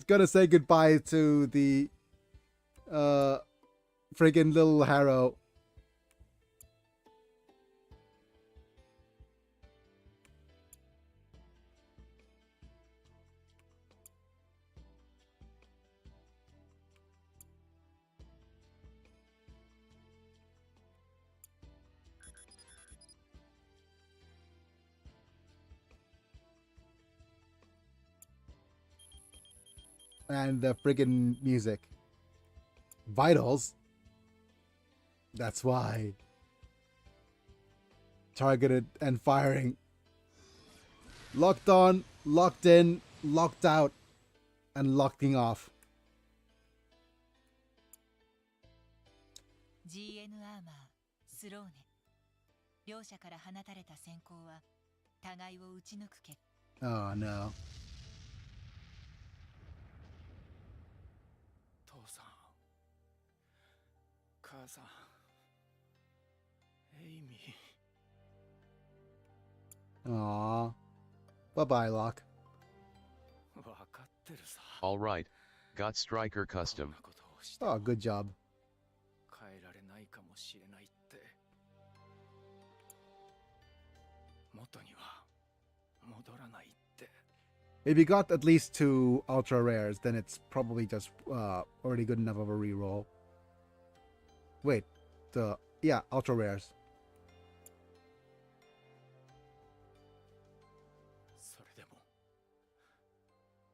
Speaker 1: gonna say goodbye to the friggin' little Harrow. And the friggin' music. Vitals? That's why. Targeted and firing. Locked on, locked in, locked out, and locking off.
Speaker 2: GN アーマースローネ両者から放たれた閃光は互いを打ち抜く結果
Speaker 1: Oh no.
Speaker 4: 父さん母さんエイミ
Speaker 1: Aww. Bye-bye, Locke.
Speaker 4: 分かってるさ
Speaker 3: Alright, got Striker
Speaker 4: こん
Speaker 3: Custom.
Speaker 4: なことをして
Speaker 1: Oh, good job.
Speaker 4: 変えられないかもしれないって元には戻らないって
Speaker 1: If you got at least 2 ultra rares, then it's probably just already good enough of a reroll. Wait, yeah, ultra rares.
Speaker 4: それでも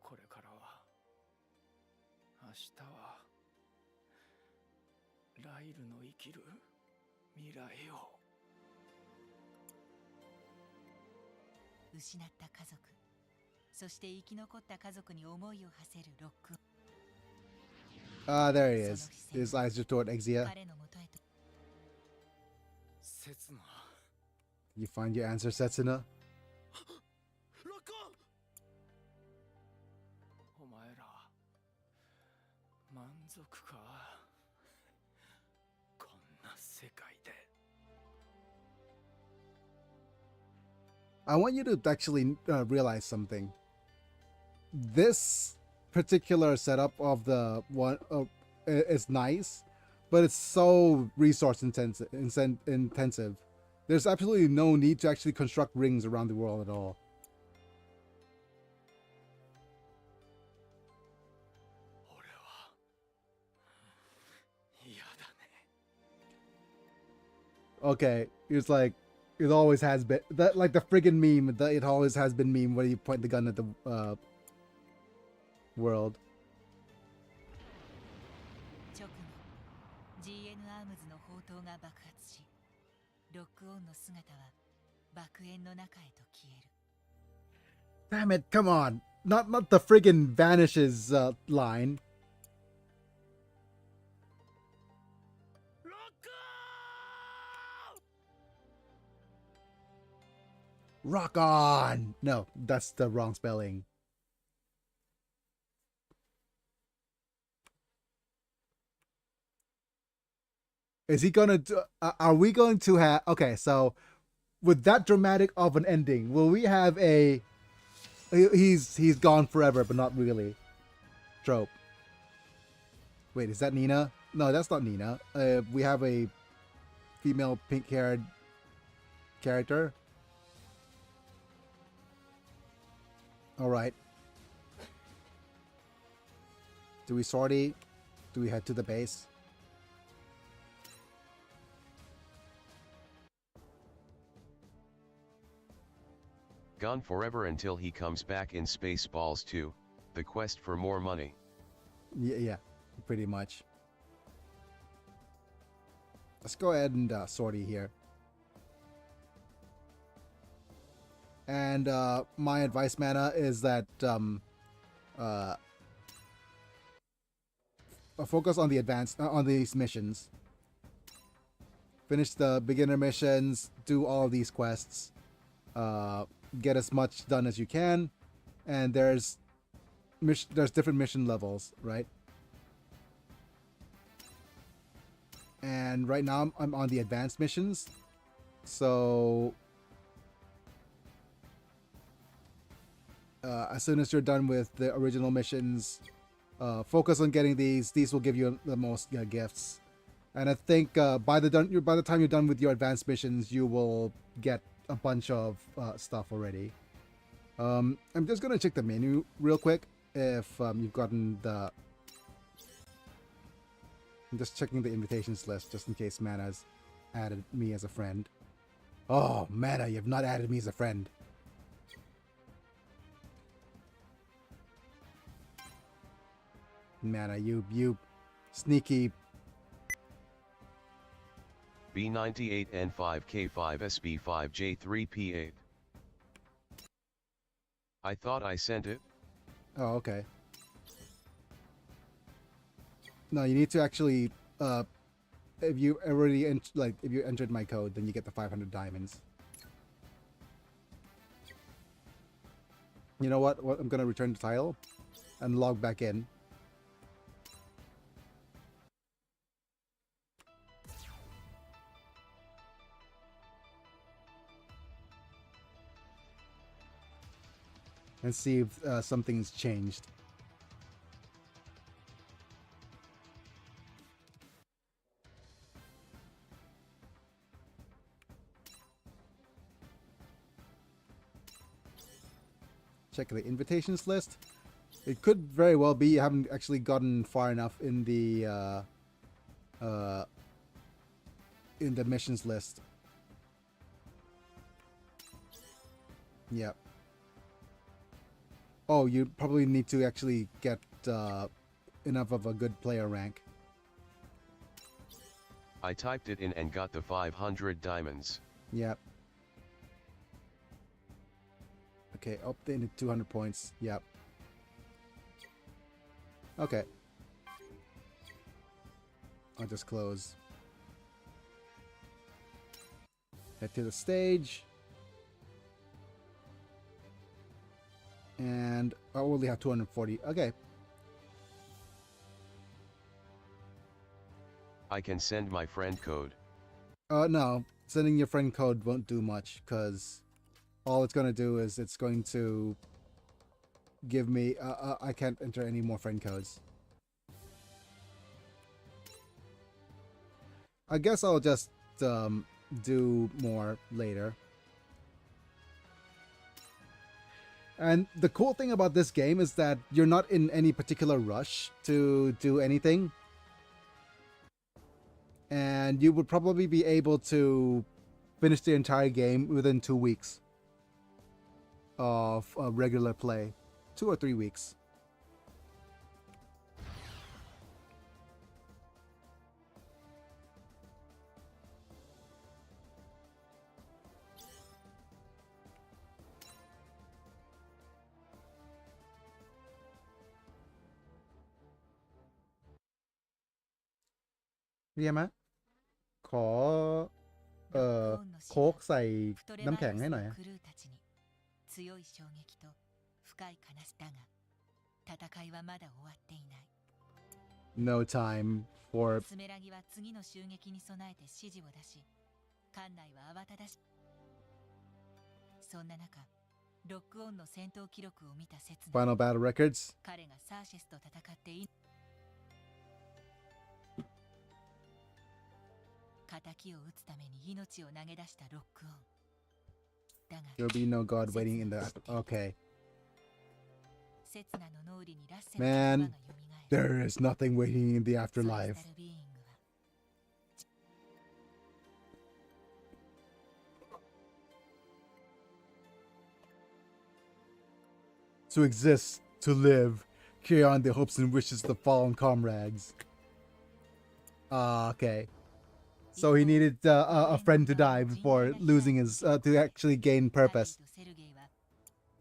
Speaker 4: これからは明日はライルの生きる未来を
Speaker 2: 失った家族そして生き残った家族に思いを馳せるロック
Speaker 1: Ah, there he is. His eyes are toward Exia.
Speaker 2: 彼のもとへと
Speaker 4: 刹那
Speaker 1: You find your answer, Setsuna?
Speaker 4: ロックオンお前ら満足かこんな世界で
Speaker 1: I want you to actually realize something. This particular setup of the one is nice, but it's so resource intensive. There's absolutely no need to actually construct rings around the world at all. Okay, it's like it always has been that, like the friggin' meme. It always has been meme where you point the gun at the world.
Speaker 2: 直後 GN アームズの砲塔が爆発しロックオンの姿は爆炎の中へと消える。
Speaker 1: Damn it! Come on, not the friggin' vanishes line. Rock on! No, that's the wrong spelling. Is he gonna do, are we going to have, okay, so with that dramatic of an ending, will we have a he's gone forever but not really trope? Wait, is that Nina? No, that's not Nina. We have a female pink-haired character. All right. Do we sortie? Do we head to the base?
Speaker 3: Gone forever until he comes back in Spaceballs 2, the quest for more money.
Speaker 1: Yeah, pretty much. Let's go ahead and sortie here. And my advice, Mana, is that focus on the advanced on these missions. Finish the beginner missions, do all of these quests, get as much done as you can, and there's different mission levels, right? And right now I'm on the advanced missions, so as soon as you're done with the original missions, focus on getting these. These will give you the most gifts, and I think by the time you're done with your advanced missions, you will get a bunch of stuff already. I'm just gonna check the menu real quick if you've gotten the. I'm just checking the invitations list just in case Mana's added me as a friend. Oh, Mana, you've not added me as a friend. Mana, you sneaky.
Speaker 3: B98N5K5SB5J3P8. I thought I sent it.
Speaker 1: Oh, okay. No, you need to actually, if you already if you entered my code, then you get the 500 diamonds. You know what? I'm gonna return the tile and log back in. And see if something's changed. Check the invitations list. It could very well be you haven't actually gotten far enough in the missions list. Yep. Oh, you probably need to actually get enough of a good player rank.
Speaker 3: I typed it in and got the 500 diamonds.
Speaker 1: Yep. Okay, up to 200 points. Yep. Okay. I'll just close. Head to the stage. And I only have 240. Okay.
Speaker 3: I can send my friend code.
Speaker 1: No. Sending your friend code won't do much, because all it's going to do is it's going to give me... I can't enter any more friend codes. I guess I'll just do more later. And the cool thing about this game is that you're not in any particular rush to do anything. and you would probably be able to finish the entire game within 2 weeks of regular play. 2 or 3 weeks. Yeah, man. ขอโค้กใส่น้ำแข็งให้หน่อย
Speaker 2: クルーたちに強い衝撃と深い悲しだが戦いはまだ終わっていない。
Speaker 1: No time for
Speaker 2: スメラギは次の襲撃に備えて指示を出し、艦内は慌ただしそんな中、ロックオンの戦闘記録を見た刹那、
Speaker 1: Final Battle Records.
Speaker 2: 彼がサーシェスと戦って敵を撃つために命を投げ出したロックオンだが
Speaker 1: There'll be no God waiting in the... Okay.
Speaker 2: 刹那の脳裏にラッセルの言葉
Speaker 1: Man,
Speaker 2: が蘇る。
Speaker 1: there is nothing waiting in the
Speaker 2: ソリ
Speaker 1: afterlife.
Speaker 2: スタルビーイングは
Speaker 1: To exist, to live, carry on the hopes and wishes of the fallen comrades. Okay. So he needed a friend to die before losing his... to actually gain
Speaker 2: ハリー
Speaker 1: purpose.
Speaker 2: とセルゲイは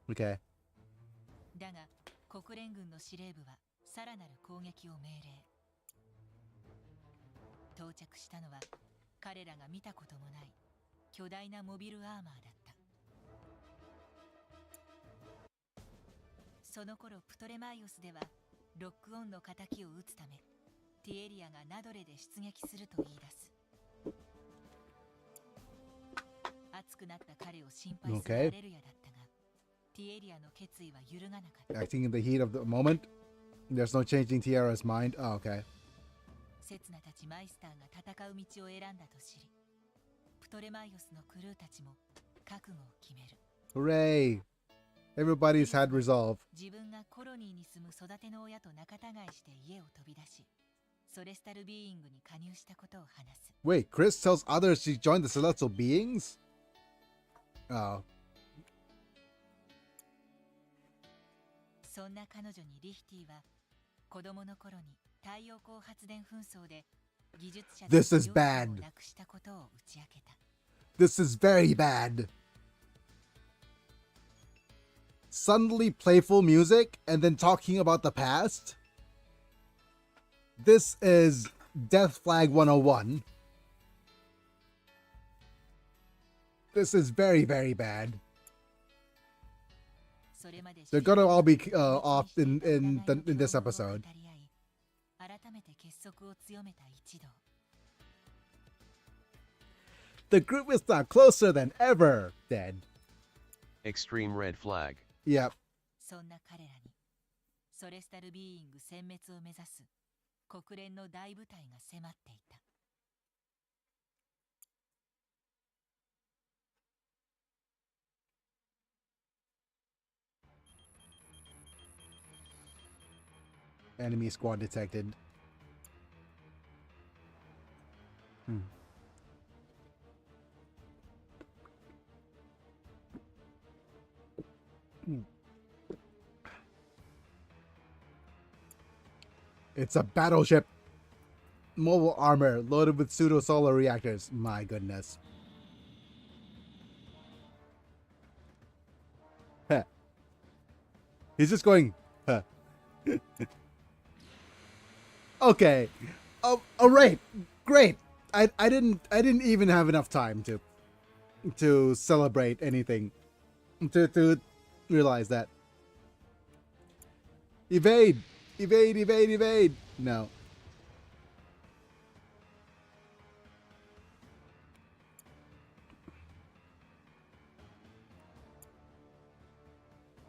Speaker 1: Okay.
Speaker 2: だが国連軍の司令部はさらなる攻撃を命令。到着したのは彼らが見たこともない巨大なモビルアーマーだった。その頃プトレマイオスではロックオンの敵を撃つためティエリアがナドレで出撃すると言い出す。熱くなった彼を心配するアレルヤだったが、ティエリアの決意は揺るがなかった。
Speaker 1: Acting in the heat of the moment. There's no changing Tiara's mind. Oh, okay.
Speaker 2: 刹那たちマイスターが戦う道を選んだと知り、プトレマイオスのクルーたちも覚悟を決める。
Speaker 1: Hooray! Everybody's had resolve.
Speaker 2: 自分がコロニーに住む育ての親と仲違いして家を飛び出し、ソレスタルビーイングに加入したことを話す。
Speaker 1: Wait, Chris tells others she joined the celestial beings? Oh.
Speaker 2: そんな彼女にリヒティは子供の頃に太陽光発電紛争で技術者
Speaker 1: This is
Speaker 2: 両親を
Speaker 1: bad.
Speaker 2: 亡くしたことを打ち明けた。
Speaker 1: This is very bad. Suddenly playful music and then talking about the past? This is Death Flag 101. This is very, very bad.
Speaker 2: それまで
Speaker 1: They're gonna all be off in this episode.
Speaker 2: 改めて結束を強めた一同。
Speaker 1: The group is now closer than ever. Dead.
Speaker 3: Extreme red flag.
Speaker 1: Yep.
Speaker 2: そんな彼らにソレスタルビーイング殲滅を目指す国連の大部隊が迫っていた。
Speaker 1: Enemy squad detected. It's a battleship. Mobile armor loaded with pseudo-solar reactors. My goodness. Heh. He's just going, huh. Okay. Oh, right. Great. I didn't even have enough time to celebrate anything. To realize that. Evade. Evade, evade, evade. No.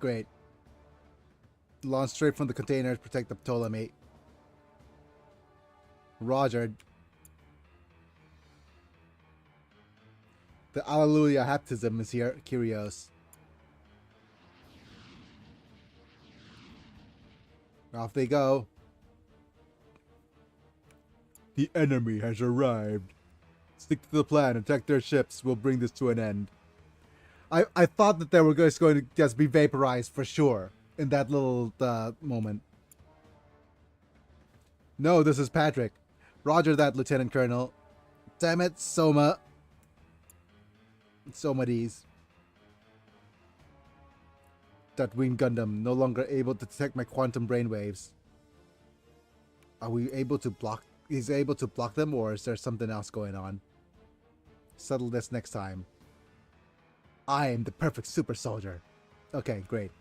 Speaker 1: Great. Launch straight from the container to protect the Ptolemy. Roger. The Alleluia baptism is here. Curios. Off they go. The enemy has arrived. Stick to the plan. Attack their ships. We'll bring this to an end. I thought that they were just going to just be vaporized for sure in that little moment. No, this is Patrick. Roger that, Lieutenant Colonel. Damn it, Soma. Somades. That winged Gundam no longer able to detect my quantum brainwaves. Are we able to block? Is he able to block them, or is there something else going on? Settle this next time. I am the perfect super soldier. Okay, great.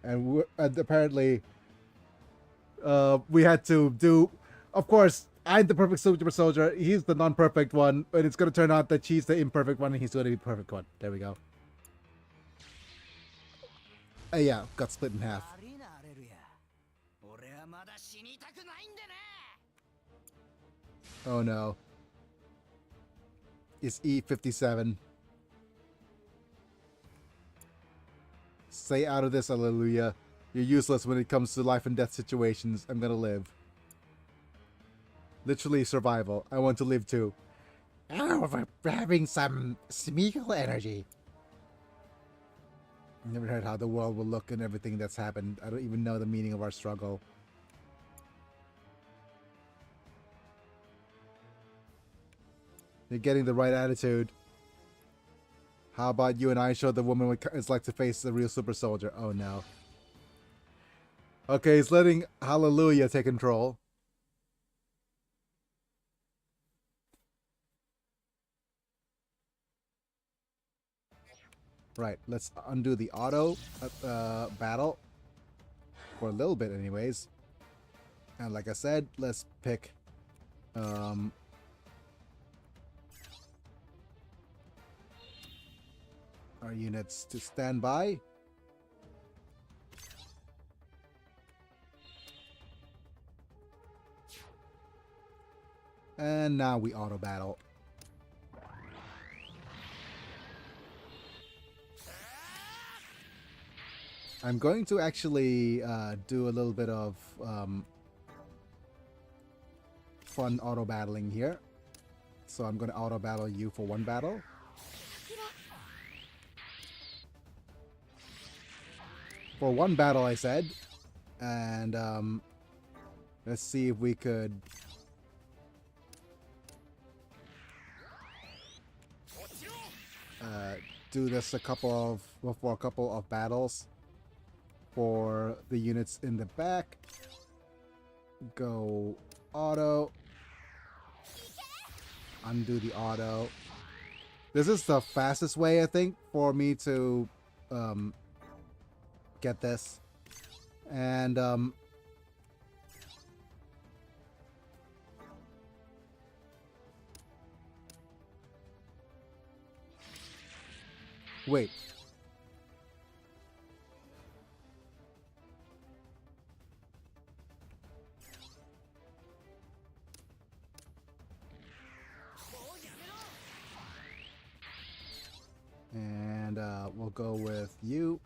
Speaker 1: And apparently, we had to do. Of course, I'm the perfect super soldier. He's the non-perfect one, and it's gonna turn out that she's the imperfect one, and he's gonna be the perfect one. There we go. Yeah, got split in half. Oh no. It's E57. Stay out of this, hallelujah. You're useless when it comes to life and death situations. I'm gonna live. Literally survival. I want to live too. Oh, we're having some Smeagol energy. I've never heard how the world will look and everything that's happened. I don't even know the meaning of our struggle. You're getting the right attitude. How about you and I show the woman what it's like to face the real super soldier? Oh no. Okay, he's letting Hallelujah take control. Right, let's undo the auto battle. For a little bit anyways. And like I said, let's pick our units to stand by. And now we auto battle. I'm going to actually do a little bit of fun auto battling here. So I'm going to auto battle you for one battle. For one battle, I said. And let's see if we could do this for a couple of battles for the units in the back. Go auto. Undo the auto. This is the fastest way, I think, for me to get this. And wait. And we'll go with you.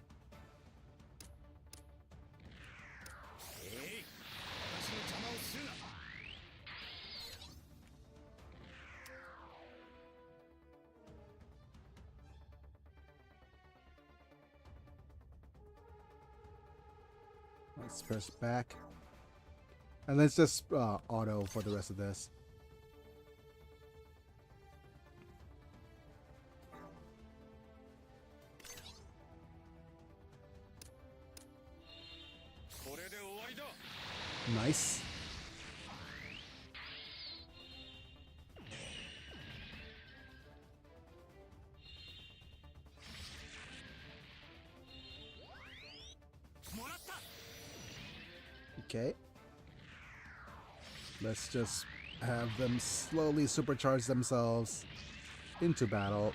Speaker 1: Let's press back. And let's just auto for the rest of this. Nice. Okay. Let's just have them slowly supercharge themselves into battle.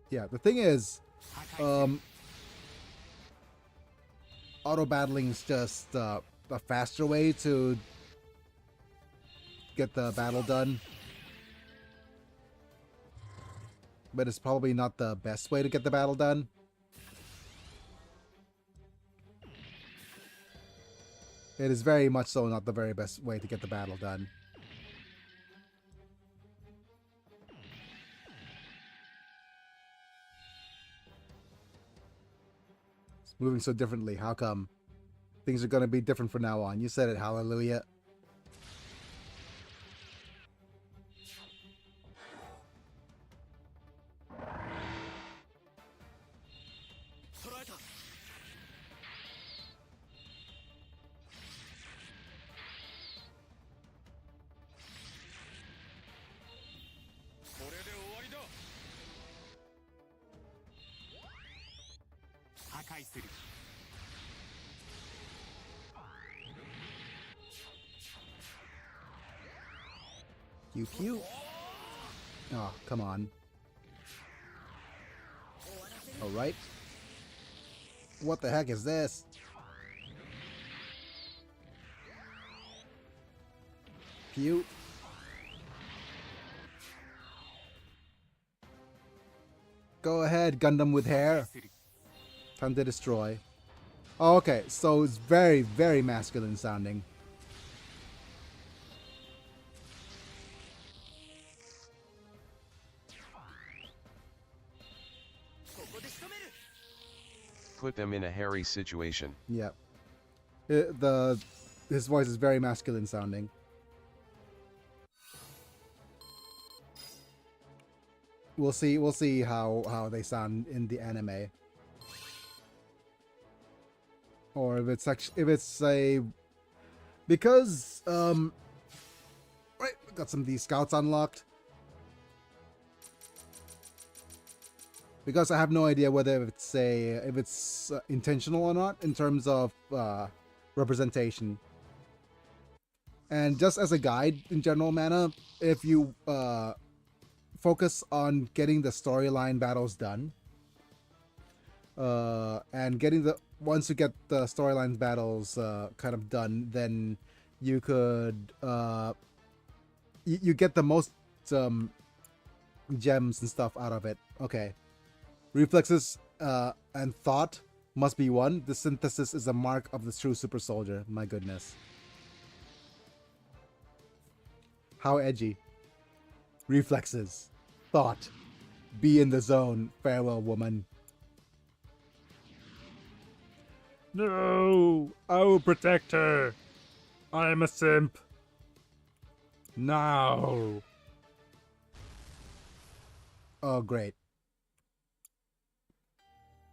Speaker 1: Yeah, the thing is, auto battling is just a faster way to get the battle done. but it's probably not the best way to get the battle done. It is very much so not the very best way to get the battle done. It's moving so differently. How come? Things are going to be different from now on. You said it, hallelujah. Pew pew. Oh, come on. Alright. What the heck is this? Pew. Go ahead, Gundam with hair. Time to destroy. Oh, okay, so it's very, very masculine sounding.
Speaker 3: Put them in a hairy situation.
Speaker 1: Yeah. His voice is very masculine sounding. We'll see how they sound in the anime. Or if it's a because right, we got some of these scouts unlocked. Because I have no idea whether it's intentional or not in terms of representation. And just as a guide in general manner, if you focus on getting the storyline battles done, and once you get the storyline battles kind of done, then you could you get the most gems and stuff out of it. Okay. Reflexes and thought must be one. The synthesis is a mark of the true super soldier. My goodness. How edgy. Reflexes. Thought. Be in the zone. Farewell, woman.
Speaker 5: No! I will protect her! I am a simp. No!
Speaker 1: Oh, great.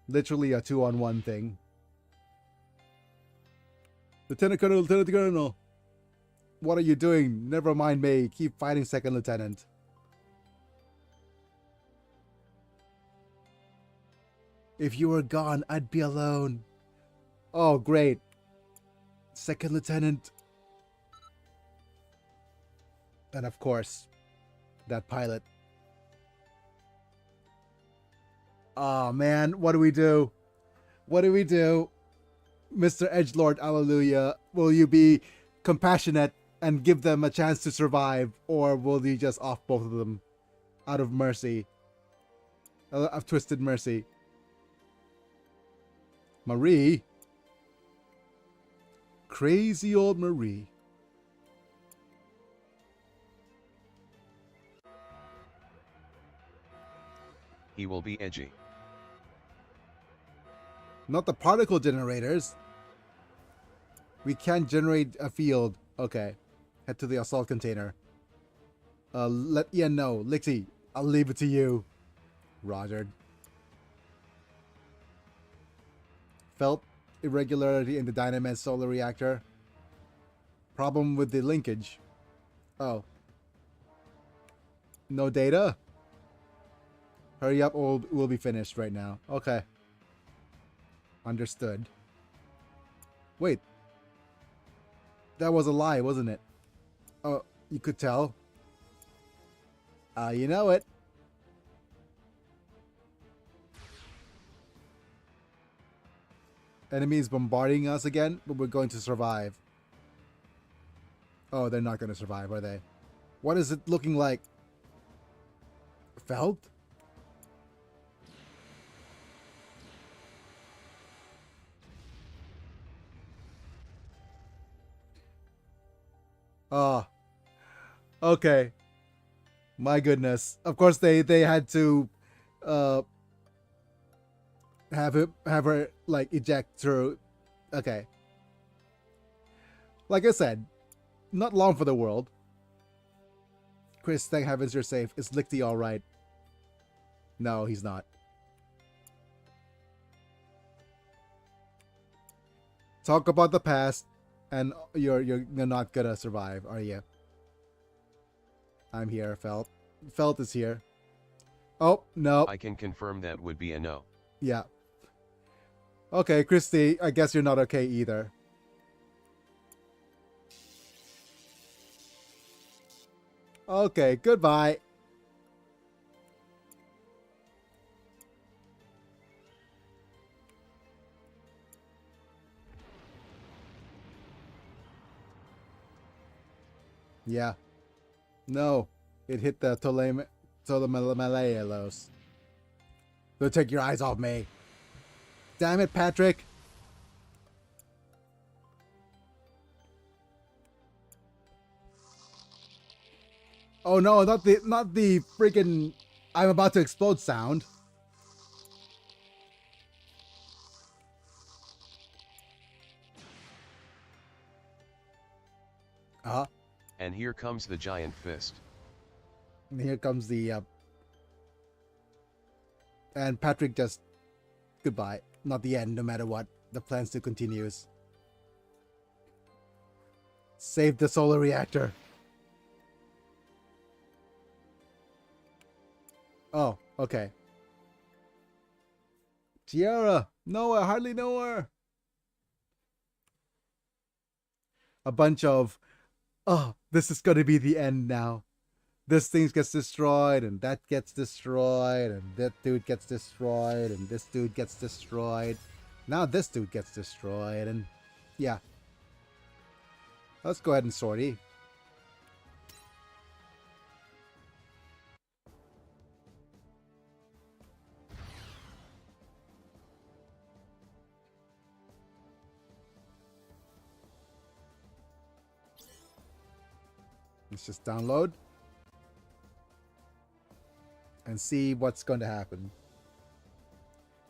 Speaker 1: Literally a 2-on-1 thing. Lieutenant Colonel. What are you doing? Never mind me. Keep fighting, Second Lieutenant. If you were gone, I'd be alone. Oh, great. Second Lieutenant. And of course, that pilot. Oh man, what do we do? What do we do? Mr. Edgelord, hallelujah. Will you be compassionate and give them a chance to survive? Or will you just off both of them out of mercy? Of twisted mercy. Marie? Crazy old Marie.
Speaker 3: He will be edgy.
Speaker 1: Not the particle generators. We can't generate a field. Okay. Head to the assault container. Let Ian know. Lixie, I'll leave it to you. Roger. Felt irregularity in the Dynamed solar reactor. Problem with the linkage. Oh. No data? Hurry up or we'll be finished right now. Okay. Understood. Wait. That was a lie, wasn't it? Oh, you could tell. You know it. Enemies bombarding us again, but we're going to survive. Oh, they're not going to survive, are they? What is it looking like? Felt? Oh, okay. My goodness. Of course, they had to uh have her like eject through. Okay. Like I said, not long for the world. Chris, thank heavens you're safe. Is Lichty all right? No, he's not. Talk about the past, and you're not gonna survive, are you? I'm here, Felt. Felt is here. Oh no.
Speaker 3: I can confirm that would be a no.
Speaker 1: Yeah. Okay, Christy, I guess you're not okay either. Okay, goodbye. Yeah. No. It hit the Ptolemaios. Don't take your eyes off me. Damn it, Patrick. Oh no, not the freaking I'm about to explode sound. Uh-huh.
Speaker 3: And here comes the giant fist.
Speaker 1: And here comes the and Patrick just goodbye. Not the end, no matter what. The plan still continues. Save the solar reactor. Oh, okay. Tiara! No, I hardly know her. A bunch of, oh, this is gonna be the end now. This thing gets destroyed, and that gets destroyed, and that dude gets destroyed, and this dude gets destroyed. Now this dude gets destroyed, and yeah. Let's go ahead and sortie. Let's just download and see what's going to happen.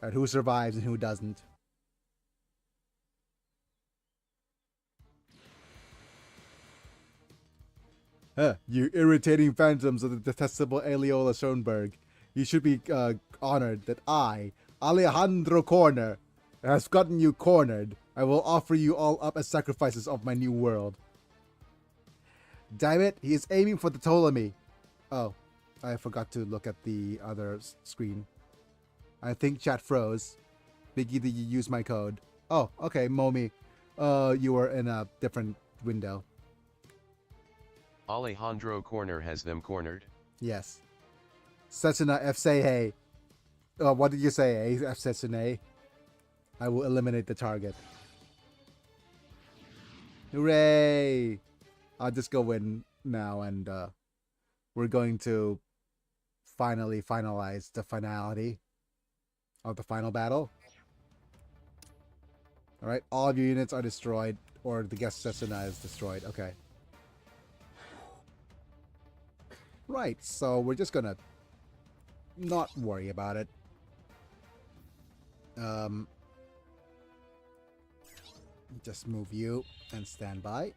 Speaker 1: Alright, who survives and who doesn't. You irritating phantoms of the detestable Aeolus Schoenberg. You should be honored that I, Alejandro Corner, has gotten you cornered. I will offer you all up as sacrifices of my new world. Damn it, he is aiming for the Ptolemy. Oh, I forgot to look at the other screen. I think chat froze. Biggie, did you use my code? Oh, okay, Momi. You were in a different window.
Speaker 3: Alejandro Corner has them cornered.
Speaker 1: Yes. Setsuna F say hey. What did you say, F Setsune? I will eliminate the target. Hooray! I'll just go in now and we're going to finally finalize the finality of the final battle. Alright, all of your units are destroyed, or the guest Setsuna is destroyed. Okay. Right, so we're just gonna not worry about it. Just move you and stand by.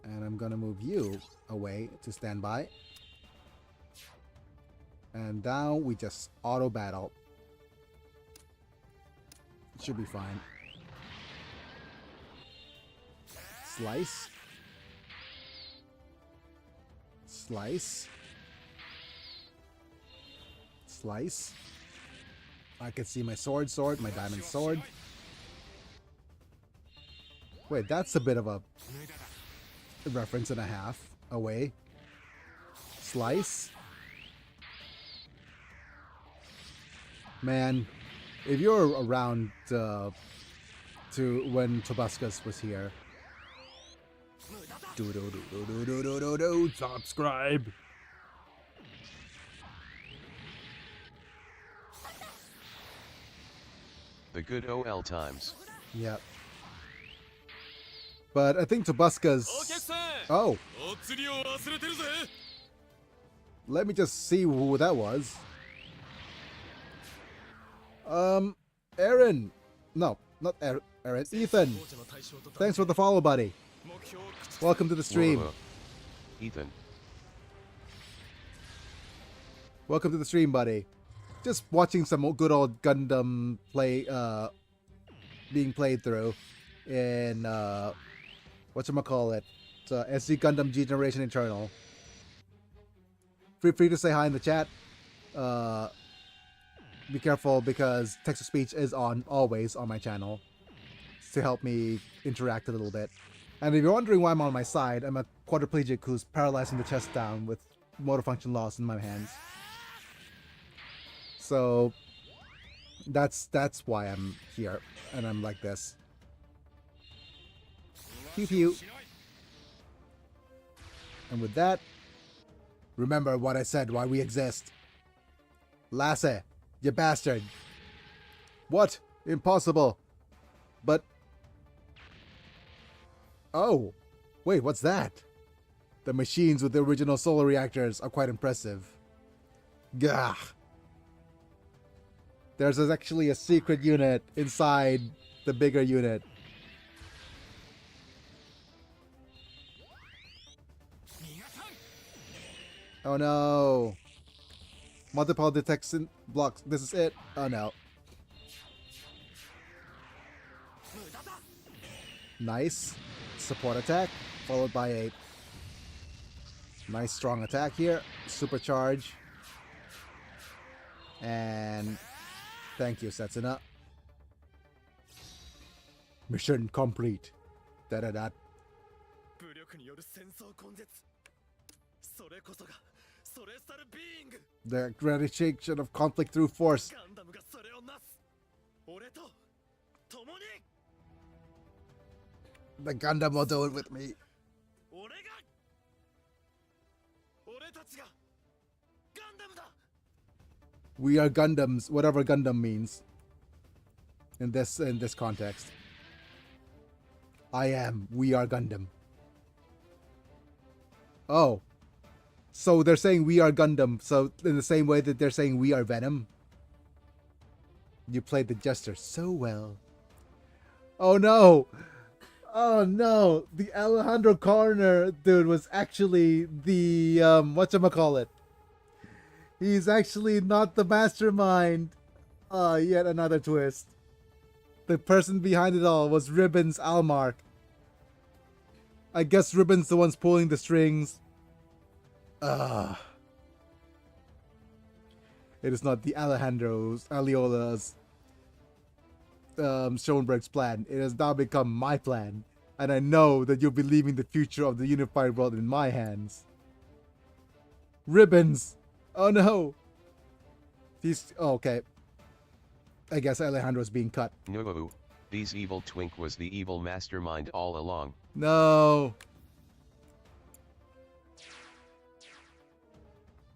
Speaker 1: And I'm gonna move you away to stand by. And now we just auto battle. It should be fine. Slice. Slice. Slice. I can see my sword, my diamond sword. Wait, that's a bit of a reference and a half away. Slice. Man, if you're around to when Tobuscus was here.
Speaker 5: Subscribe.
Speaker 3: The good OL times.
Speaker 1: Yep. But I think Tobuska's... Oh,
Speaker 4: お釣りを忘れてるぜ
Speaker 1: let me just see who that was. Aaron. No, not Aaron. Ethan. Thanks for the follow, buddy. Welcome to the stream.
Speaker 3: Whoa. Ethan.
Speaker 1: Welcome to the stream, buddy. Just watching some good old Gundam play, being played through in, whatchamacallit, SC Gundam G Generation Eternal. Feel free to say hi in the chat. Be careful because text-to-speech is on always on my channel to help me interact a little bit. And if you're wondering why I'm on my side, I'm a quadriplegic who's paralyzing the chest down with motor function loss in my hands. So that's why I'm here and I'm like this. Pew pew. And with that, remember what I said, why we exist. Lasse, you bastard. What? Impossible. But... Oh. Wait, what's that? The machines with the original solar reactors are quite impressive. Gah. There's actually a secret unit inside the bigger unit. Oh no. Multiple detection blocks. This is it. Oh no. Nice. Support attack. Followed by a nice strong attack here. Supercharge. And thank you, Setsuna. Mission complete. Da-da-da.
Speaker 4: 武力による戦争根絶それこそがソレスタルビーイング
Speaker 1: The eradication of conflict through force.
Speaker 4: ガンダムがそれをなす俺と共に
Speaker 1: The Gundam will do it with me.
Speaker 4: 俺たちがガンダムだ
Speaker 1: We are Gundams, whatever Gundam means. In this context. We are Gundam. Oh. So they're saying we are Gundam, so in the same way that they're saying we are Venom. You played the gesture so well. Oh no! Oh no! The Alejandro Corner dude was actually the, whatchamacallit. He's actually not the mastermind. Yet another twist. The person behind it all was Ribbons Almark. I guess Ribbons the one's pulling the strings. It is not the Aliola's, Schoenberg's plan. It has now become my plan. And I know that you'll be leaving the future of the unified world in my hands. Ribbons! Oh no! Okay. I guess Alejandro's being cut.
Speaker 3: No, this evil twink was the evil mastermind all along.
Speaker 1: No!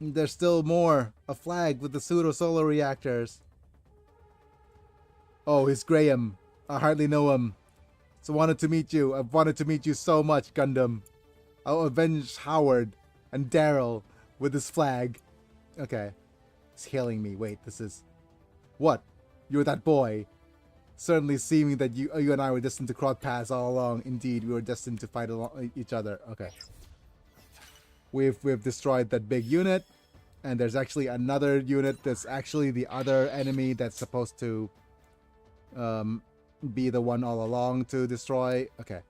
Speaker 1: There's still more. A flag with the pseudo-solar reactors. Oh, he's Graham. I hardly know him. So wanted to meet you. I've wanted to meet you so much, Gundam. I'll avenge Howard and Daryl with this flag. Okay. He's hailing me. Wait, this is... What? You're that boy. Certainly seeming that you and I were destined to cross paths all along. Indeed, we were destined to fight each other. Okay. We've destroyed that big unit. And there's actually another unit that's actually the other enemy that's supposed to be the one all along to destroy. Okay.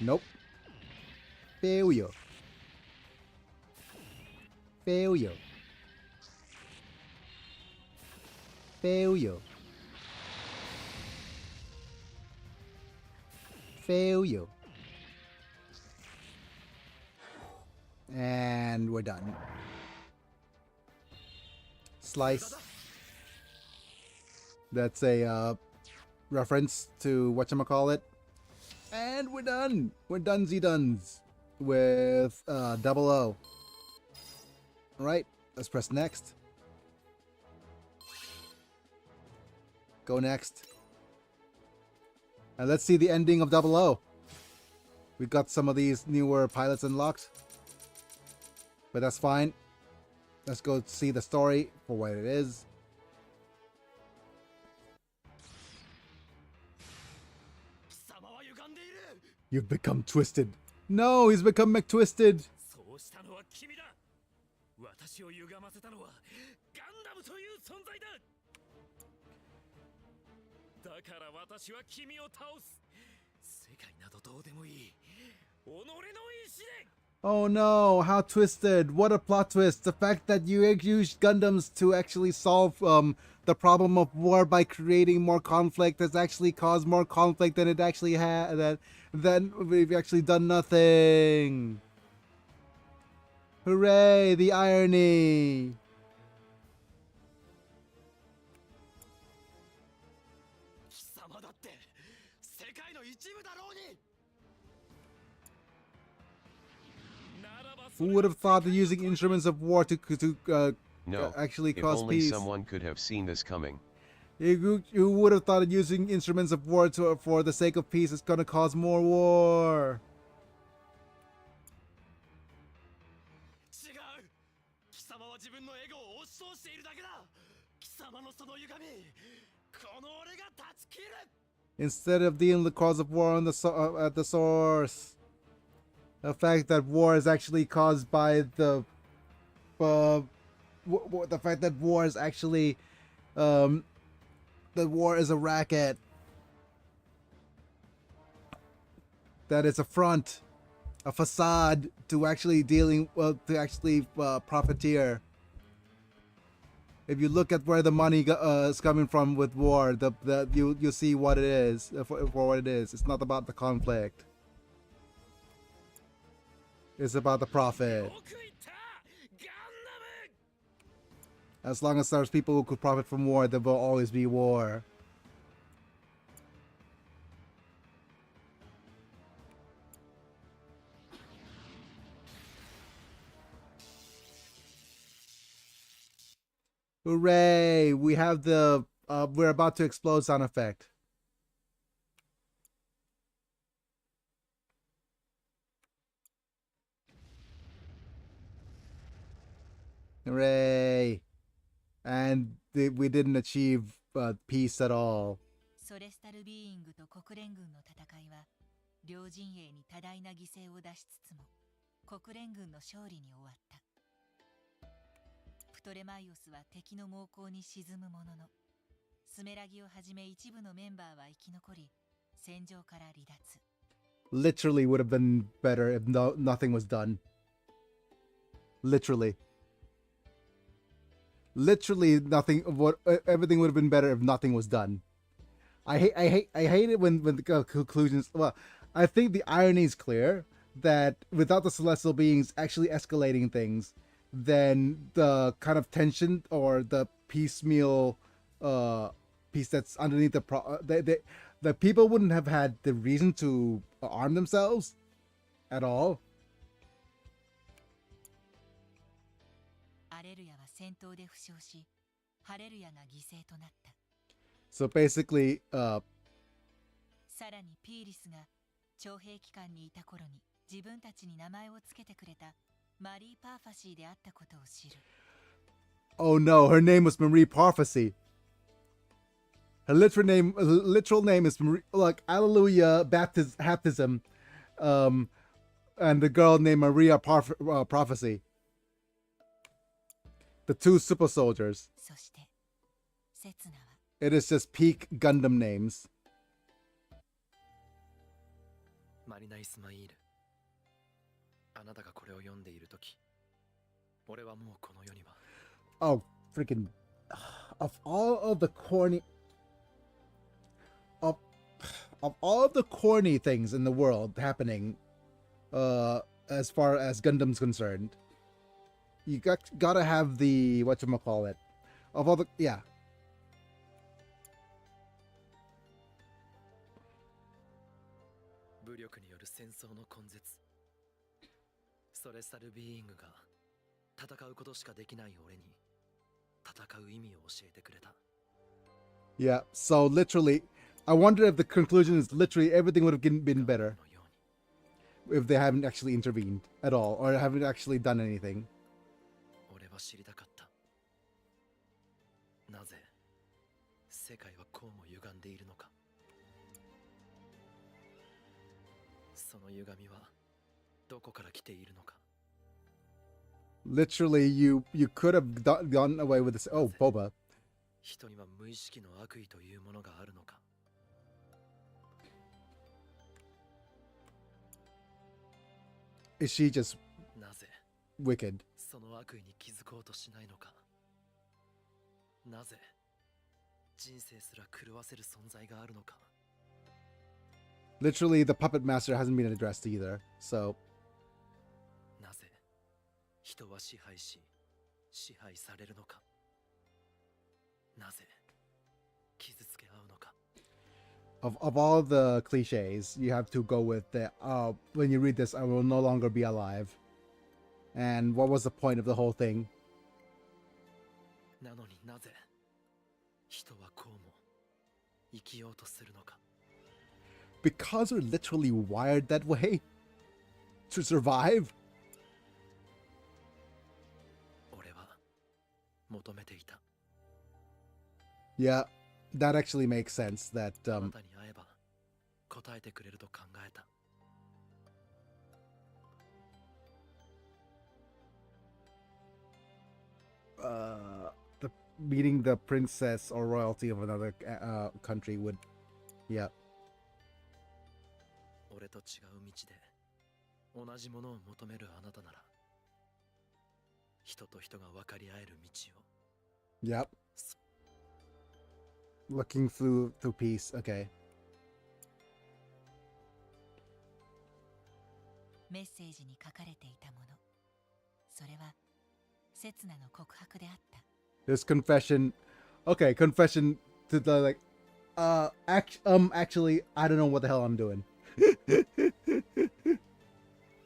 Speaker 1: Nope. Failure. Failure. Failure. Failure. And we're done. Slice. That's a reference to whatchamacallit. And we're done. We're donezy-duns with 00. Alright, let's press next. go next. And let's see the ending of Double O. We got some of these newer pilots unlocked. But that's fine. Let's go see the story for what it is. You've become twisted. No, he's become McTwisted.
Speaker 5: そうしたのは君だ。私を歪ませたのはガンダムという存在だ。だから私は君を倒す。世界などどうでもいい。己の意志で。
Speaker 1: Oh no, how twisted. What a plot twist. The fact that you used Gundams to actually solve the problem of war by creating more conflict has actually caused more conflict than it actually had. Then we've actually done nothing. Hooray, the irony. Who would have thought that using instruments of war to
Speaker 3: No,
Speaker 1: actually
Speaker 3: if
Speaker 1: cause
Speaker 3: only
Speaker 1: peace?
Speaker 3: someone could have seen this coming.
Speaker 1: Who would have thought that using instruments of war for the sake of peace is going to cause more war?
Speaker 4: 違う。貴様は自分のエゴを押し通しているだけだ。貴様のその歪み、この俺が断ち切る。
Speaker 1: Instead of dealing the cause of war on at the source. The fact that war is actually caused by the fact that war is actually the war is a racket. That it's a front, a facade to actually profiteer. If you look at where the money is coming from with war, you see what it is for what it is. It's not about the conflict. It's about the profit. As long as there's people who could profit from war, there will always be war. Hooray! We have the we're about to explode sound effect. Hooray! And we didn't achieve peace at all.
Speaker 2: ソレスタルビーイングと国連軍の戦いは両陣営に多大な犠牲を出しつつも国連軍の勝利に終わった。プトレマイオスは敵の猛攻に沈むものの、スメラギをはじめ一部のメンバーは生き残り、戦場から離脱。
Speaker 1: Literally would have been better if nothing was done. Literally nothing. Everything would have been better if nothing was done. I hate it when the conclusions. Well, I think the irony is clear that without the celestial beings actually escalating things, then the kind of tension or the piecemeal piece that's underneath the people wouldn't have had the reason to arm themselves at all.
Speaker 2: アレルヤは戦闘で負傷し、ハレルヤが犠牲となった。
Speaker 1: So basically,
Speaker 2: さらにピーリスが徴兵期間にいた頃に自分たちに名前をつけてくれたマリー・パーファシーであったことを知る。
Speaker 1: oh no, her name was Marie Prophecy. Her literal name is Marie, like Alleluia Baptism, and the girl named Maria Prophecy. The two super soldiers.
Speaker 2: そしてセツナは
Speaker 1: It is just peak Gundam names.
Speaker 4: マリナ・イスマイール、あなたがこれを読んでいるとき、俺はもうこの世には。
Speaker 1: Oh, freaking! Of all of the corny things in the world happening, as far as Gundam's concerned, you gotta have the whatchamacallit. Of all the yeah.
Speaker 4: 武力による戦争の根絶。ソレスタルビーイングが戦うことしかできない俺に戦う意味を教えてくれた。
Speaker 1: Yeah, so literally, I wonder if the conclusion is literally everything would have been better
Speaker 4: のように
Speaker 1: if they haven't actually intervened at all or haven't actually done anything.
Speaker 4: 俺は知りたかった。なぜ世界はこうも歪んでいるのか。その歪みはどこから来ているのか。
Speaker 1: Literally, you could have gone away with this. Oh, Boba.
Speaker 4: 人には無意識の悪意というものがあるのか。
Speaker 1: Is she just
Speaker 4: なぜ
Speaker 1: wicked?
Speaker 4: その悪意に気づこうとしないのか。なぜ人生すら狂わせる存在があるのか。
Speaker 1: Literally, the puppet master hasn't been addressed either. So
Speaker 4: なぜ人は支配し支配されるのか。なぜ傷つけ合うのか。
Speaker 1: of all the cliches, you have to go with the when you read this, I will no longer be alive. And what was the point of the whole thing?
Speaker 4: なのになぜ人はこうも生きようとするのか。
Speaker 1: Because we're literally wired that way to survive.
Speaker 4: 俺は求めていた。
Speaker 1: Yeah, that actually makes sense. That
Speaker 4: あなたに会えば答えてくれると考えた。
Speaker 1: the meeting the princess or royalty of another country would, yeah.
Speaker 4: 俺と違う道で同じものを求めるあなたなら人と人が分かり合える道を。
Speaker 1: Yep. Looking through peace. Okay.
Speaker 2: メッセージに書かれていたもの、それは刹那の告白であった。
Speaker 1: There's confession. Okay, confession to the like. Actually, I don't know what the hell I'm doing.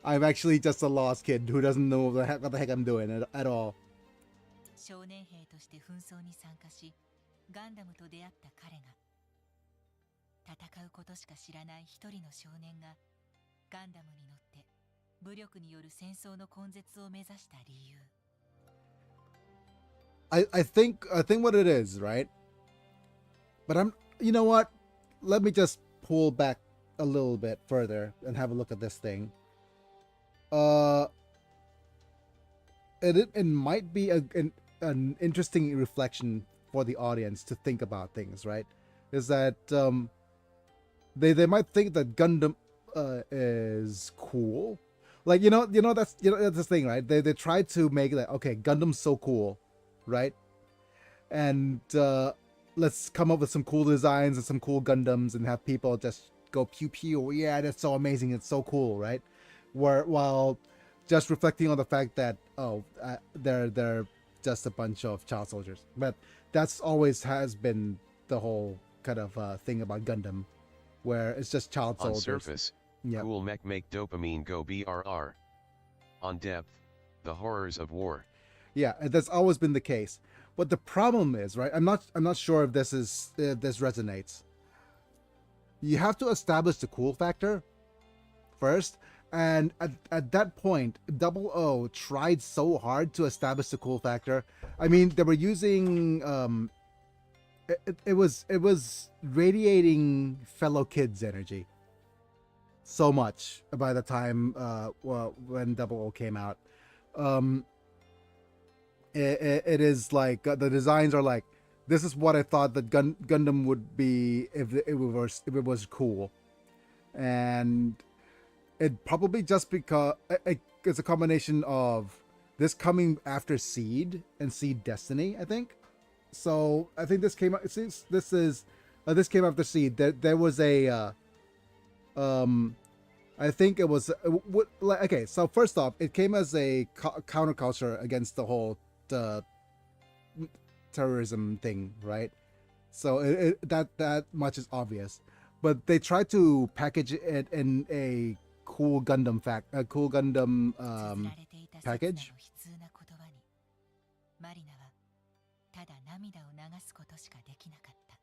Speaker 1: I'm actually just a lost kid who doesn't know what the heck I'm doing at all.
Speaker 2: 少年兵として紛争に参加し、ガンダムと出会った彼が、戦うことしか知らない一人の少年がガンダムに乗って武力による戦争の根絶を目指した理由。
Speaker 1: I think what it is, right? But you know what? Let me just pull back a little bit further and have a look at this thing. It might be an interesting reflection for the audience to think about things, right? Is that they might think that Gundam is cool, like that's the thing, right? They try to make that, okay, Gundam's so cool, right? And let's come up with some cool designs and some cool Gundams and have people just go pew pew, yeah, that's so amazing, it's so cool, right? While just reflecting on the fact that they're just a bunch of child soldiers. But that's always has been the whole kind of thing about Gundam, where it's just child
Speaker 3: On
Speaker 1: soldiers.
Speaker 3: surface,
Speaker 1: Yep.
Speaker 3: cool mech make dopamine go BRR. On depth, the horrors of war.
Speaker 1: Yeah, and that's always been the case. But the problem is, right? I'm not sure if this resonates. You have to establish the cool factor first, and at that point, Double O tried so hard to establish the cool factor. I mean, they were using it was radiating fellow kids energy so much by the time when Double O came out. It is like the designs are like, this is what I thought that Gundam would be if it was cool, and it probably just because it's a combination of this coming after Seed and Seed Destiny, I think. So I think this came out. Since this came after Seed, there was a I think it was okay. So first off, it came as a counterculture against the whole terrorism thing, right? So that much is obvious, but they tried to package it in a cool Gundam package.
Speaker 2: マリナはただ涙を流すことしかできなかった。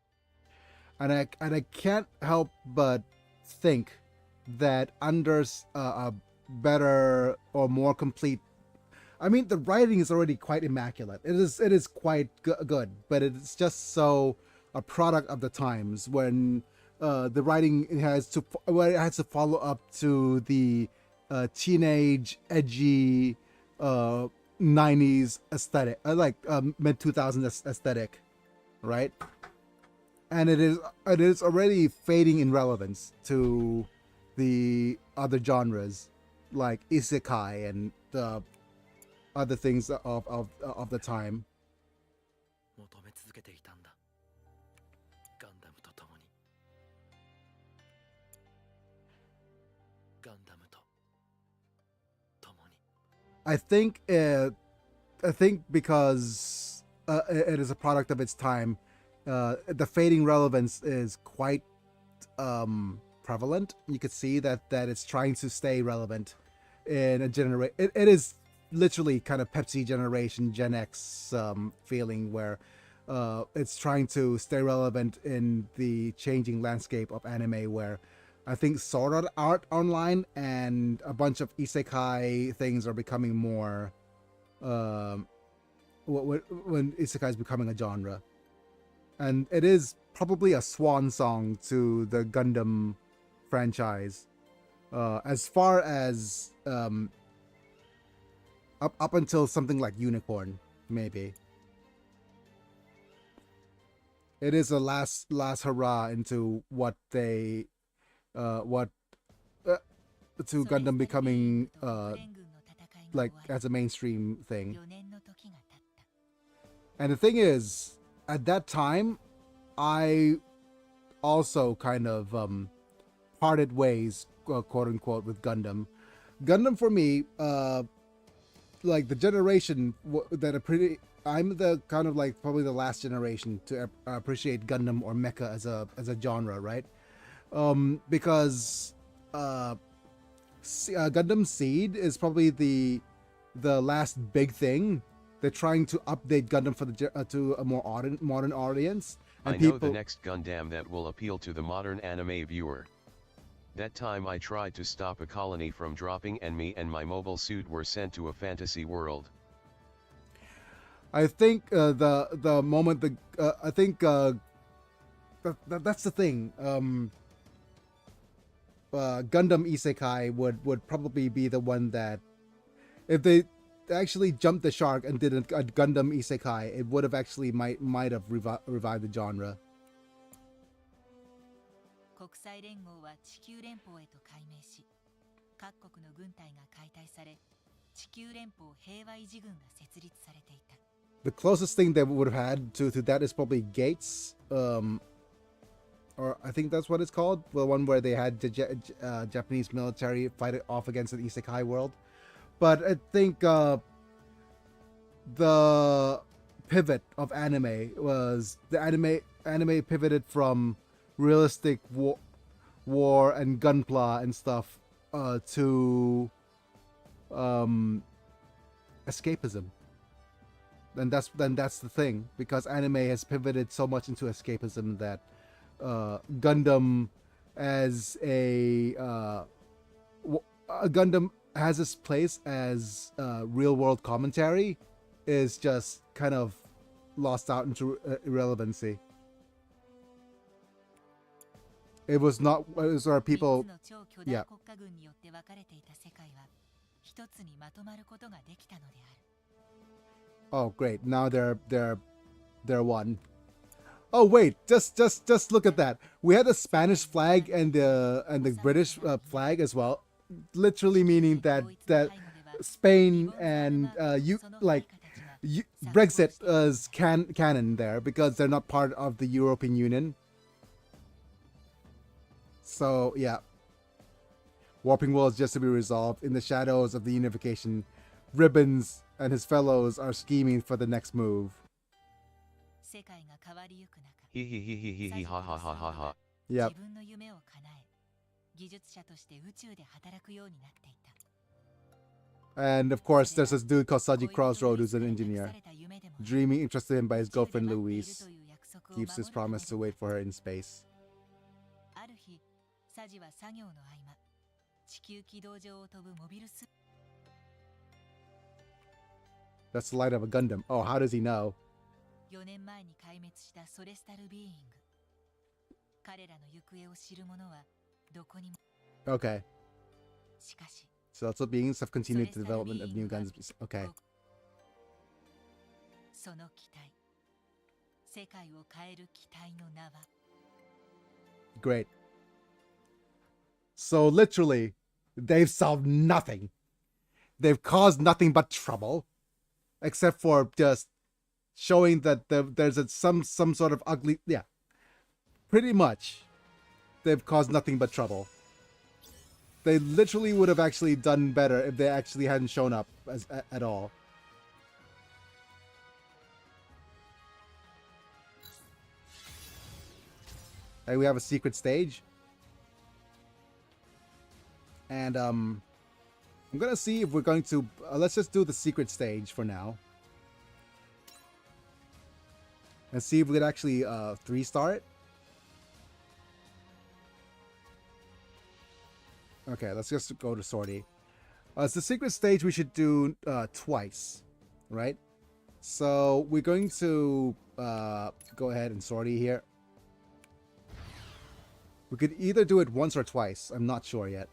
Speaker 1: and I can't help but think that under a better or more complete. I mean, the writing is already quite immaculate. It is quite good, but it's just so a product of the times when the writing where it has to follow up to the teenage edgy 90s aesthetic, like mid 2000s aesthetic, right? And it is already fading in relevance to the other genres like isekai and other things of the time.
Speaker 4: 求め続けていたんだ。ガンダムと共に。ガンダムと共に。
Speaker 1: I think because it is a product of its time, the fading relevance is quite prevalent. You could see that it's trying to stay relevant in a generation. It is literally kind of Pepsi generation, Gen X feeling where it's trying to stay relevant in the changing landscape of anime, where I think Sword Art Online and a bunch of isekai things are becoming more when isekai is becoming a genre. And it is probably a swan song to the Gundam franchise. As far as up until something like Unicorn, maybe. It is a last hurrah into what they to Gundam becoming like as a mainstream thing. And the thing is, at that time, I also kind of parted ways, quote unquote, with Gundam. Gundam for me, like the generation I'm the kind of like probably the last generation to appreciate Gundam or mecha as a genre, right? Because Gundam Seed is probably the last big thing. They're trying to update Gundam for to a more modern audience. And
Speaker 3: I know the next Gundam that will appeal to the modern anime viewer. That time I tried to stop a colony from dropping and me and my mobile suit were sent to a fantasy world.
Speaker 1: I think the moment I think that's the thing. Gundam Isekai would probably be the one that, if they actually jumped the shark and did a Gundam Isekai, it would have actually might have revived the genre.
Speaker 2: 国際連合は地球連邦へと改名し、各国の軍隊が解体され、地球連邦平和維持軍が設立されていた。
Speaker 1: The closest thing they would have had to that is probably Gates, or I think that's what it's called, the one where they had the Japanese military fight it off against an isekai world. But I think the pivot of anime was the anime pivoted from realistic war and gunpla and stuff to escapism. Then that's the thing, because anime has pivoted so much into escapism that Gundam as Gundam has its place as real world commentary is just kind of lost out into irrelevancy. It was not. It was our people. Yeah. Oh, great! Now they're one. Oh wait, just look at that. We had the Spanish flag and the British flag as well, literally meaning that Spain and Brexit is canon there because they're not part of the European Union. So yeah, Warping World is just to be resolved. In the shadows of the unification, Ribbons and his fellows are scheming for the next move.
Speaker 3: He ha ha ha ha ha.
Speaker 1: Yep. And of course, there's this dude called Saji Crossroad who's an engineer. Dreaming interested in by his girlfriend Louise. Keeps his promise to wait for her in space.
Speaker 2: サジは作業の合間、地球軌道上を飛ぶモビルス
Speaker 1: That's the light of a Gundam. Oh, how does he know?
Speaker 2: 4年前に壊滅したソレスタルビーイング。彼らの行方を知る者はどこにも。
Speaker 1: Okay.
Speaker 2: しかし、
Speaker 1: So also beings have continued the development of new guns. Okay.
Speaker 2: その機体、世界を変える機体の名は
Speaker 1: Great. So literally, they've solved nothing. They've caused nothing but trouble, except for just showing that there's some sort of ugly. Yeah, pretty much, they've caused nothing but trouble. They literally would have actually done better if they actually hadn't shown up at all. Hey, we have a secret stage. And I'm gonna see if we're going to let's just do the secret stage for now and see if we could actually 3-star it. Okay, let's just go to sortie. It's the secret stage we should do twice, right? So we're going to go ahead and sortie here. We could either do it once or twice. I'm not sure yet.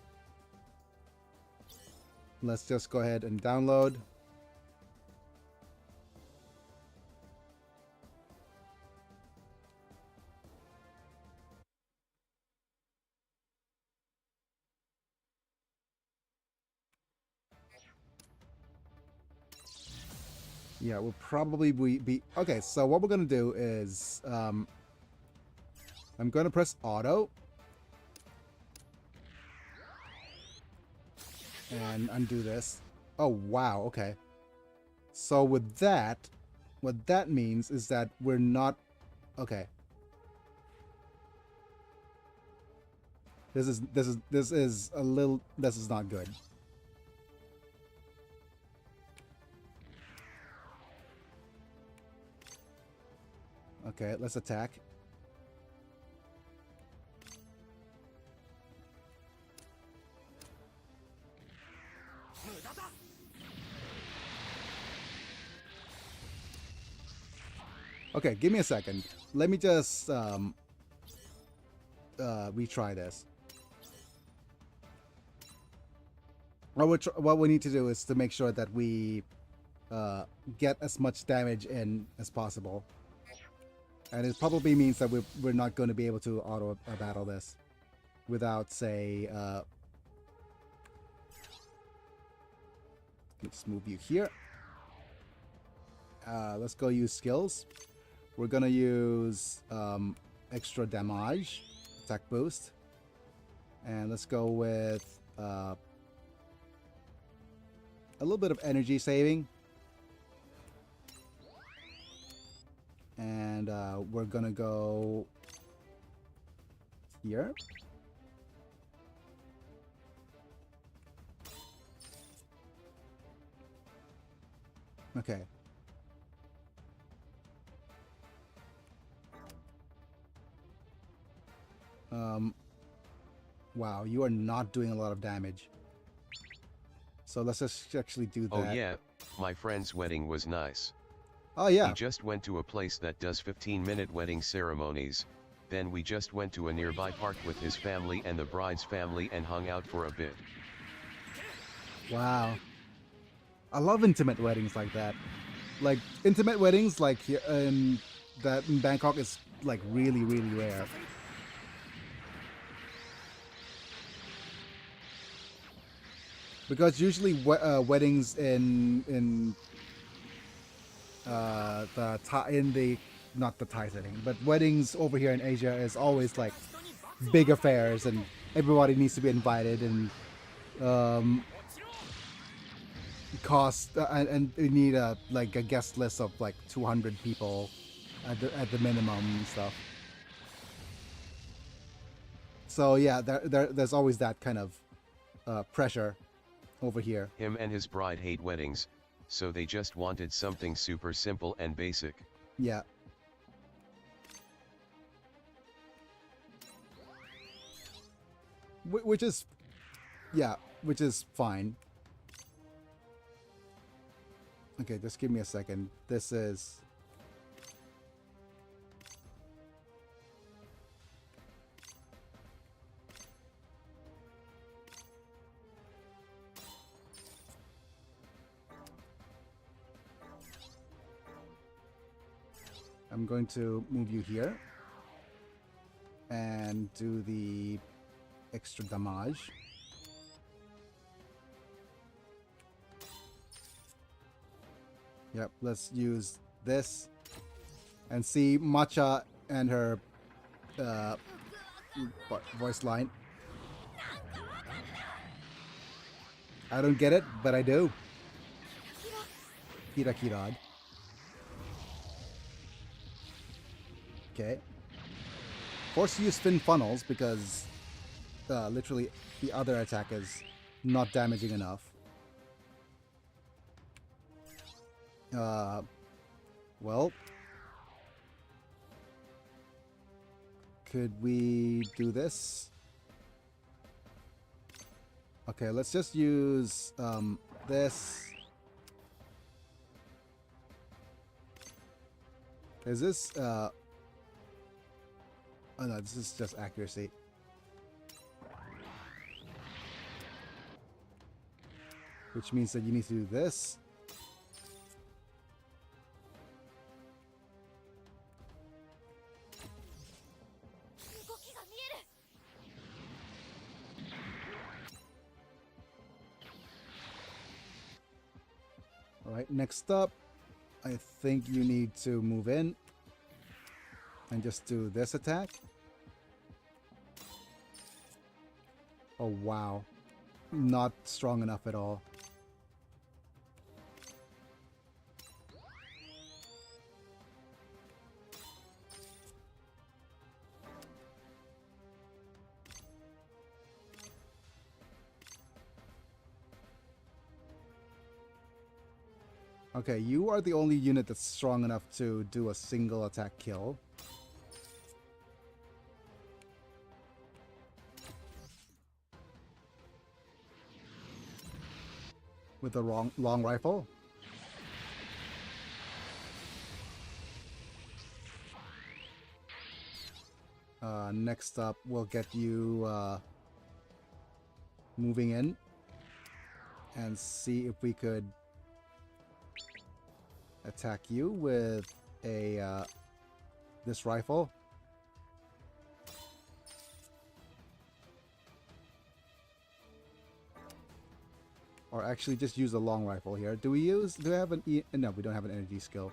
Speaker 1: Let's just go ahead and download. Yeah, we'll probably be okay. So what we're gonna do is I'm gonna press auto and undo this. Oh wow, okay. So with that, what that means is that we're not okay. This is a little, this is not good. Okay, let's attack. Okay, give me a second. Let me just retry this. What we need to do is to make sure that we get as much damage in as possible. And it probably means that we're not going to be able to auto battle this without, say, let's move you here. Let's go use skills. We're gonna use extra damage, attack boost, and let's go with a little bit of energy saving. And we're gonna go here. Okay. Wow, you are not doing a lot of damage. So let's just actually do that.
Speaker 3: Oh yeah, my friend's wedding was nice.
Speaker 1: Oh yeah.
Speaker 3: He just went to a place that does 15-minute wedding ceremonies, then we just went to a nearby park with his family and the bride's family and hung out for a bit.
Speaker 1: Wow. I love intimate weddings like that. Like, intimate weddings like here in Bangkok is like really, really rare. Because usually weddings in not the Thai setting, but weddings over here in Asia is always like big affairs and everybody needs to be invited and cost and you need like a guest list of like 200 people at the minimum and stuff. So yeah, there's always that kind of pressure over here.
Speaker 3: Him and his bride hate weddings, so they just wanted something super simple and basic.
Speaker 1: Yeah. which is, yeah, which is fine. Okay, just give me a second. This is... I'm going to move you here and do the extra damage. Yep, let's use this and see Matcha and her voice line. I don't get it, but I do. Kira Kirad. Okay. Force use spin funnels because literally the other attack is not damaging enough. Well, could we do this? Okay, let's just use this. Is this oh no, this is just accuracy. Which means that you need to do this. Alright, next up, I think you need to move in and just do this attack. Oh wow, not strong enough at all. Okay, you are the only unit that's strong enough to do a single attack kill. With the long rifle. Next up, we'll get you moving in and see if we could attack you with a this rifle. Or actually just use a long rifle here. Do we have an no, we don't have an energy skill.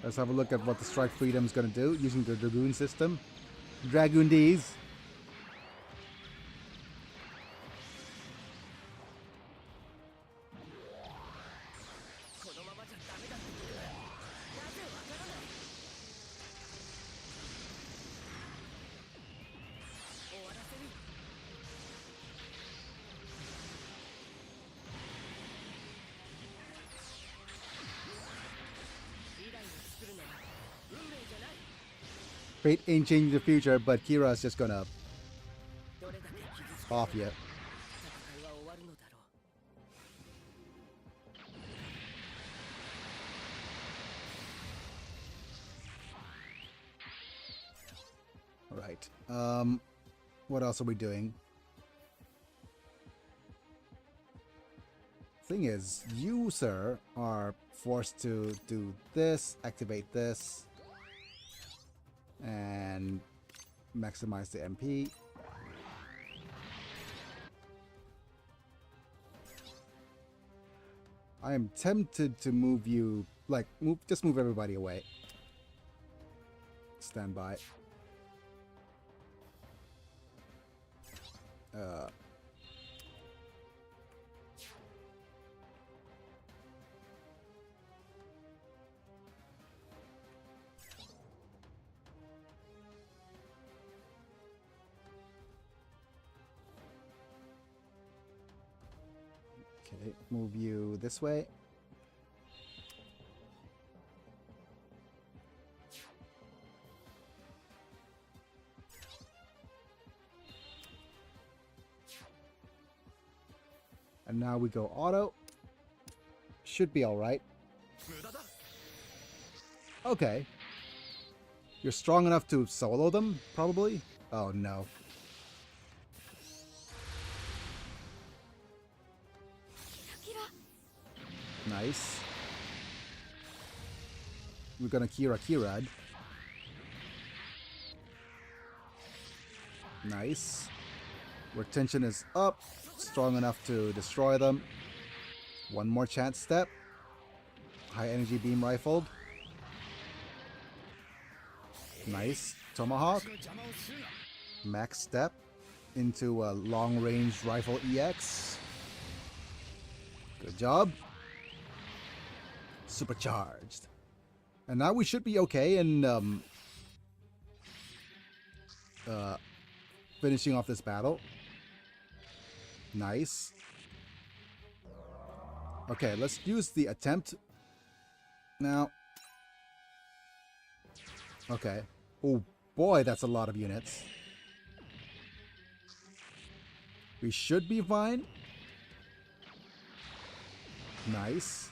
Speaker 1: Let's have a look at what the Strike Freedom is going to do using the Dragoon system. Dragoon D's. Fate ain't changing the future, but Kira's just gonna off you. Alright. What else are we doing? Thing is, you, sir, are forced to do this, activate this, and maximize the MP. I am tempted to move you, like, just move everybody away. Stand by. Okay, move you this way. And now we go auto. Should be alright.
Speaker 4: 無駄だ
Speaker 1: Okay. You're strong enough to solo them, probably? Oh no. Nice. We're gonna Kira Kirad. Nice. Retention is up. Strong enough to destroy them. One more chance step. High energy beam rifled. Nice. Tomahawk.
Speaker 4: 私の邪魔をするな
Speaker 1: Max step into a long range rifle EX. Good job. Supercharged. And now we should be okay in finishing off this battle. Nice. Okay, let's use the attempt now. Okay. Oh boy, that's a lot of units. We should be fine. Nice.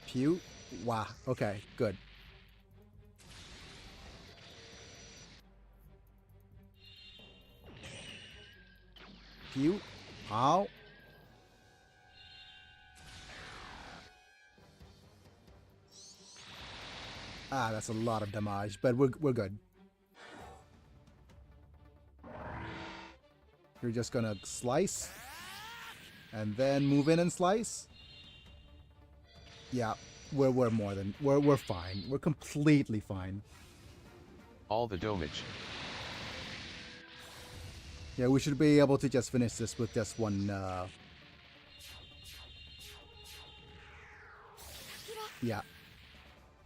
Speaker 1: Pew. Wow. Okay, good. Pew. Ow. Ah, that's a lot of damage, but we're good. You're just gonna slice and then move in and slice. Yeah, we're more than we're fine. We're completely fine.
Speaker 3: All the damage.
Speaker 1: Yeah, we should be able to just finish this with just one. Yeah,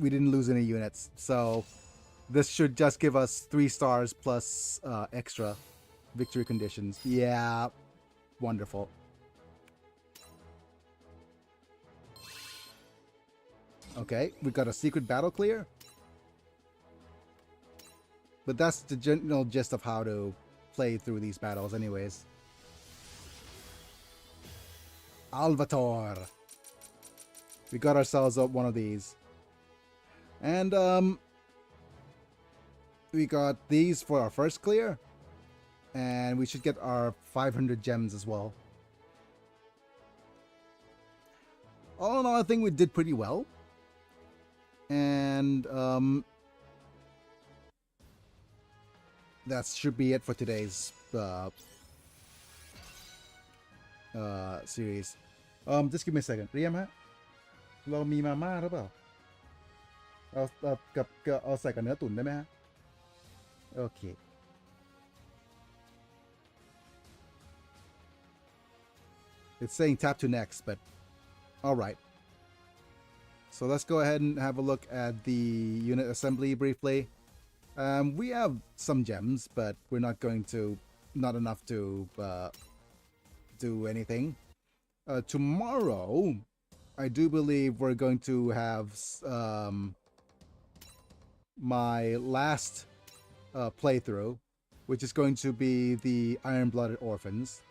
Speaker 1: we didn't lose any units, so this should just give us 3 stars plus extra victory conditions. Yeah, wonderful. Okay, we got a secret battle clear. But that's the general gist of how to play through these battles anyways. Alvator. We got ourselves up one of these. And we got these for our first clear. And we should get our 500 gems as well. All in all, I think we did pretty well. And that should be it for today's series. Just give me a second. เรียมฮะเรามีมาม่าหรือเปล่าเอาใส่กับเนื้อตุ๋นได้ไหมฮะโอเค It's saying tap to next, but alright. So let's go ahead and have a look at the unit assembly briefly. We have some gems, but we're not enough to do anything. Tomorrow, I do believe we're going to have my last playthrough, which is going to be the Iron-Blooded Orphans.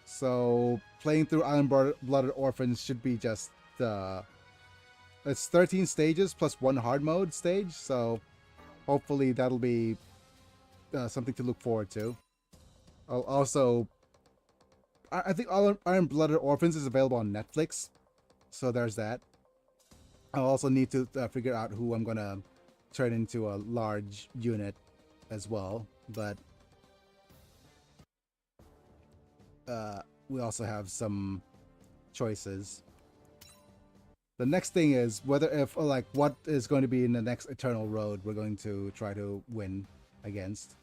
Speaker 1: So playing through Iron-Blooded Orphans should be just it's 13 stages plus 1 hard mode stage, so hopefully that'll be something to look forward to. I'll also I think Iron-Blooded Orphans is available on Netflix, so there's that. I'll also need to figure out who I'm gonna turn into a large unit as well, but we also have some choices. The next thing is what is going to be in the next Eternal Road we're going to try to win against.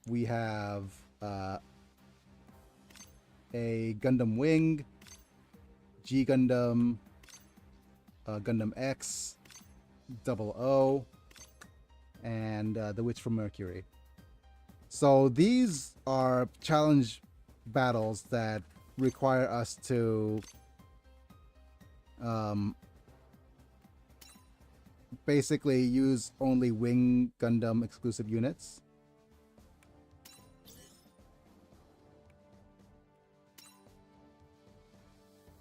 Speaker 1: We have a Gundam Wing, G Gundam, Gundam X, 00, and the Witch from Mercury. So these are challenge battles that require us to basically use only Wing Gundam exclusive units.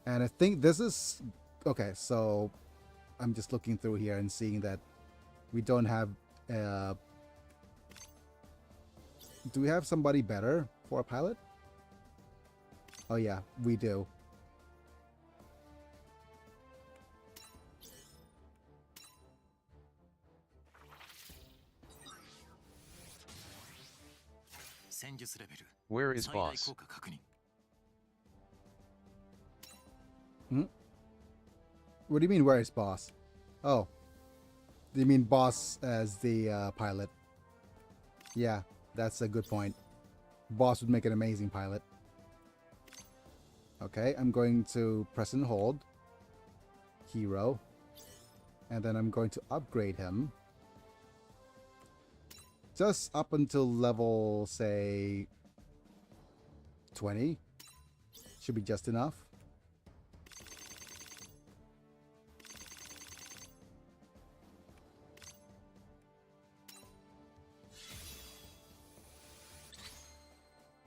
Speaker 1: And I think this is... Okay, so I'm just looking through here and seeing that we don't have... do we have somebody better for a pilot? Oh yeah, we do.
Speaker 3: Where is boss?
Speaker 1: What do you mean, where is boss? Oh. Do you mean boss as the pilot? Yeah, that's a good point. Boss would make an amazing pilot. Okay, I'm going to press and hold. Hero. And then I'm going to upgrade him. Just up until level, say, 20. Should be just enough.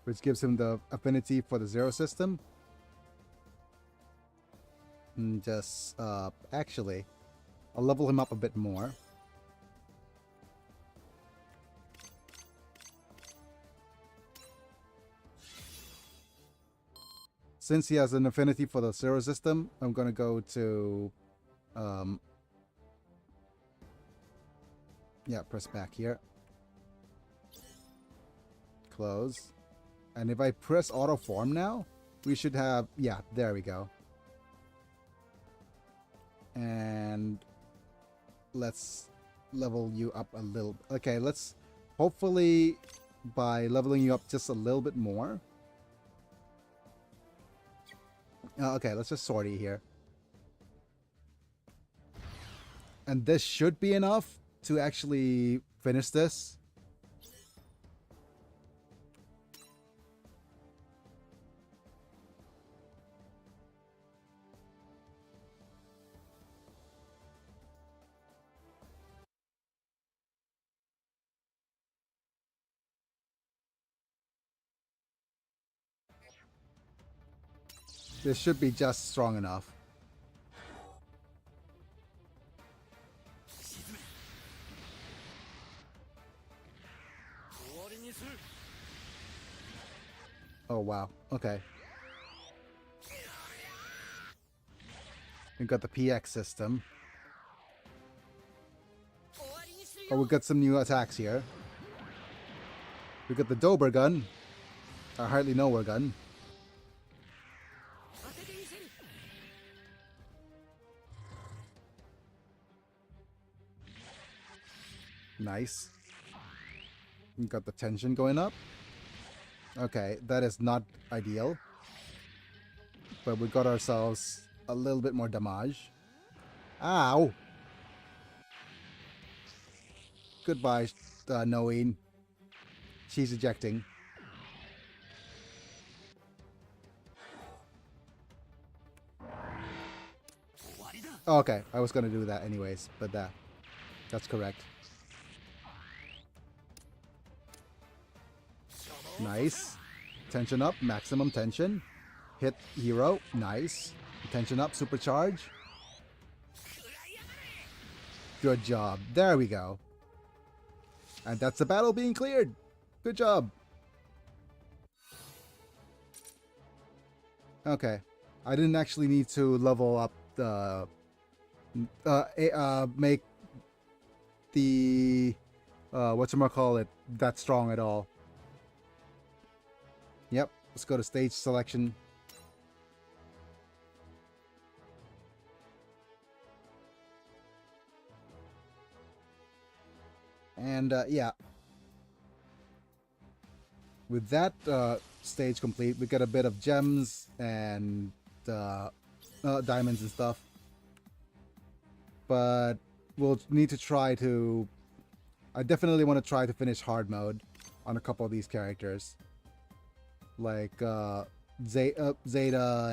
Speaker 1: Which gives him the affinity for the Zero system. And just, actually, I'll level him up a bit more. Since he has an affinity for the Zero system, I'm going to go to, yeah, press back here. Close. And if I press auto form now, we should have, yeah, there we go. And let's level you up a little. Okay, let's hopefully by leveling you up just a little bit more. Okay, let's just sortie here. And this should be enough to actually finish this. This should be just strong enough. Oh wow, okay. We've got the PX system. Oh, we've got some new attacks here. We've got the Dober gun. I hardly know where gun. Nice. We got the tension going up. Okay, that is not ideal. But we got ourselves a little bit more damage. Ow! Goodbye, Noeen. She's ejecting. Oh, okay, I was gonna do that anyways, but that's correct. Nice. Tension up, maximum tension. Hit hero, nice. Tension up, supercharge. Good job. There we go. And that's the battle being cleared. Good job. Okay. I didn't actually need to level up the... make the... whatchamacallit, that strong at all. Yep. Let's go to stage selection. And yeah, with that stage complete, we get a bit of gems and diamonds and stuff. But we'll need to try to I definitely want to try to finish hard mode on a couple of these characters. Like Zeta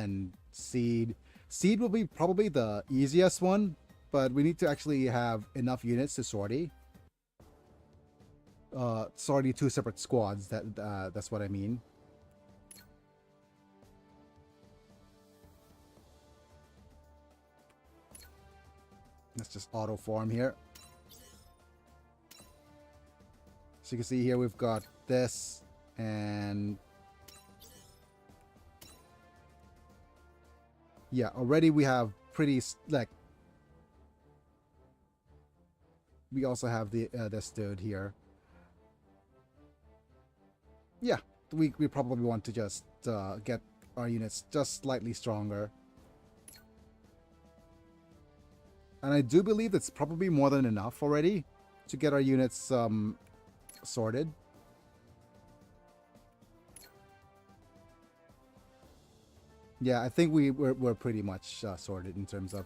Speaker 1: and Seed. Seed will be probably the easiest one, but we need to actually have enough units to sortie. Sortie 2 separate squads, that's what I mean. Let's just auto form here. So you can see here we've got this and yeah, already we have pretty like we also have the this dude here. Yeah, we probably want to just get our units just slightly stronger. And I do believe that's probably more than enough already to get our units sorted. Yeah, I think we're pretty much sorted in terms of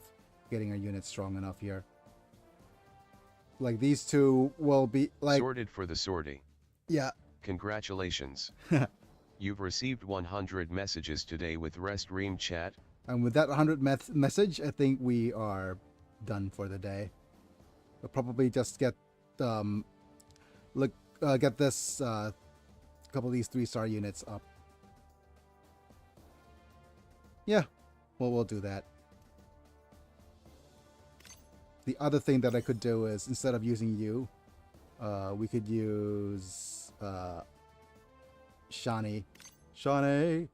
Speaker 1: getting our units strong enough here. Like these two will be like
Speaker 3: Sorted for the sortie.
Speaker 1: Yeah.
Speaker 3: Congratulations. You've received 100 messages today with Rest Ream chat.
Speaker 1: And with that 100 message, I think we are done for the day. We'll probably just get get this couple of these 3-star units up. Yeah, well, we'll do that. The other thing that I could do is, instead of using you, we could use Shani. Shani!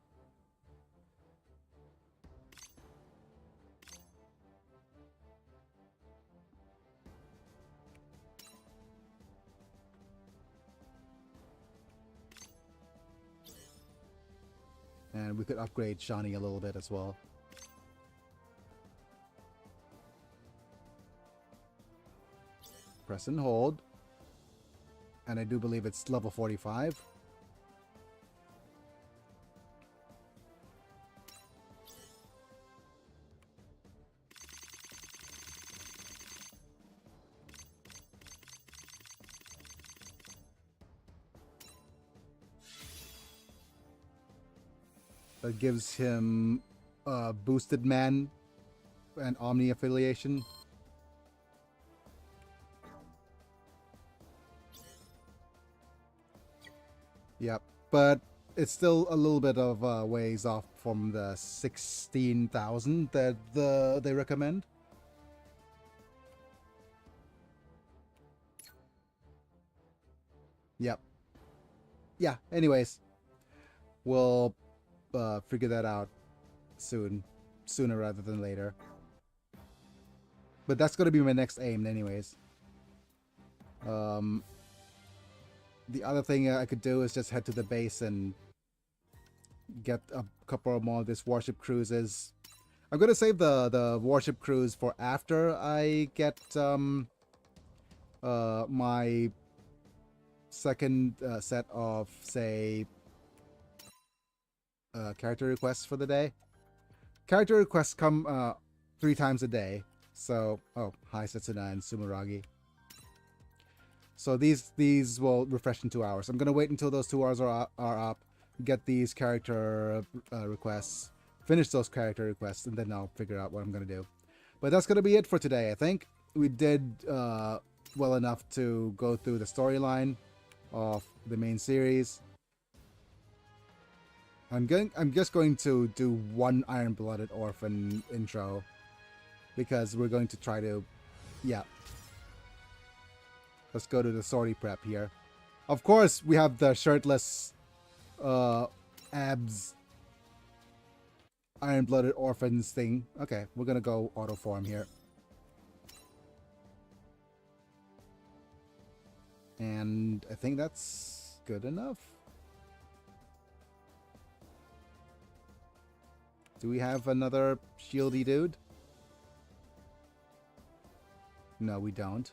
Speaker 1: And we could upgrade Shani a little bit as well. Press and hold. And I do believe it's level 45. That gives him boosted man and Omni affiliation. Yep, but it's still a little bit of ways off from the 16,000 that they recommend. Yep. Yeah, anyways. We'll figure that out sooner rather than later. But that's going to be my next aim anyways. The other thing I could do is just head to the base and get a couple more of these warship cruises. I'm going to save the warship cruise for after I get my second set of, say, character requests for the day. Character requests come 3 times a day. So, oh, hi Setsuna and Sumeragi. So these will refresh in 2 hours. I'm gonna wait until those 2 hours are up, get these character requests, finish those character requests, and then I'll figure out what I'm gonna do. But that's gonna be it for today. I think we did well enough to go through the storyline of the main series. I'm just going to do one Iron-Blooded Orphan intro because we're going to try to, yeah. Let's go to the sortie prep here. Of course, we have the shirtless abs Iron-Blooded Orphans thing. Okay, we're gonna go auto form here. And I think that's good enough. Do we have another shieldy dude? No, we don't.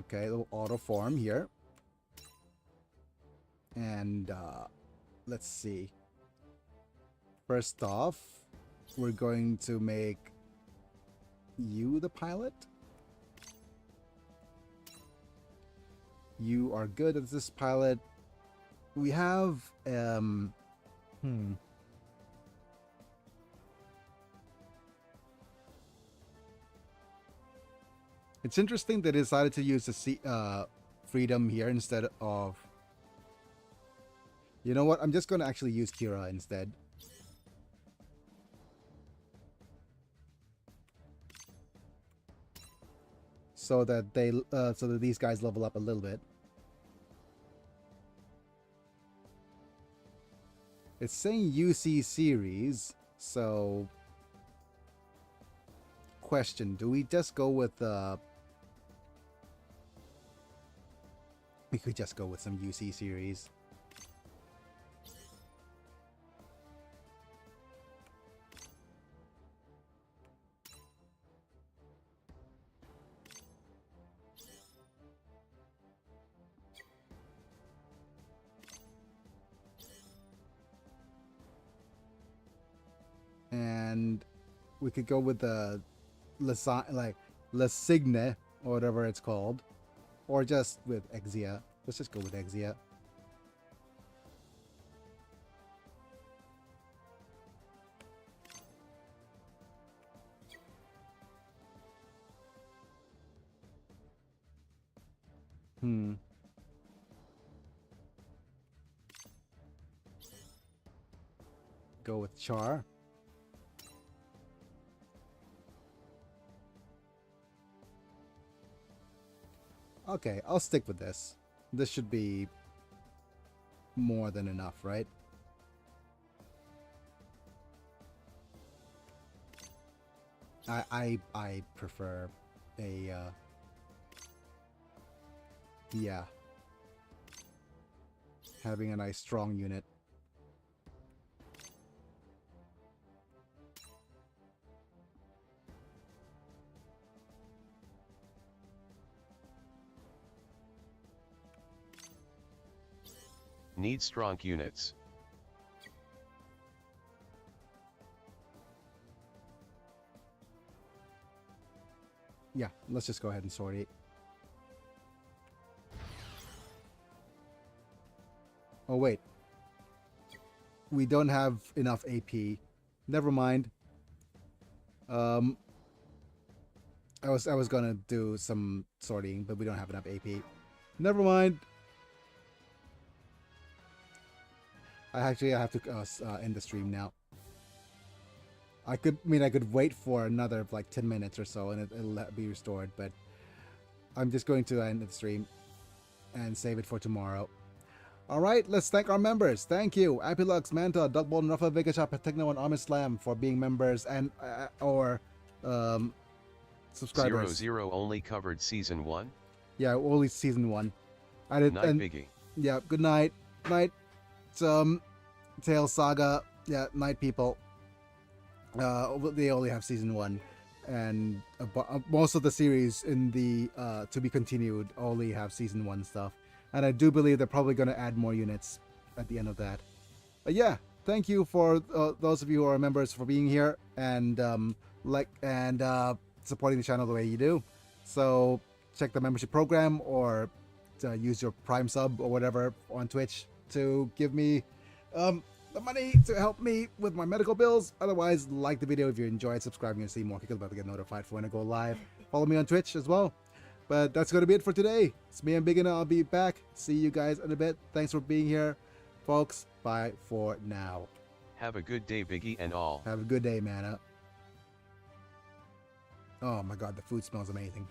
Speaker 1: Okay, a little auto form here. And let's see. First off, we're going to make you the pilot? You are good at this pilot. We have It's interesting they decided to use the freedom here instead of. You know what? I'm just going to actually use Kira instead. So that these guys level up a little bit. It's saying UC series, so question, do we just go with we could just go with some UC series. And we could go with the Lesigne or whatever it's called, or just with Exia. Let's just go with Exia. Go with Char. Okay, I'll stick with this. This should be more than enough, right? I prefer a yeah, having a nice strong unit.
Speaker 3: Need strong units.
Speaker 1: Yeah, let's just go ahead and sort it. Oh wait, we don't have enough AP. Never mind. I was gonna do some sorting, but we don't have enough AP. Never mind. I have to end the stream now. I could wait for another like 10 minutes or so and it'll be restored, but I'm just going to end the stream and save it for tomorrow. Alright, let's thank our members. Thank you, Apilux, Manta, Duckball, Rafa, Vega Shop, Techno, and Armin Slam for being members and or subscribers.
Speaker 3: 00 only covered season 1?
Speaker 1: Yeah, only season 1.
Speaker 3: Night, Biggie.
Speaker 1: Yeah, good night. Night. Tail Saga. Yeah, night people. They only have season 1, and most of the series in the to be continued only have season 1 stuff. And I do believe they're probably going to add more units at the end of that. But yeah, thank you for those of you who are members for being here and supporting the channel the way you do. So check the membership program or use your Prime sub or whatever on Twitch to give me the money to help me with my medical bills. Otherwise, like the video if you enjoyed, subscribing and see more because I'm about to get notified for when I go live. Follow me on Twitch as well. But that's going to be it for today. It's me and Big and I'll be back. See you guys in a bit. Thanks for being here, folks. Bye for now.
Speaker 3: Have a good day, Biggie and all.
Speaker 1: Have a good day, Mana. Oh my god, the food smells amazing.